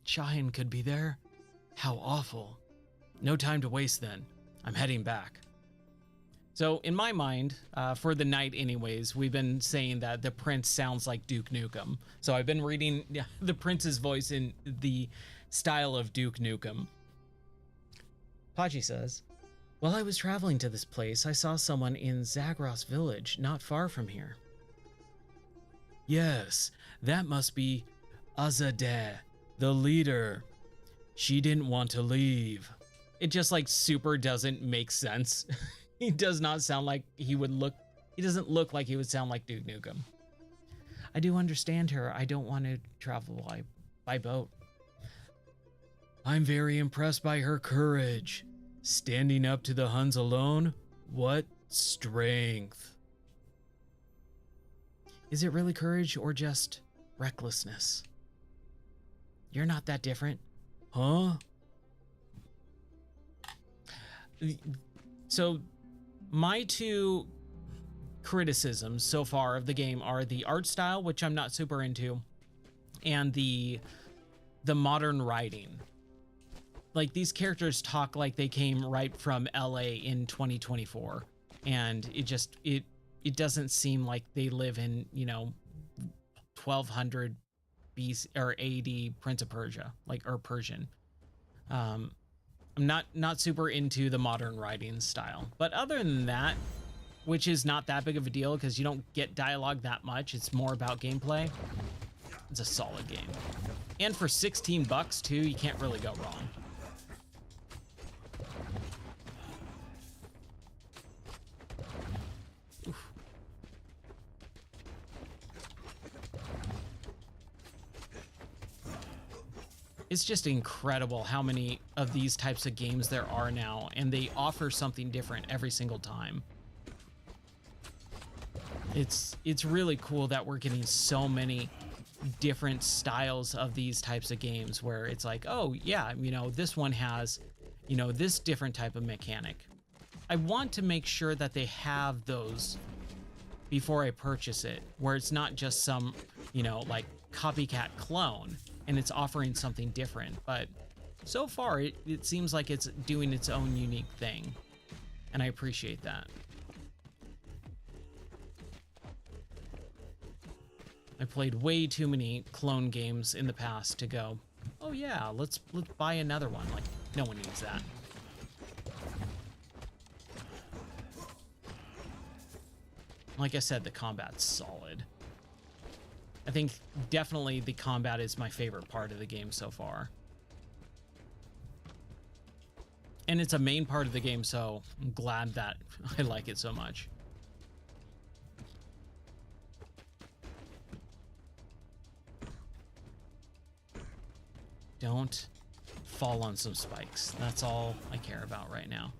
Shahin could be there? How awful. No time to waste then. I'm heading back. So in my mind, for the night anyways, we've been saying that the prince sounds like Duke Nukem. So I've been reading the prince's voice in the style of Duke Nukem. Pachi says, while I was traveling to this place, I saw someone in Zagros village, not far from here. Yes, that must be Azadeh, the leader. She didn't want to leave. It just like super doesn't make sense. He does not sound like he doesn't look like he would sound like Duke Nukem. I do understand her. I don't want to travel by boat. I'm very impressed by her courage. Standing up to the Huns alone? What strength. Is it really courage or just recklessness? You're not that different. Huh? So, my two criticisms so far of the game are the art style, which I'm not super into, and the modern writing. Like, these characters talk like they came right from LA in 2024, and it doesn't seem like they live in, 1200 BC or AD Prince of Persia, or Persian. I'm not super into the modern writing style, but other than that, which is not that big of a deal because you don't get dialogue that much, it's more about gameplay. It's a solid game, and for $16 too, you can't really go wrong. Oof. It's just incredible how many of these types of games there are now, and they offer something different every single time. It's really cool that we're getting so many different styles of these types of games where it's like, oh yeah, this one has, this different type of mechanic. I want to make sure that they have those before I purchase it, where it's not just some, copycat clone and it's offering something different. But so far, it seems like it's doing its own unique thing, and I appreciate that. I played way too many clone games in the past to go, oh yeah, let's buy another one. Like, no one needs that. Like I said, the combat's solid. I think definitely the combat is my favorite part of the game so far. And it's a main part of the game, so I'm glad that I like it so much. Don't fall on some spikes. That's all I care about right now.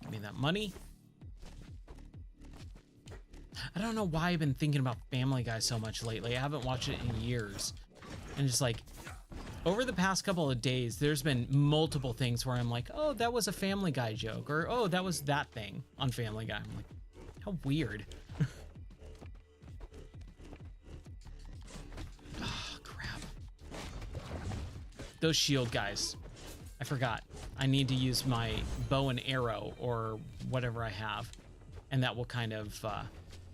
Give me that money. I don't know why I've been thinking about Family Guy so much lately. I haven't watched it in years. And just like, over the past couple of days, there's been multiple things where I'm like, oh, that was a Family Guy joke. Or, oh, that was that thing on Family Guy. I'm like, how weird. Those shield guys, I forgot. I need to use my bow and arrow or whatever I have, and that will kind of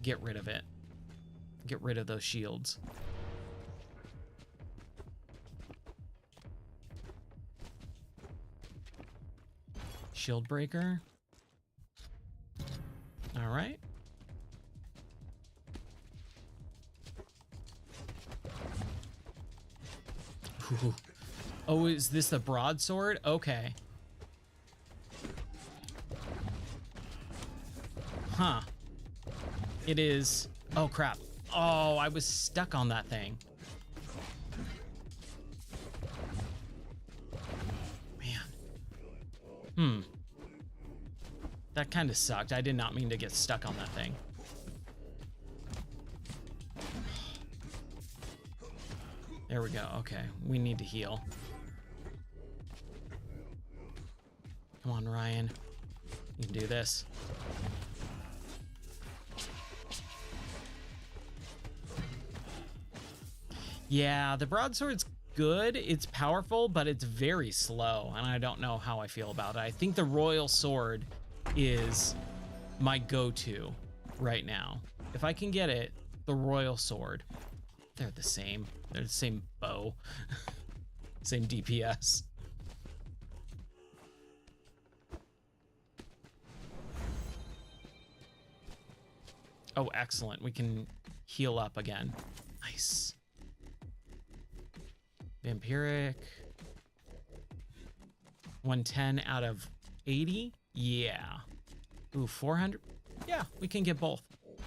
get rid of it. Get rid of those shields. Shield breaker. All right. Ooh. Oh, is this the broadsword? Okay. Huh. It is. Oh, crap. Oh, I was stuck on that thing. Man. That kind of sucked. I did not mean to get stuck on that thing. There we go. Okay. We need to heal. Come on, Ryan. You can do this. Yeah, the broadsword's good, it's powerful, but it's very slow, and I don't know how I feel about it. I think the Royal Sword is my go-to right now. If I can get it, the Royal Sword. They're the same. They're the same bow. Same DPS. Oh, excellent. We can heal up again. Nice. Vampiric. 110 out of 80? Yeah. Ooh, 400? Yeah, we can get both.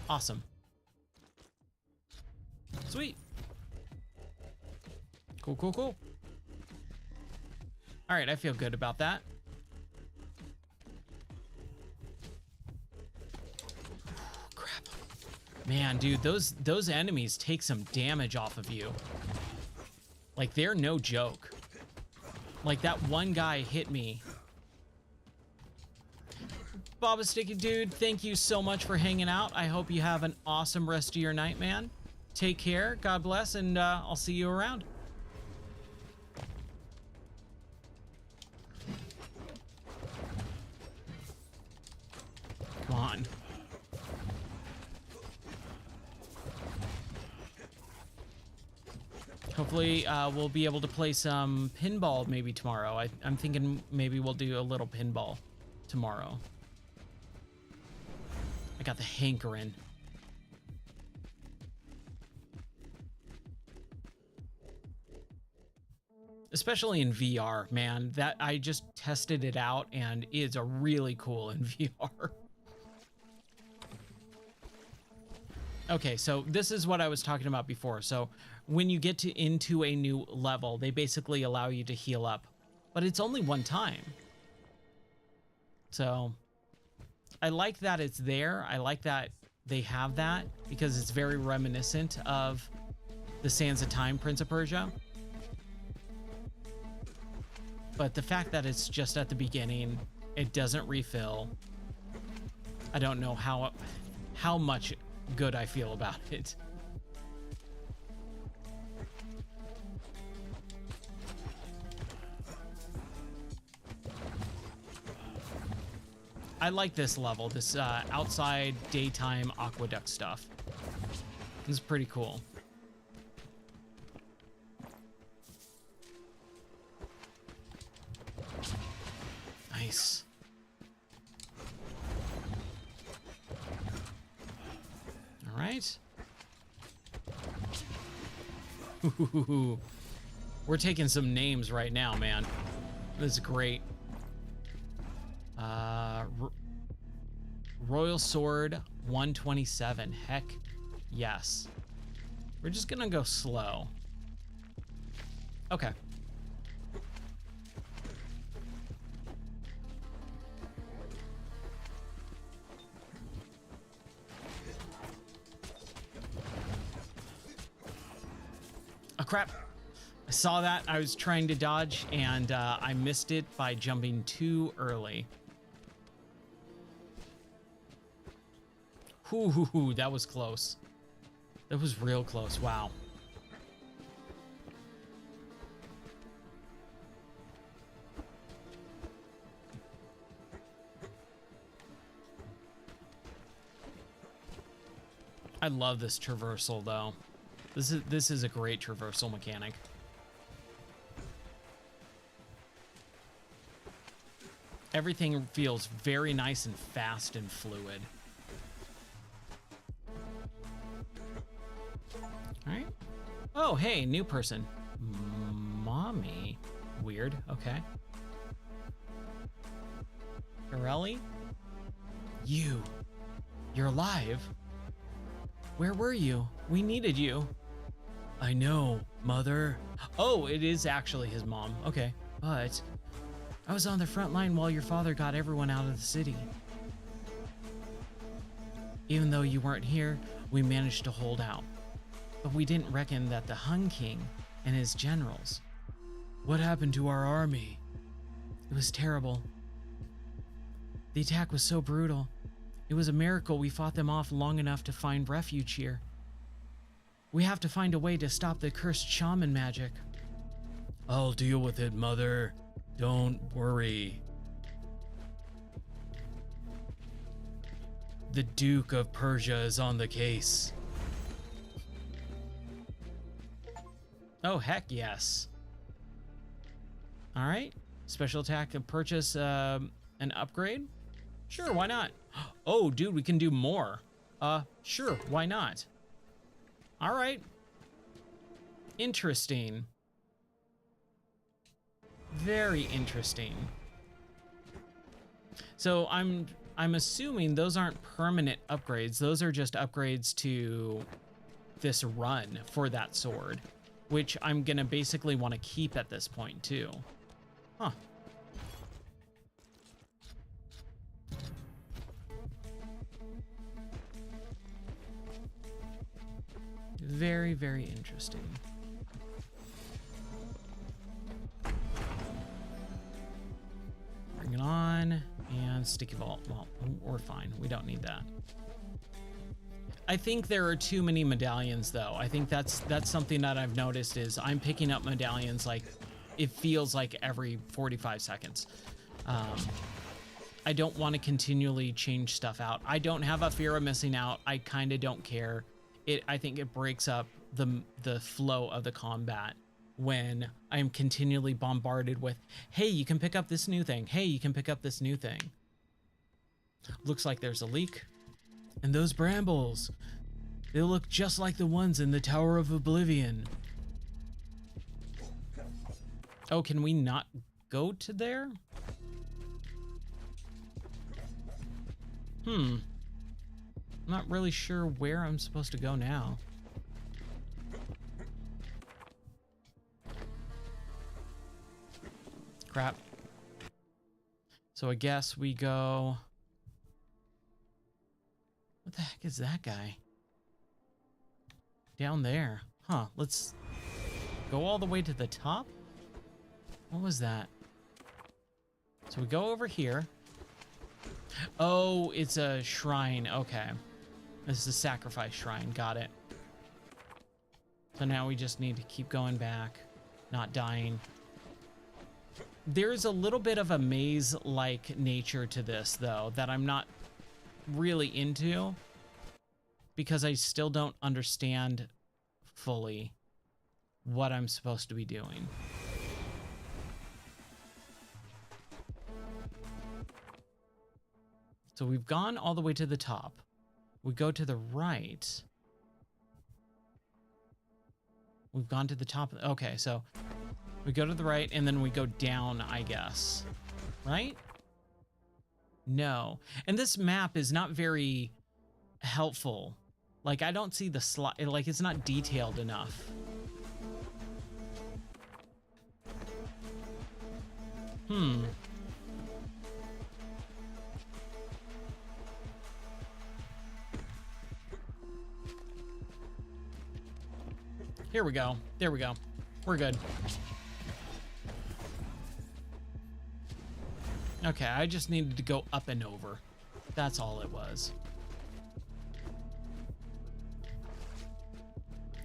Awesome. Sweet. Cool, cool, cool. All right, I feel good about that. Crap. Man, dude, those enemies take some damage off of you. Like, they're no joke. Like, that one guy hit me. Baba Sticky Dude, thank you so much for hanging out. I hope you have an awesome rest of your night, man. Take care, God bless, and I'll see you around. Come on. Hopefully, we'll be able to play some pinball maybe tomorrow. I'm thinking maybe we'll do a little pinball tomorrow. I got the hankering. Especially in VR, man. That I just tested it out and it's a really cool in VR. Okay, so this is what I was talking about before. So when you get into a new level, they basically allow you to heal up, but it's only one time. So I like that it's there. I like that they have that because it's very reminiscent of the Sands of Time Prince of Persia. But the fact that it's just at the beginning, it doesn't refill. I don't know how much good I feel about it. I like this level, this outside daytime aqueduct stuff. This is pretty cool. Nice. All right. Ooh, we're taking some names right now, man. This is great. Royal Sword 127. Heck yes. We're just gonna go slow. Okay. Oh crap. I saw that. I was trying to dodge and I missed it by jumping too early. Ooh, that was close. That was real close. Wow. I love this traversal though. This is a great traversal mechanic. Everything feels very nice and fast and fluid. All right. Oh, hey, new person. Mommy. Weird. Okay. Corelli? You're alive? Where were you? We needed you. I know, Mother. Oh, it is actually his mom. Okay, but I was on the front line while your father got everyone out of the city. Even though you weren't here, we managed to hold out. But we didn't reckon that the Hun King and his generals. What happened to our army? It was terrible. The attack was so brutal. It was a miracle we fought them off long enough to find refuge here. We have to find a way to stop the cursed shaman magic. I'll deal with it, Mother. Don't worry. The Duke of Persia is on the case. Oh, heck yes. All right. Special attack to purchase an upgrade? Sure, why not? Oh, dude, we can do more. Sure, why not? All right. Interesting. Very interesting. So I'm assuming those aren't permanent upgrades. Those are just upgrades to this run for that sword, which I'm gonna basically want to keep at this point too. Huh. Very, very interesting. Bring it on. And sticky vault. Well, we're fine. We don't need that. I think there are too many medallions, though. I think that's something that I've noticed is I'm picking up medallions like it feels like every 45 seconds. I don't want to continually change stuff out. I don't have a fear of missing out. I kind of don't care. I think it breaks up the flow of the combat when I'm continually bombarded with, hey, you can pick up this new thing. Hey, you can pick up this new thing. Looks like there's a leak. And those brambles, they look just like the ones in the Tower of Oblivion. Oh, can we not go to there? I'm not really sure where I'm supposed to go now. Crap. So I guess we go... What the heck is that guy? Down there. Huh, let's go all the way to the top? What was that? So we go over here. Oh, it's a shrine. Okay. This is a sacrifice shrine. Got it. So now we just need to keep going back, not dying. There's a little bit of a maze-like nature to this, though, that I'm not really into because I still don't understand fully what I'm supposed to be doing. So we've gone all the way to the top. We go to the right. We've gone to the top. Okay, so we go to the right and then we go down, I guess. Right? No. And this map is not very helpful. Like, I don't see the slide. Like, it's not detailed enough. Here we go. There we go. We're good. Okay, I just needed to go up and over. That's all it was.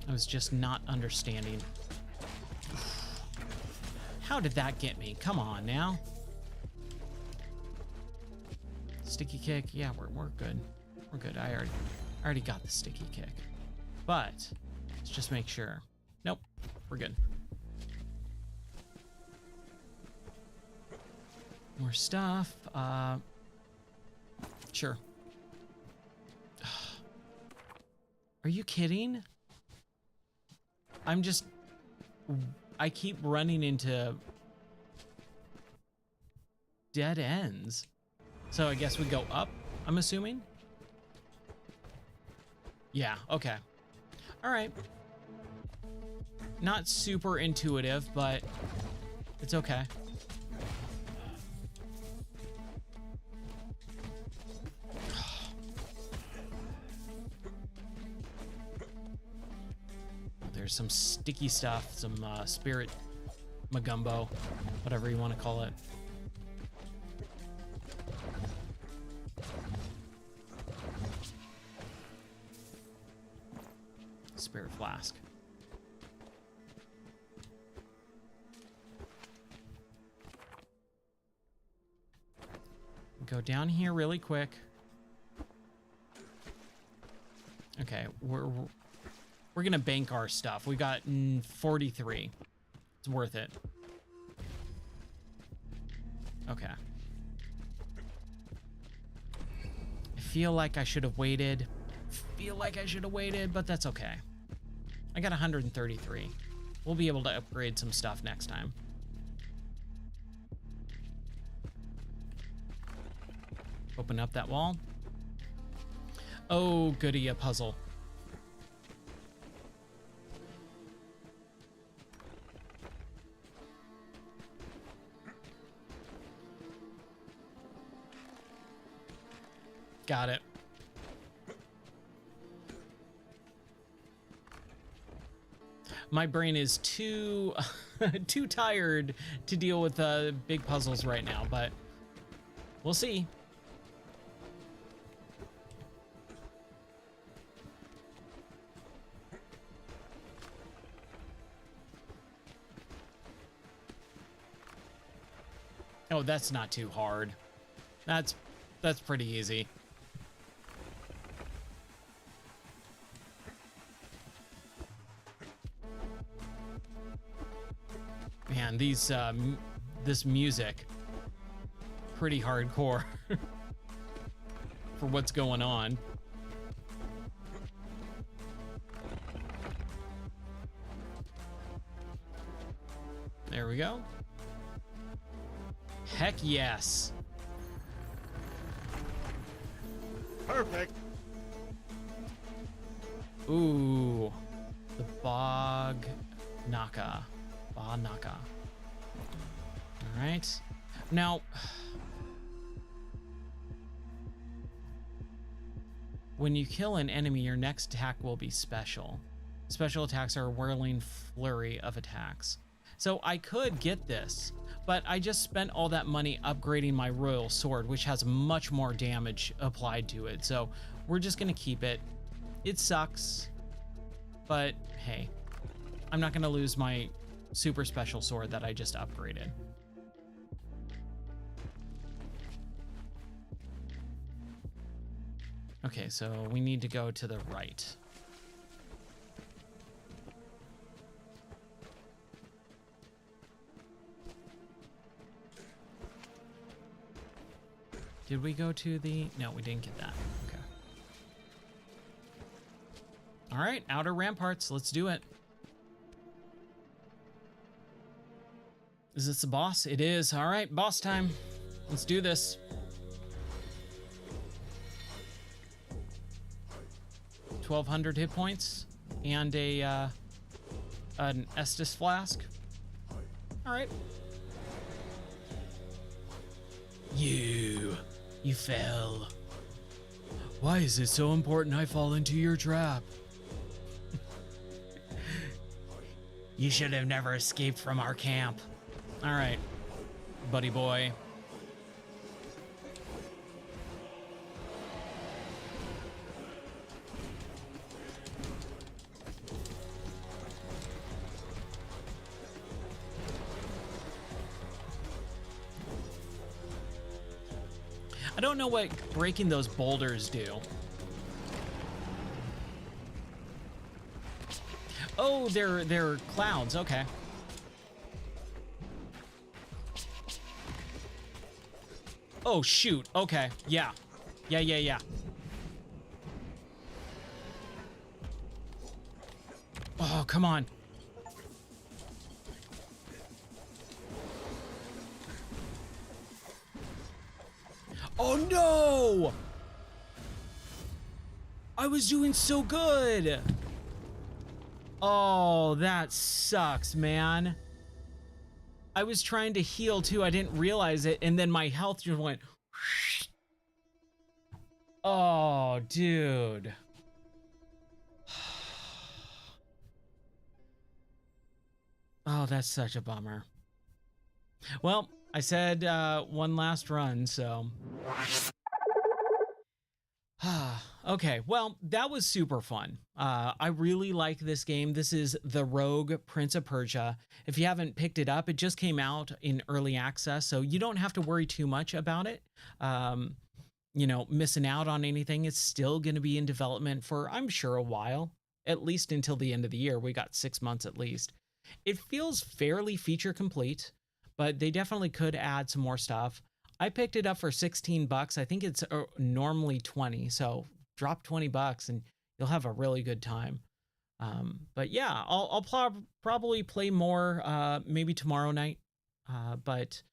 I was just not understanding. How did that get me? Come on now. Sticky kick. Yeah, we're good. We're good. I already got the sticky kick. But let's just make sure. Nope. We're good. More stuff. Sure. Are you kidding? I keep running into dead ends. So I guess we go up, I'm assuming? Yeah, okay. All right. Not super intuitive, but it's okay. There's some sticky stuff, some spirit magumbo, whatever you want to call it. Spirit flask. Go down here really quick. Okay, we're gonna bank our stuff. We got 43. It's worth it. Okay. I feel like I should have waited. But that's okay. I got 133. We'll be able to upgrade some stuff next time. Open up that wall. Oh, goody, a puzzle. Got it. My brain is too too tired to deal with big puzzles right now, but we'll see. Oh, that's not too hard. That's pretty easy. Man, these this music pretty hardcore for what's going on. There we go. Heck yes. Perfect. Ooh, the Bog Naka. Ba Naka. All right. Now, when you kill an enemy, your next attack will be special. Special attacks are a whirling flurry of attacks. So I could get this, but I just spent all that money upgrading my royal sword, which has much more damage applied to it. So we're just gonna keep it. It sucks, but hey, I'm not gonna lose my super special sword that I just upgraded. Okay, so we need to go to the right. Did we go to the... No, we didn't get that. Okay. All right, outer ramparts. Let's do it. Is this the boss? It is. All right, boss time. Let's do this. 1,200 hit points and an Estus flask. All right. You fell. Why is it so important I fall into your trap? You should have never escaped from our camp. All right, buddy boy. I don't know what breaking those boulders do. Oh, they're clouds. Okay. Oh, shoot. Okay. Yeah. Yeah. Oh, come on. Oh, no! I was doing so good. Oh, that sucks, man. I was trying to heal too. I didn't realize it. And then my health just went. Oh, dude. Oh, that's such a bummer. Well, I said one last run, so. Okay, well, that was super fun. I really like this game. This is the Rogue Prince of Persia. If you haven't picked it up, it just came out in early access, so you don't have to worry too much about it. Um, Missing out on anything. It's still going to be in development for, I'm sure, a while, at least until the end of the year. We got 6 months at least. It feels fairly feature complete, but they definitely could add some more stuff. I picked it up for 16 bucks. I think it's normally 20, so drop 20 bucks and you'll have a really good time. But yeah, I'll probably play more maybe tomorrow night. But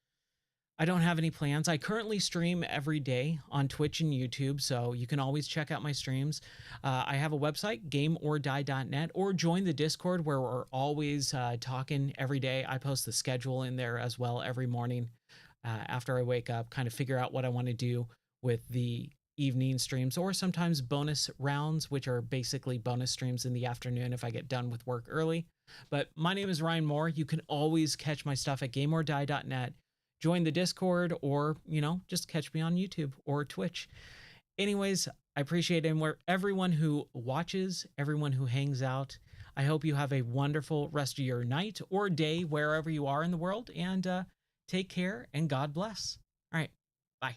I don't have any plans. I currently stream every day on Twitch and YouTube, so you can always check out my streams. I have a website, gameordie.net, or join the Discord where we're always talking every day. I post the schedule in there as well every morning after I wake up, kind of figure out what I want to do with the evening streams, or sometimes bonus rounds, which are basically bonus streams in the afternoon if I get done with work early. But my name is Ryan Moore. You can always catch my stuff at gameordie.net. Join the Discord, or, just catch me on YouTube or Twitch. Anyways, I appreciate everyone who watches, everyone who hangs out. I hope you have a wonderful rest of your night or day wherever you are in the world, and take care and God bless. All right. Bye.